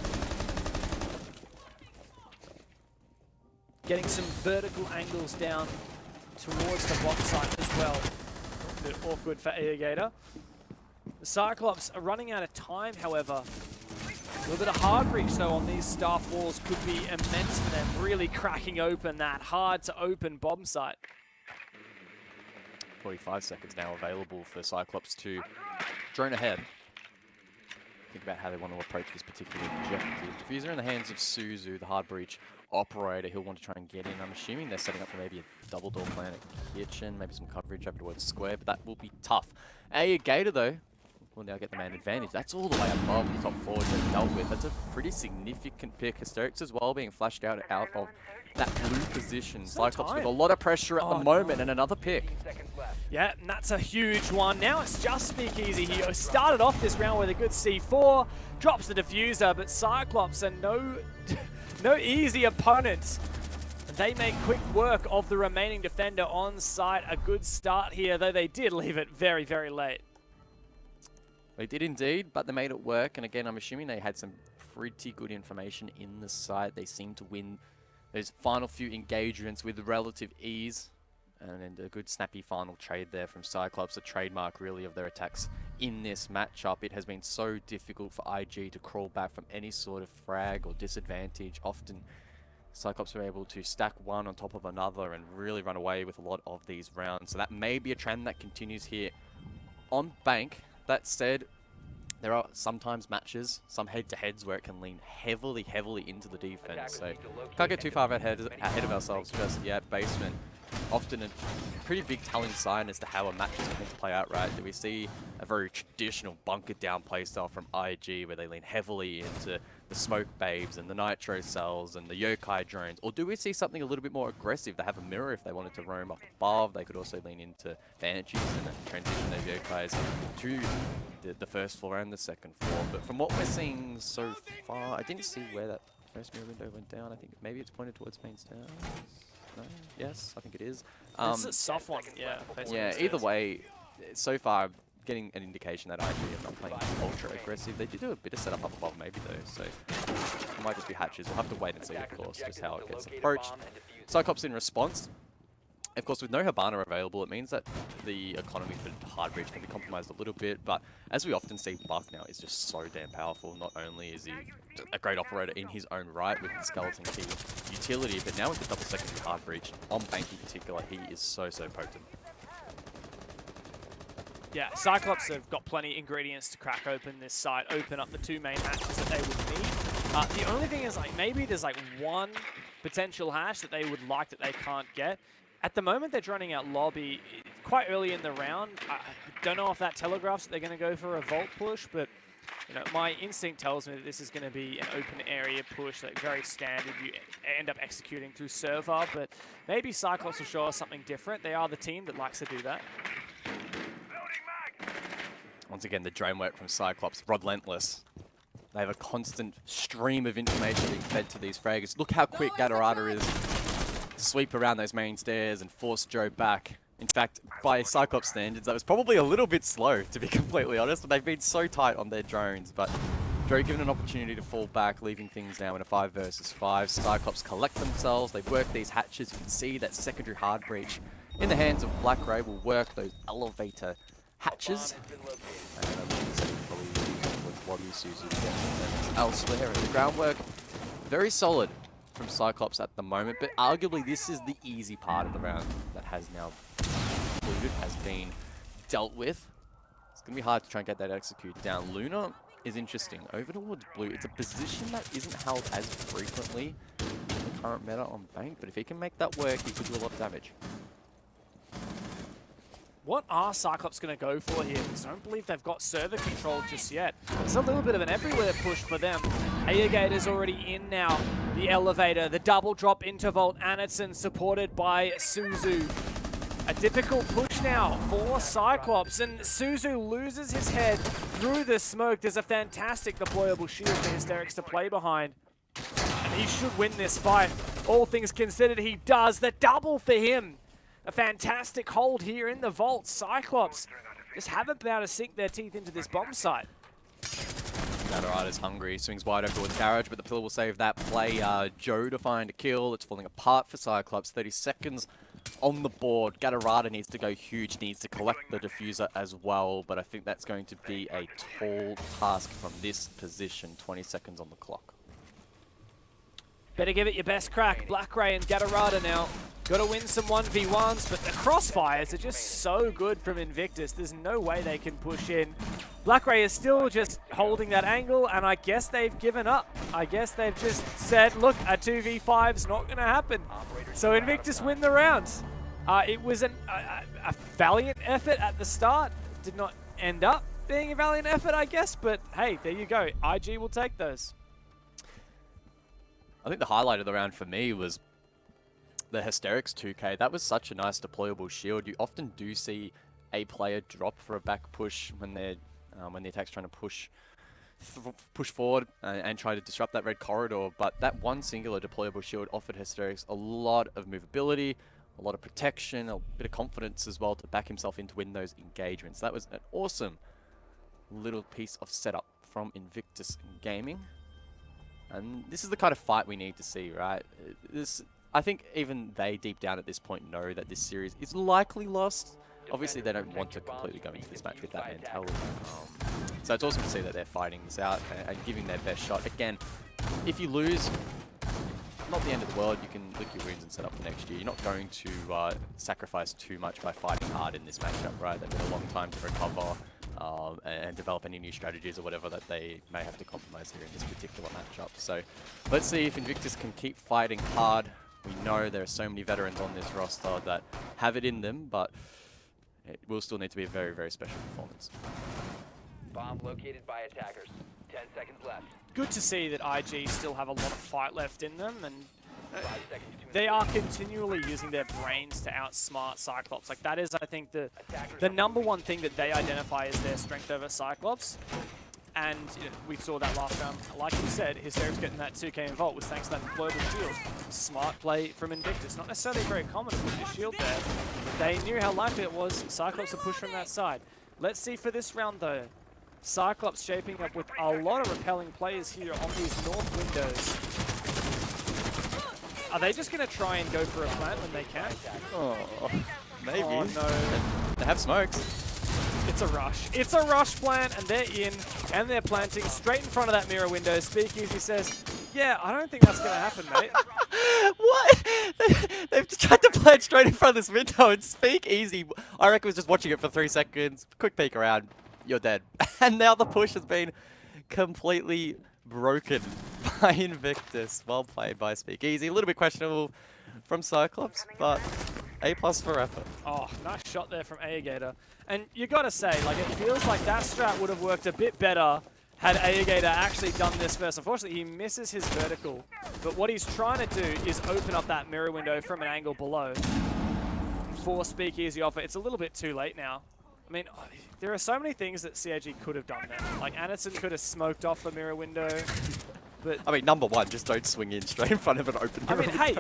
Getting some vertical angles down towards the box site as well. A bit awkward for Aegator. The Cyclops are running out of time, however. A little bit of hard reach though on these staff walls could be immense for them, really cracking open that hard to open bomb site. 45 seconds now available for Cyclops to drone ahead. Think about how they want to approach this particular objective. Diffuser in the hands of Suzu, the hard breach operator. He'll want to try and get in. I'm assuming they're setting up for maybe a double door plan at kitchen, maybe some coverage over towards square, but that will be tough. Gator though will now get the man advantage. That's all the way above the top four they've dealt with. That's a pretty significant pick. Hysterics as well being flashed out of that blue position. Cyclops with a lot of pressure at the moment, and another pick. Yeah, and that's a huge one. Now it's just Speakeasy here. Started off this round with a good C4, drops the diffuser, but Cyclops are no easy opponents. They make quick work of the remaining defender on site. A good start here, though they did leave it very, very late. They did indeed, but they made it work. And again, I'm assuming they had some pretty good information in the site. They seemed to win those final few engagements with relative ease. And a good snappy final trade there from Cyclops, a trademark really of their attacks in this matchup. It has been so difficult for IG to crawl back from any sort of frag or disadvantage. Often Cyclops are able to stack one on top of another and really run away with a lot of these rounds. So that may be a trend that continues here on Bank. That said, there are sometimes matches, some head-to-heads where it can lean heavily into the defense. So can't get too far ahead of ourselves just yet. Basement, often a pretty big telling sign as to how a match is going to play out, right? Do we see a very traditional bunker down playstyle from IG where they lean heavily into the smoke babes and the nitro cells and the yokai drones? Or do we see something a little bit more aggressive? They have a mirror if they wanted to roam up above. They could also lean into banshees and then transition their yokais to the first floor and the second floor. But from what we're seeing so far, I didn't see where that first mirror window went down. I think maybe it's pointed towards main stairs. No? Yes, I think it is. It's a soft one, yeah. Yeah, either way, so far, getting an indication that IG are not playing ultra aggressive. They did do a bit of setup up above maybe though, so it might just be hatches. We'll have to wait and see, of course, just how it gets approached. Cyclops in response. Of course, with no Hibana available, it means that the economy for hard breach can be compromised a little bit, but as we often see, Buck now is just so damn powerful. Not only is he a great operator in his own right with the skeleton key utility, but now with the double secondary hard breach, on Bank in particular, he is so potent. Yeah, Cyclops have got plenty of ingredients to crack open this site, open up the two main hatches that they would need. The only thing is, like, maybe there's like one potential hash that they would like that they can't get. At the moment, they're droning out lobby quite early in the round. I don't know if that telegraphs that they're going to go for a vault push, but you know, my instinct tells me that this is going to be an open area push, like very standard. You end up executing through server, but maybe Cyclops will show us something different. They are the team that likes to do that. Once again, the drone work from Cyclops, relentless. They have a constant stream of information being fed to these fraggers. Look how quick Gatorada is to sweep around those main stairs and force Joe back. In fact, by Cyclops standards, that was probably a little bit slow, to be completely honest, but they've been so tight on their drones. But Joe given an opportunity to fall back, leaving things now in a 5 versus 5. Cyclops collect themselves, they work these hatches. You can see that secondary hard breach in the hands of Black Ray will work those elevator hatches. Elsewhere in the groundwork, very solid from Cyclops at the moment, but arguably this is the easy part of the round that has now concluded, has been dealt with. It's going to be hard to try and get that executed down. Luna is interesting. Over towards blue, it's a position that isn't held as frequently in the current meta on Bank, but if he can make that work, he could do a lot of damage. What are Cyclops going to go for here? Because I don't believe they've got server control just yet. It's a little bit of an everywhere push for them. Aegator's already in now. The elevator, the double drop into Volt Anderson, supported by Suzu. A difficult push now for Cyclops, and Suzu loses his head through the smoke. There's a fantastic deployable shield for Hysterics to play behind. And he should win this fight. All things considered, he does. The double for him. A fantastic hold here in the vault. Cyclops just haven't been able to sink their teeth into this bomb site. Is hungry, swings wide over towards Garage, but the pillar will save that play. Joe to find a kill. It's falling apart for Cyclops. 30 seconds on the board. Gatorada needs to go huge, needs to collect the diffuser as well, but I think that's going to be a tall task from this position. 20 seconds on the clock. Better give it your best crack. Black Ray and Gatorada now. Got to win some 1v1s, but the crossfires are just so good from Invictus. There's no way they can push in. Black Ray is still just holding that angle, and I guess they've given up. I guess they've just said, look, a 2v5's not going to happen. So Invictus win the round. It was a valiant effort at the start. Did not end up being a valiant effort, I guess, but hey, there you go. IG will take those. I think the highlight of the round for me was the Hysterics 2K. That was such a nice deployable shield. You often do see a player drop for a back push when they're when the attack's trying to push forward and try to disrupt that red corridor. But that one singular deployable shield offered Hysterics a lot of movability, a lot of protection, a bit of confidence as well to back himself in to win those engagements. That was an awesome little piece of setup from Invictus Gaming. And this is the kind of fight we need to see, right? I think even they deep down at this point know that this series is likely lost. Obviously, they don't want to completely go into this match with that mentality. So it's awesome to see that they're fighting this out and giving their best shot. Again, if you lose, not the end of the world. You can lick your wounds and set up for next year. You're not going to sacrifice too much by fighting hard in this matchup, right? They've got a long time to recover and develop any new strategies or whatever that they may have to compromise here in this particular matchup. So let's see if Invictus can keep fighting hard. We know there are so many veterans on this roster that have it in them, but it will still need to be a very, very special performance. Bomb located by attackers. 10 seconds left. Good to see that IG still have a lot of fight left in them, and 5 seconds to they are continually using their brains to outsmart Cyclops. Like, that is, I think, the number one thing that they identify as their strength over Cyclops. And you know, we saw that last round. Like you said, Hysterics getting that 2k in Vault was thanks to that deployable shield. Smart play from Invictus. Not necessarily very common to put your shield there. They knew how likely it was Cyclops to push from that side. Let's see for this round, though. Cyclops shaping up with a lot of repelling players here on these north windows. Are they just going to try and go for a plant when they can? Oh, maybe. Oh, no. They have smokes. It's a rush. It's a rush plant, and they're in, and they're planting straight in front of that mirror window. Speakeasy says, yeah, I don't think that's going to happen, mate. What? They've tried to plant straight in front of this window and Speakeasy. I reckon was just watching it for 3 seconds. Quick peek around. You're dead. And now the push has been completely broken by Invictus. Well played by Speakeasy. A little bit questionable from Cyclops, but A+ for effort. Oh, nice shot there from Aegator. And you got to say, like, it feels like that strat would have worked a bit better had Aegator actually done this first. Unfortunately, he misses his vertical. But what he's trying to do is open up that mirror window from an angle below for Speakeasy offer. It's a little bit too late now. I mean, there are so many things that CAG could have done there. Like, Anderson could have smoked off the mirror window. But I mean, number one, just don't swing in straight in front of an open mirror window. Hey,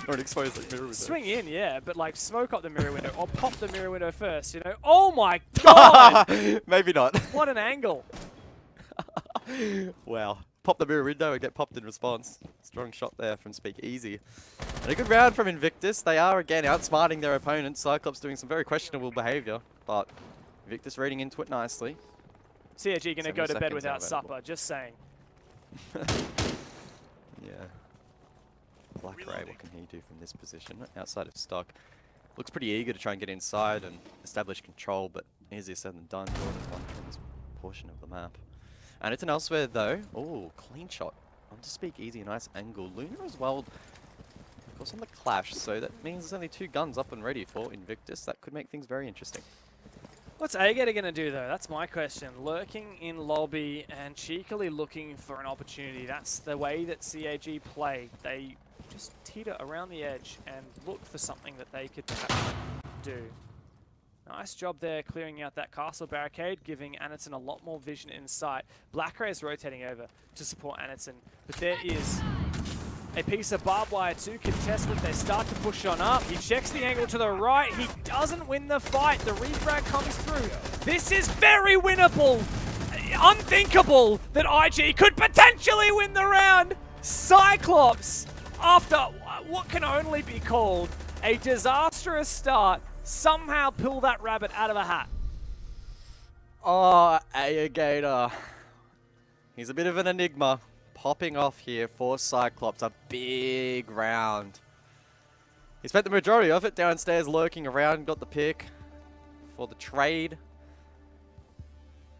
or an exposed mirror window. Swing in, yeah, but like smoke up the mirror window or pop the mirror window first, you know? Oh my god! Maybe not. What an angle. Wow. Pop the mirror window and get popped in response. Strong shot there from Speakeasy. And a good round from Invictus. They are again outsmarting their opponents. Cyclops doing some very questionable behavior, but Invictus reading into it nicely. CAG going to go to bed without available. supper, just saying. Yeah. Black Ray, what can he do from this position? Outside of stock. Looks pretty eager to try and get inside and establish control, but Easier said than done. Jordan's won from this portion of the map. And it's an elsewhere though. Oh, clean shot. On to speak easy, nice angle. Luna as well, of course, on the clash. So that means there's only 2 guns up and ready for Invictus. That could make things very interesting. What's AGATOR going to do, though? That's my question. Lurking in lobby and cheekily looking for an opportunity. That's the way that CAG play. They just teeter around the edge and look for something that they could perhaps do. Nice job there clearing out that castle barricade, giving Anderson a lot more vision in sight. Blackray is rotating over to support Anderson, but there is a piece of barbed wire to contest it. They start to push on up. He checks the angle to the right. He doesn't win the fight. The refrag comes through. This is very winnable. Unthinkable that IG could potentially win the round. CYCLOPS, after what can only be called a disastrous start, somehow pull that rabbit out of a hat. Oh, AGATOR. He's a bit of an enigma. Popping off here for CYCLOPS, a big round. He spent the majority of it downstairs lurking around, got the pick for the trade.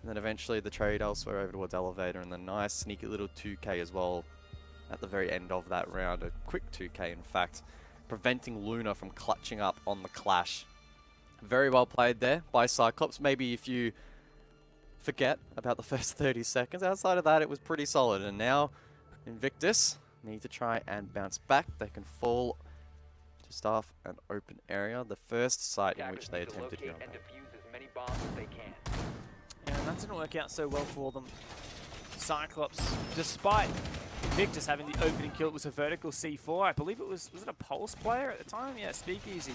And then eventually the trade elsewhere over towards Elevator, and the nice sneaky little 2K as well at the very end of that round. A quick 2K in fact, preventing Luna from clutching up on the clash. Very well played there by CYCLOPS. Maybe if you forget about the first 30 seconds. Outside of that, it was pretty solid. And now Invictus need to try and bounce back. They can fall to staff an open area. The first site in which they attempted to and defuse as many bombs as they can. And that didn't work out so well for them. CYCLOPS, despite Invictus having the opening kill, it was a vertical C4. I believe it was it a Pulse player at the time? Yeah, Speakeasy.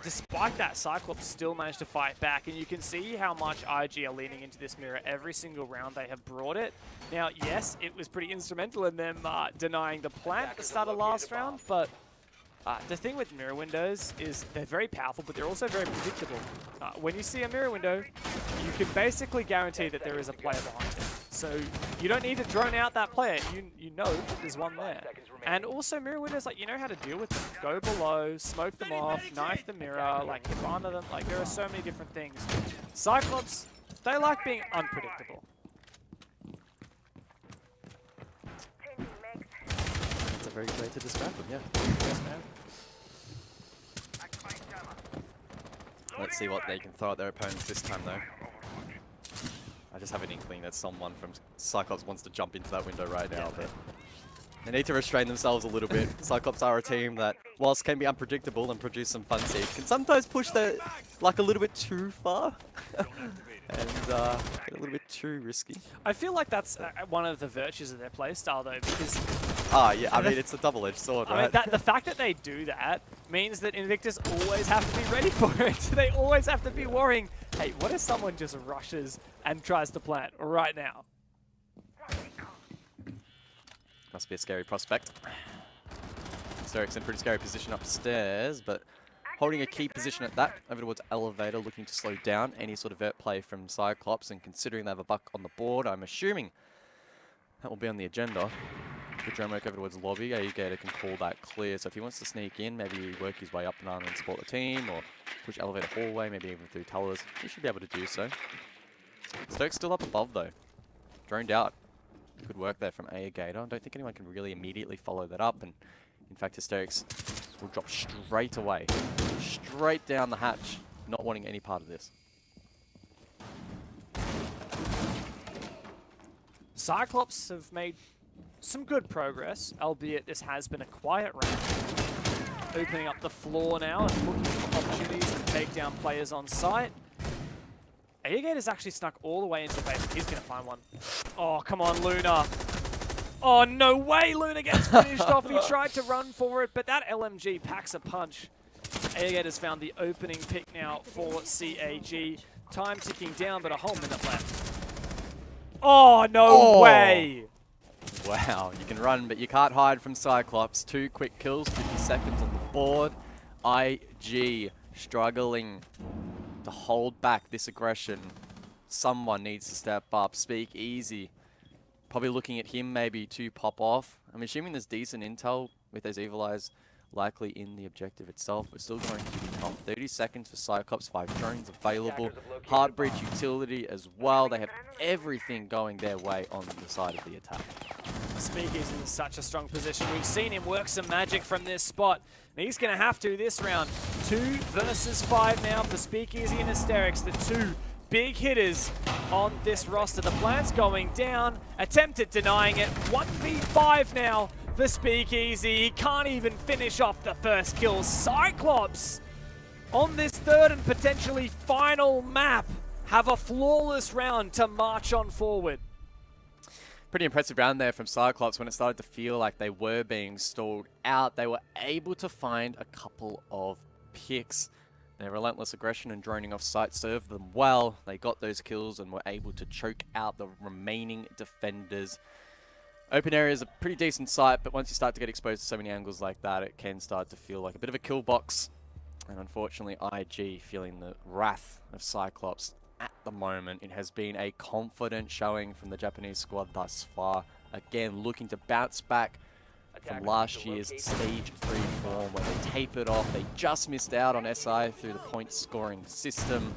Despite that, CYCLOPS still managed to fight back, and you can see how much IG are leaning into this mirror every single round they have brought it. Now, yes, it was pretty instrumental in them denying the plant at the start of last round, but the thing with mirror windows is they're very powerful, but they're also very predictable. When you see a mirror window, you can basically guarantee that there is a player behind it. So you don't need to drone out that player. You know that there's one there. And also mirror windows, like, you know how to deal with them. Go below, smoke them off, knife the mirror, like hit under them. Like, there are so many different things. CYCLOPS, they like being unpredictable. Changing mags. That's a very good way to describe them, yeah. Yes, man. Let's see what they can throw at their opponents this time, though. I just have an inkling that someone from CYCLOPS wants to jump into that window right now, but they need to restrain themselves a little bit. CYCLOPS are a team that, whilst can be unpredictable and produce some fun seeds, can sometimes push their luck a little bit too far and get a little bit too risky. I feel like that's one of the virtues of their playstyle, though, because Yeah, I mean, it's a double-edged sword, right? I mean, the fact that they do that means that Invictus always have to be ready for it. They always have to be worrying, hey, what if someone just rushes and tries to plant right now? Must be a scary prospect. Steric's in a pretty scary position upstairs, but holding a key position at that, over towards Elevator, looking to slow down any sort of vert play from CYCLOPS, and considering they have a buck on the board, I'm assuming that will be on the agenda. Good drone work over towards lobby. AGATOR can call that clear, so if he wants to sneak in, maybe work his way up and support the team, or push Elevator hallway, maybe even through towers, he should be able to do so. Stoke's still up above though. Droned out. Good work there from AGATOR. I don't think anyone can really immediately follow that up, and in fact Hysterics will drop straight away. Straight down the hatch, not wanting any part of this. CYCLOPS have made some good progress, albeit this has been a quiet round. Opening up the floor now and looking for opportunities to take down players on site. AGATOR's actually snuck all the way into the basement. He's going to find one. Oh, come on, Luna. Oh, no way Luna gets finished off. He tried to run for it, but that LMG packs a punch. AGATOR's found the opening pick now for CAG. Time ticking down, but a whole minute left. Oh, no way. Wow, you can run, but you can't hide from CYCLOPS. 2 quick kills, 50 seconds on the board. IG struggling to hold back this aggression. Someone needs to step up. Speak easy. Probably looking at him maybe to pop off. I'm assuming there's decent intel with those Evil Eyes likely in the objective itself, but still going to become 30 seconds for CYCLOPS, 5 drones available, hard bridge utility as well. They have everything going their way on the side of the attack. Speakeasy in such a strong position. We've seen him work some magic from this spot. And he's going to have to this round. 2 versus 5 now for Speakeasy and Hysterics, the 2 big hitters on this roster. The plant's going down, attempted denying it. 1v5 now for Speakeasy. He can't even finish off the first kill. CYCLOPS on this third and potentially final map have a flawless round to march on forward. Pretty impressive round there from CYCLOPS. When it started to feel like they were being stalled out, they were able to find a couple of picks. Their relentless aggression and droning off site served them well. They got those kills and were able to choke out the remaining defenders. Open area is a pretty decent site, but once you start to get exposed to so many angles like that, it can start to feel like a bit of a kill box. And unfortunately, IG feeling the wrath of CYCLOPS at the moment. It has been a confident showing from the Japanese squad thus far. Again, looking to bounce back from last year's Stage 3 form where they tapered off. They just missed out on SI through the point scoring system.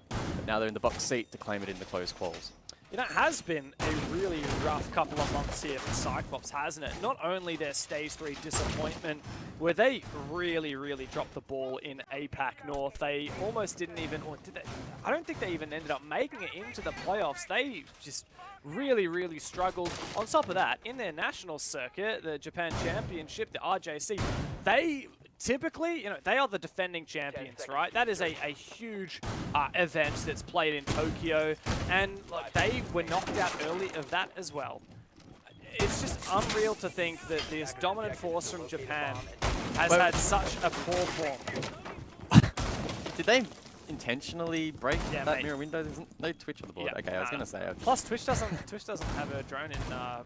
But now they're in the box seat to claim it in the close quals. You know, it has been a really rough couple of months here for CYCLOPS, hasn't it? Not only their Stage 3 disappointment, where they really dropped the ball in APAC North. They almost didn't even, or did they? I don't think they even ended up making it into the playoffs. They just really struggled. On top of that, in their national circuit, the Japan Championship, the RJC, they typically, you know, they are the defending champions, right? That is a huge event that's played in Tokyo, and like, they were knocked out early of that as well. It's just unreal to think that this dominant force from Japan has had such a poor form. Did they intentionally break that mate. mirror window? There's no Twitch on the board. Yeah, Okay, I was going to say. Plus, Twitch doesn't have a drone in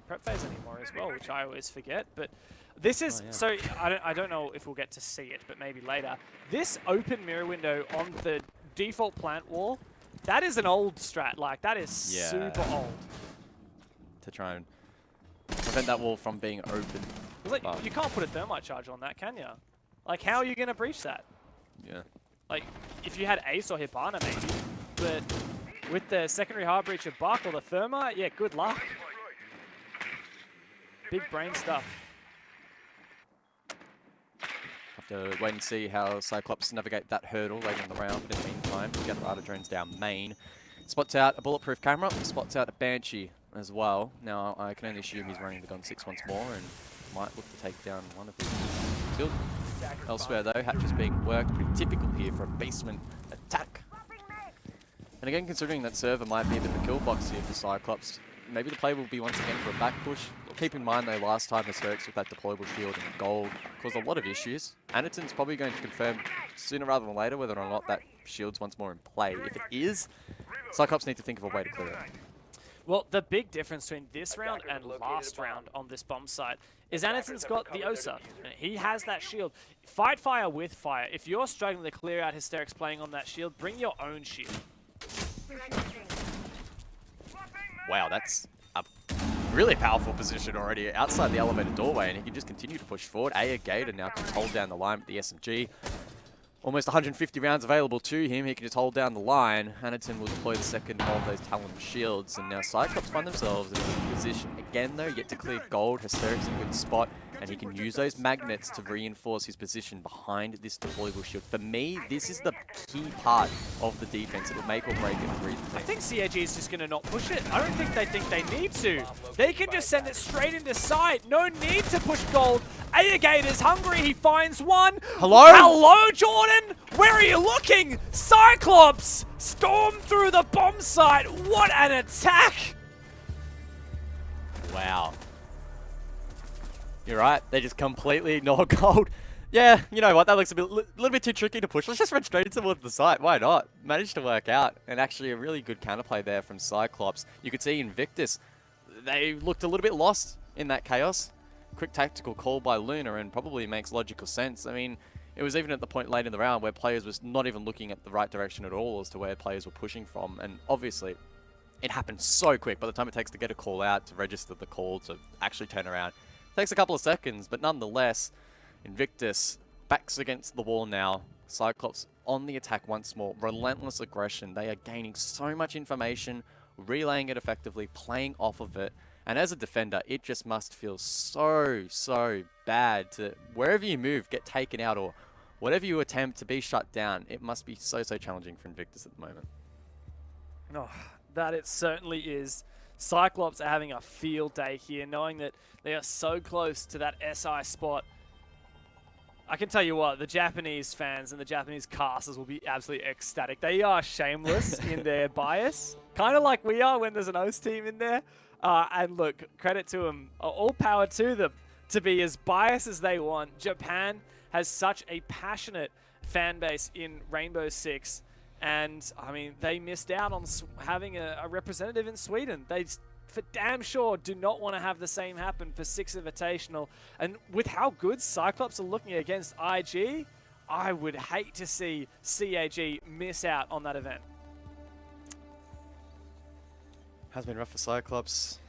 prep phase anymore as well, which I always forget. But this is so I don't know if we'll get to see it, but maybe later. This open mirror window on the default plant wall, that is an old strat. Like, that is super old. To try and prevent that wall from being open. Like, you can't put a thermite charge on that, can you? Like, how are you going to breach that? Yeah. Like, if you had Ace or Hibana maybe, but with the secondary hard breach of Buck or the thermite, yeah, good luck. Big brain stuff. Have to wait and see how CYCLOPS navigate that hurdle later in the round, but in the meantime, we get the Rada drones down main. Spots out a bulletproof camera, spots out a Banshee as well. Now, I can only assume he's running the gun 6 once more and might look to take down one of his field. Elsewhere though, Hatch is being worked, pretty typical here for a basement attack. And again, considering that server might be a bit of a kill box here for CYCLOPS, maybe the play will be once again for a back push. Keep in mind though, last time Hysterics with that deployable shield and gold caused a lot of issues. Aniton's probably going to confirm sooner rather than later whether or not that shield's once more in play. If it is, CYCLOPS need to think of a way to clear it. Well, the big difference between this round and last round on this bomb site is Aniton's got the OSA. He has that shield. Fight fire with fire. If you're struggling to clear out Hysterics playing on that shield, bring your own shield. Wow, that's a really powerful position already outside the elevator doorway, and he can just continue to push forward. A Gator now can hold down the line with the SMG. Almost 150 rounds available to him. He can just hold down the line. Aniton will deploy the second of those Talon shields. And now CYCLOPS find themselves in a good position. Again, though, yet to clear gold. Hysterics in a good spot. And he can use those magnets to reinforce his position behind this deployable shield. For me, this is the key part of the defense. It will make or break it for either team. I think CAG is just going to not push it. I don't think they need to. They can just send it straight into sight. No need to push gold. Gators hungry. He finds one. Hello? Hello, Jordan. Where are you looking? CYCLOPS storm through the bomb site. What an attack. Wow. You're right. They just completely ignore gold. Yeah, you know what? That looks a little bit too tricky to push. Let's just run straight towards the site. Why not? Managed to work out. And actually a really good counterplay there from CYCLOPS. You could see Invictus. They looked a little bit lost in that chaos. Quick tactical call by Luna, and probably makes logical sense. I mean, it was even at the point late in the round where players was not even looking at the right direction at all as to where players were pushing from. And obviously, it happened so quick. By the time it takes to get a call out, to register the call, to actually turn around, takes a couple of seconds, but nonetheless, Invictus, backs against the wall now. Cyclops on the attack once more. Relentless aggression. They are gaining so much information, relaying it effectively, playing off of it. And as a defender, it just must feel so bad to, wherever you move, get taken out, or whatever you attempt to be shut down. It must be so challenging for Invictus at the moment. Oh, that it certainly is. Cyclops are having a field day here, knowing that they are so close to that SI spot. I can tell you what, the Japanese fans and the Japanese casters will be absolutely ecstatic. They are shameless in their bias, kind of like we are when there's an host team in there. And look, credit to them, all power to them, to be as biased as they want. Japan has such a passionate fan base in Rainbow Six. And, I mean, they missed out on having a representative in Sweden. They, for damn sure, do not want to have the same happen for Six Invitational. And with how good Cyclops are looking against IG, I would hate to see CAG miss out on that event. Has been rough for Cyclops.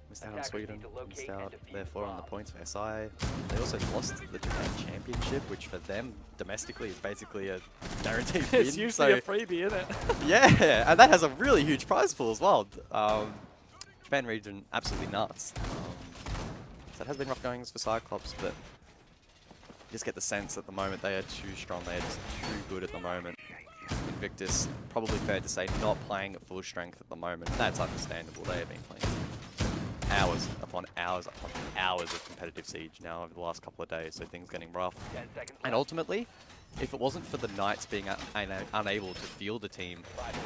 Missed out on Sweden. Missed out, therefore, on the points for SI. They also lost the Japan Championship, which for them, domestically, is basically a guaranteed win. It's usually a freebie, isn't it? Yeah, and that has a really huge prize pool as well. Japan region, absolutely nuts. So it has been rough goings for Cyclops, but you just get the sense at the moment they are too strong. They are just too good at the moment. Invictus, probably fair to say, not playing at full strength at the moment. That's understandable. They have been playing hours upon hours upon hours of competitive siege now over the last couple of days, so things getting rough. And ultimately, if it wasn't for the Knights being unable to field a team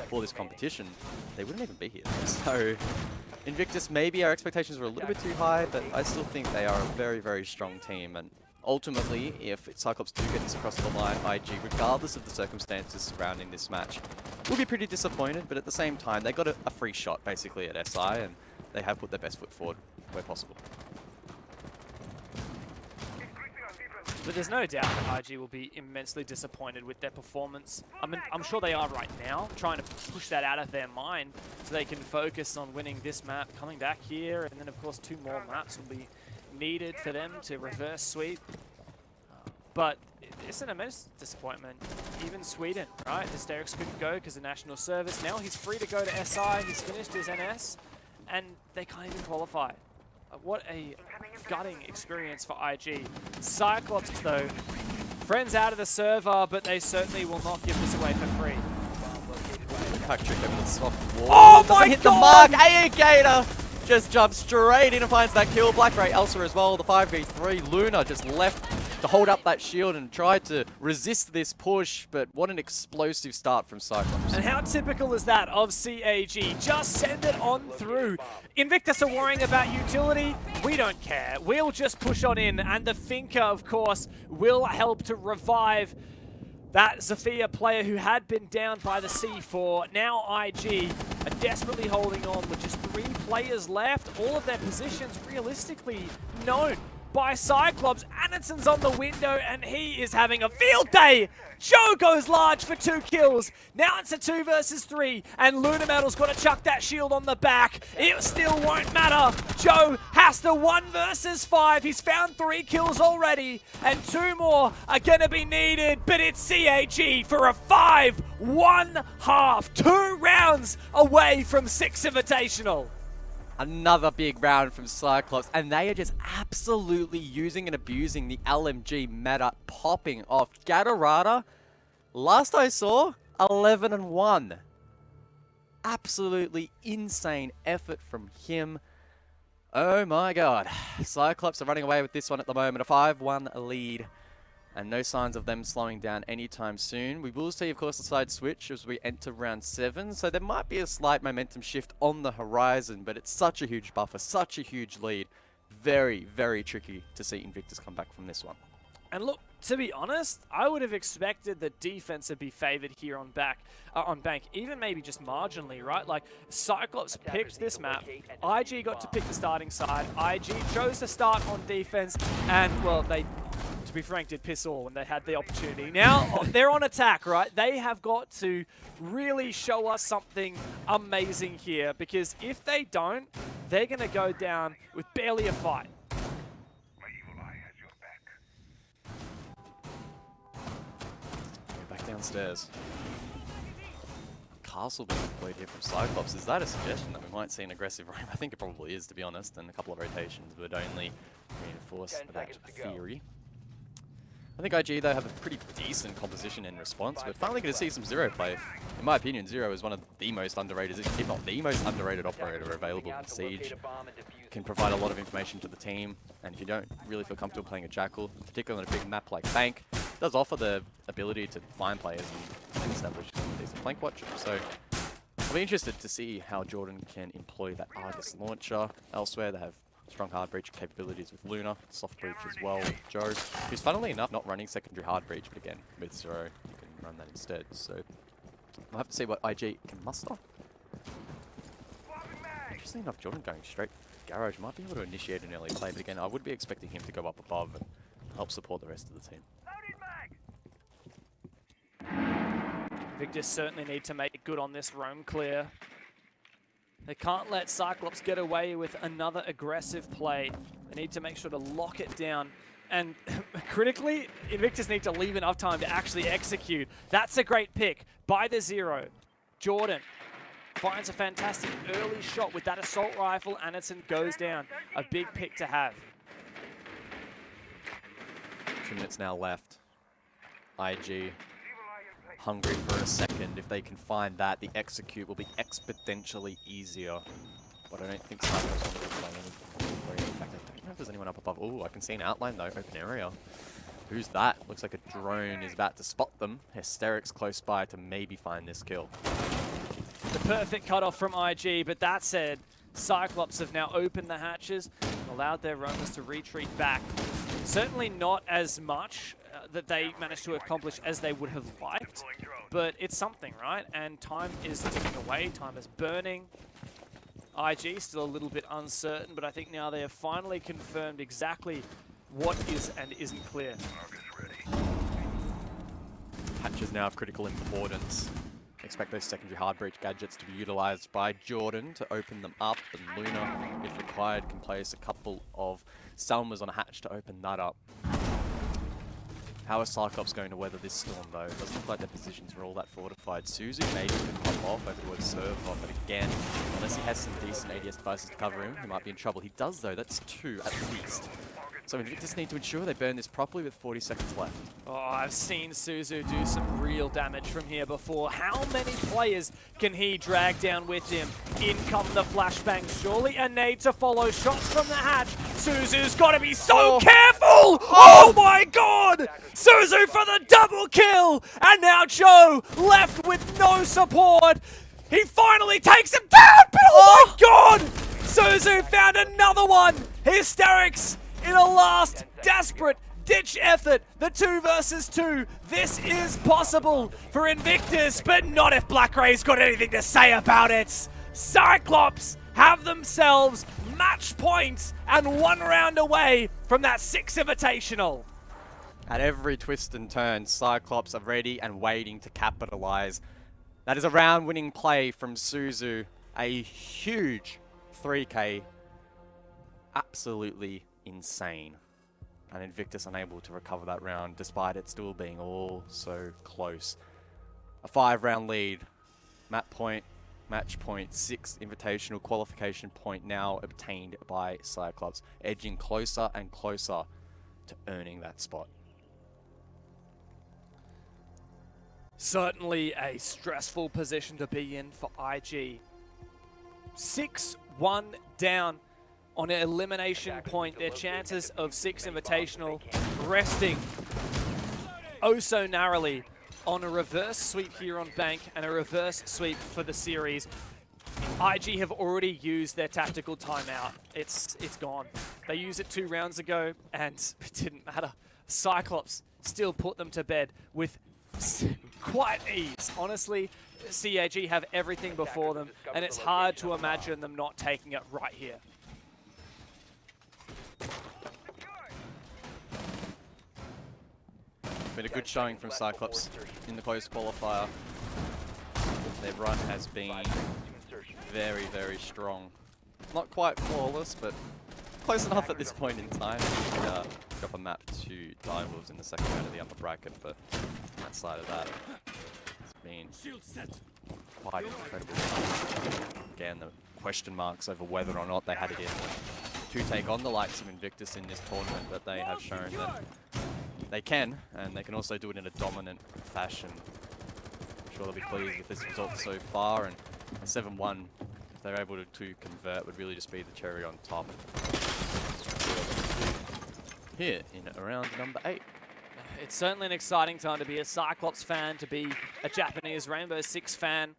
for this competition, they wouldn't even be here. So Invictus, maybe our expectations were a little bit too high, but I still think they are a very strong team. And ultimately, if Cyclops do get this across the line, IG, regardless of the circumstances surrounding this match, will be pretty disappointed, but at the same time, they got a free shot basically at SI, and they have put their best foot forward where possible. But there's no doubt that IG will be immensely disappointed with their performance. I mean, I'm sure they are right now, trying to push that out of their mind so they can focus on winning this map, coming back here, and then of course 2 more maps will be needed for them to reverse sweep. But it's an immense disappointment. Even Sweden, right? Hysterix couldn't go because of national service. Now he's free to go to SI. He's finished his NS, and they can't even qualify. What a gutting experience for IG. Cyclops, though, friends out of the server, but they certainly will not give this away for free. Impact trick over the soft wall. Oh Doesn't my hit God! the mark. Gator just jumps straight in and finds that kill. Black Ray Elsa as well. The 5v3. Luna just left to hold up that shield and tried to resist this push, but what an explosive start from Cyclops. And how typical is that of CAG? Just send it on through. Invictus are worrying about utility. We don't care. We'll just push on in, and the Finker, of course, will help to revive that Zofia player who had been down by the C4. Now IG are desperately holding on with just 3 players left. All of their positions realistically known by Cyclops. Anderson's on the window, and he is having a field day. Joe goes large for 2 kills. Now it's a 2 versus 3, and Luna Metal's got to chuck that shield on the back. It still won't matter. Joe has to 1 versus 5. He's found 3 kills already, and 2 more are going to be needed, but it's CAG for a 5-1-half. 2 rounds away from 6 Invitational. Another big round from Cyclops, and they are just absolutely using and abusing the LMG meta, popping off. Gatorada, last I saw, 11-1. Absolutely insane effort from him. Oh my God. Cyclops are running away with this one at the moment. A 5-1 lead. And no signs of them slowing down anytime soon. We will see, of course, the side switch as we enter round 7. So there might be a slight momentum shift on the horizon, but it's such a huge buffer, such a huge lead. Very tricky to see Invictus come back from this one. And look, to be honest, I would have expected the defense to be favored here on Bank, even maybe just marginally, right? Like, Cyclops picked this map, IG got to pick the starting side, IG chose to start on defense, and, well, they, to be frank, did piss all when they had the opportunity. Now, they're on attack, right? They have got to really show us something amazing here, because if they don't, they're going to go down with barely a fight. downstairs. Castle being deployed here from Cyclops. Is that a suggestion that we might see an aggressive roam? I think it probably is, to be honest, and a couple of rotations would only reinforce 10 that seconds to go. theory. I think IG, though, have a pretty decent composition in response. We're finally going to see some Zero play. In my opinion, Zero is one of the most underrated, if not the most underrated operator available in Siege. Can provide a lot of information to the team, and if you don't really feel comfortable playing a Jackal, particularly on a big map like Bank, it does offer the ability to find players and establish a decent flank watch. So I'll be interested to see how Jordan can employ that Argus launcher. Elsewhere, they have strong hard breach capabilities with Luna, soft breach as well with Joe, who's funnily enough not running secondary hard breach, but again, with Zero, you can run that instead. So we'll have to see what IG can muster. Interesting enough, Jordan going straight Garage might be able to initiate an early play, but again, I would be expecting him to go up above and help support the rest of the team. Invictus certainly need to make good on this roam clear. They can't let CYCLOPS get away with another aggressive play. They need to make sure to lock it down. And critically, Invictus need to leave enough time to actually execute. That's a great pick by the Zero. Jordan finds a fantastic early shot with that assault rifle. Anderson goes down. A big pick to have. 2 minutes now left. IG hungry for a second. If they can find that, the execute will be exponentially easier. But I don't think Cyclops want to be playing anything. In fact, I don't know if there's anyone up above. Oh, I can see an outline though, open area. Who's that? Looks like a drone is about to spot them. Hysteric's close by to maybe find this kill. The perfect cutoff from IG, but that said, Cyclops have now opened the hatches, allowed their roamers to retreat back. Certainly not as much that they managed to accomplish as they would have liked, but it's something, right? And time is ticking away, time is burning. IG still a little bit uncertain, but I think now they have finally confirmed exactly what is and isn't clear. Hatches now of critical importance. Expect those secondary hard breach gadgets to be utilized by Jordan to open them up, and Luna, if required, can place a couple of Selmas on a hatch to open that up. How is Cyclops going to weather this storm, though? It doesn't look like their positions are all that fortified. Suzu maybe can pop off over towards serve off, but again, unless he has some decent ADS devices to cover him, he might be in trouble. He does, though. That's 2 at least. So Invictus need to ensure they burn this properly with 40 seconds left. Oh, I've seen Suzu do some real damage from here before. How many players can he drag down with him? In come the flashbang, surely a nade to follow. Shots from the hatch. Suzu's got to be so careful! Oh my god! Suzu for the double kill! And now Joe left with no support. He finally takes him down, but oh my god! Suzu found another one! Hysterics! In a last desperate ditch effort, the 2 versus 2. This is possible for Invictus, but not if Black Ray's got anything to say about it. Cyclops have themselves match points and 1 round away from that 6 Invitational. At every twist and turn, Cyclops are ready and waiting to capitalize. That is a round-winning play from Suzu. A huge 3K. Absolutely insane. And Invictus unable to recover that round despite it still being all so close. A 5-round lead. Map point, match point, 6 invitational qualification point now obtained by Cyclops, edging closer and closer to earning that spot. Certainly a stressful position to be in for IG. 6-1 down on an elimination point. Their chances of 6 Invitational resting oh so narrowly on a reverse sweep here on Bank and a reverse sweep for the series. IG have already used their tactical timeout. It's gone. They used it 2 rounds ago and it didn't matter. Cyclops still put them to bed with quite ease. Honestly, CAG have everything before them and it's hard to imagine them not taking it right here. Been a good showing from Cyclops in the close qualifier. Their run has been very, very strong. Not quite flawless, but close enough at this point in time. Go drop a map to Direwolves in the second round of the upper bracket, but outside of that, it's been quite incredible. Again, the question marks over whether or not they had it in to take on the likes of Invictus in this tournament, but they have shown that they can, and they can also do it in a dominant fashion. I'm sure they'll be pleased with this result so far, and a 7-1, if they're able to convert, would really just be the cherry on top. Here in round number 8. It's certainly an exciting time to be a Cyclops fan, to be a Japanese Rainbow Six fan.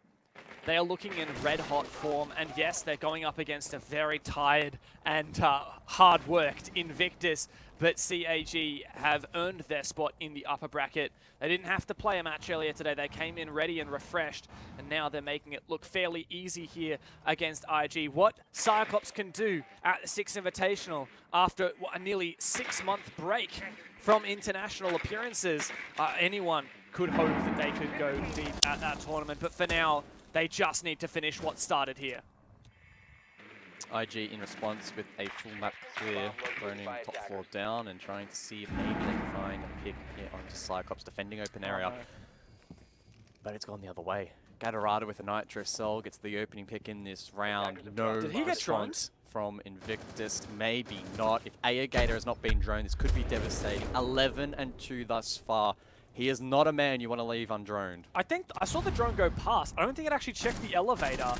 They are looking in red-hot form, and yes, they're going up against a very tired and hard-worked Invictus, but CAG have earned their spot in the upper bracket. They didn't have to play a match earlier today. They came in ready and refreshed, and now they're making it look fairly easy here against IG. What Cyclops can do at the Six Invitational after a nearly 6-month break from international appearances, anyone could hope that they could go deep at that tournament, but for now, they just need to finish what started here. IG in response with a full map clear, burning top floor down and trying to see if maybe they can find a pick here onto Cyclops defending open area. But it's gone the other way. Gatorada with a Nitro Cell gets the opening pick in this round. No Did he get response from Invictus. Maybe not. If Gator has not been droned, this could be devastating. 11-2 thus far. He is not a man you want to leave undroned. I think I saw the drone go past. I don't think it actually checked the elevator.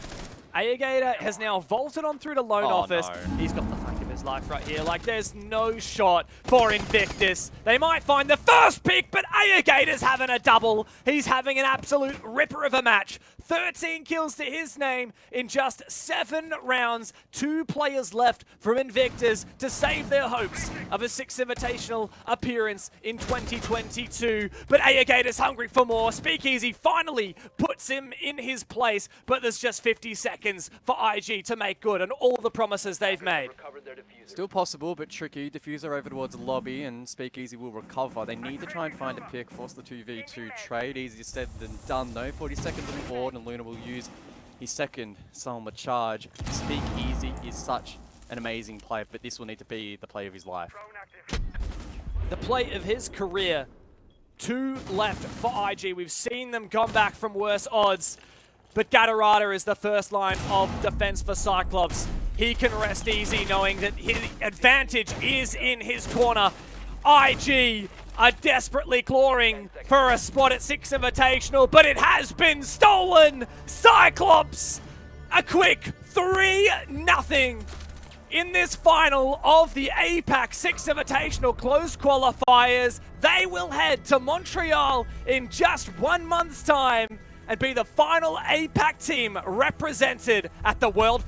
Gator has now vaulted on through to loan office. No. He's got the fuck of his life right here. Like, there's no shot for Invictus. They might find the first pick, but Gator's having a double. He's having an absolute ripper of a match. 13 kills to his name in just 7 rounds. 2 players left from Invictus to save their hopes of a Six Invitational appearance in 2022. But Gator's hungry for more. Speakeasy finally puts him in his place, but there's just 50 seconds for IG to make good on all the promises they've made. Still possible, but tricky. Diffuser over towards the lobby, and Speakeasy will recover. They need to try and find a pick, force the 2v2 trade. Easier said than done, though. 40 seconds on the board, and Luna will use his second Selma charge. Speakeasy is such an amazing play, but this will need to be the play of his life. The play of his career. 2 left for IG. We've seen them come back from worse odds. But Gatorada is the first line of defense for Cyclops. He can rest easy knowing that his advantage is in his corner. IG are desperately clawing for a spot at Six Invitational, but it has been stolen. Cyclops, a quick 3-0 in this final of the APAC Six Invitational closed qualifiers. They will head to Montreal in just 1 month's time and be the final APAC team represented at the World Finals.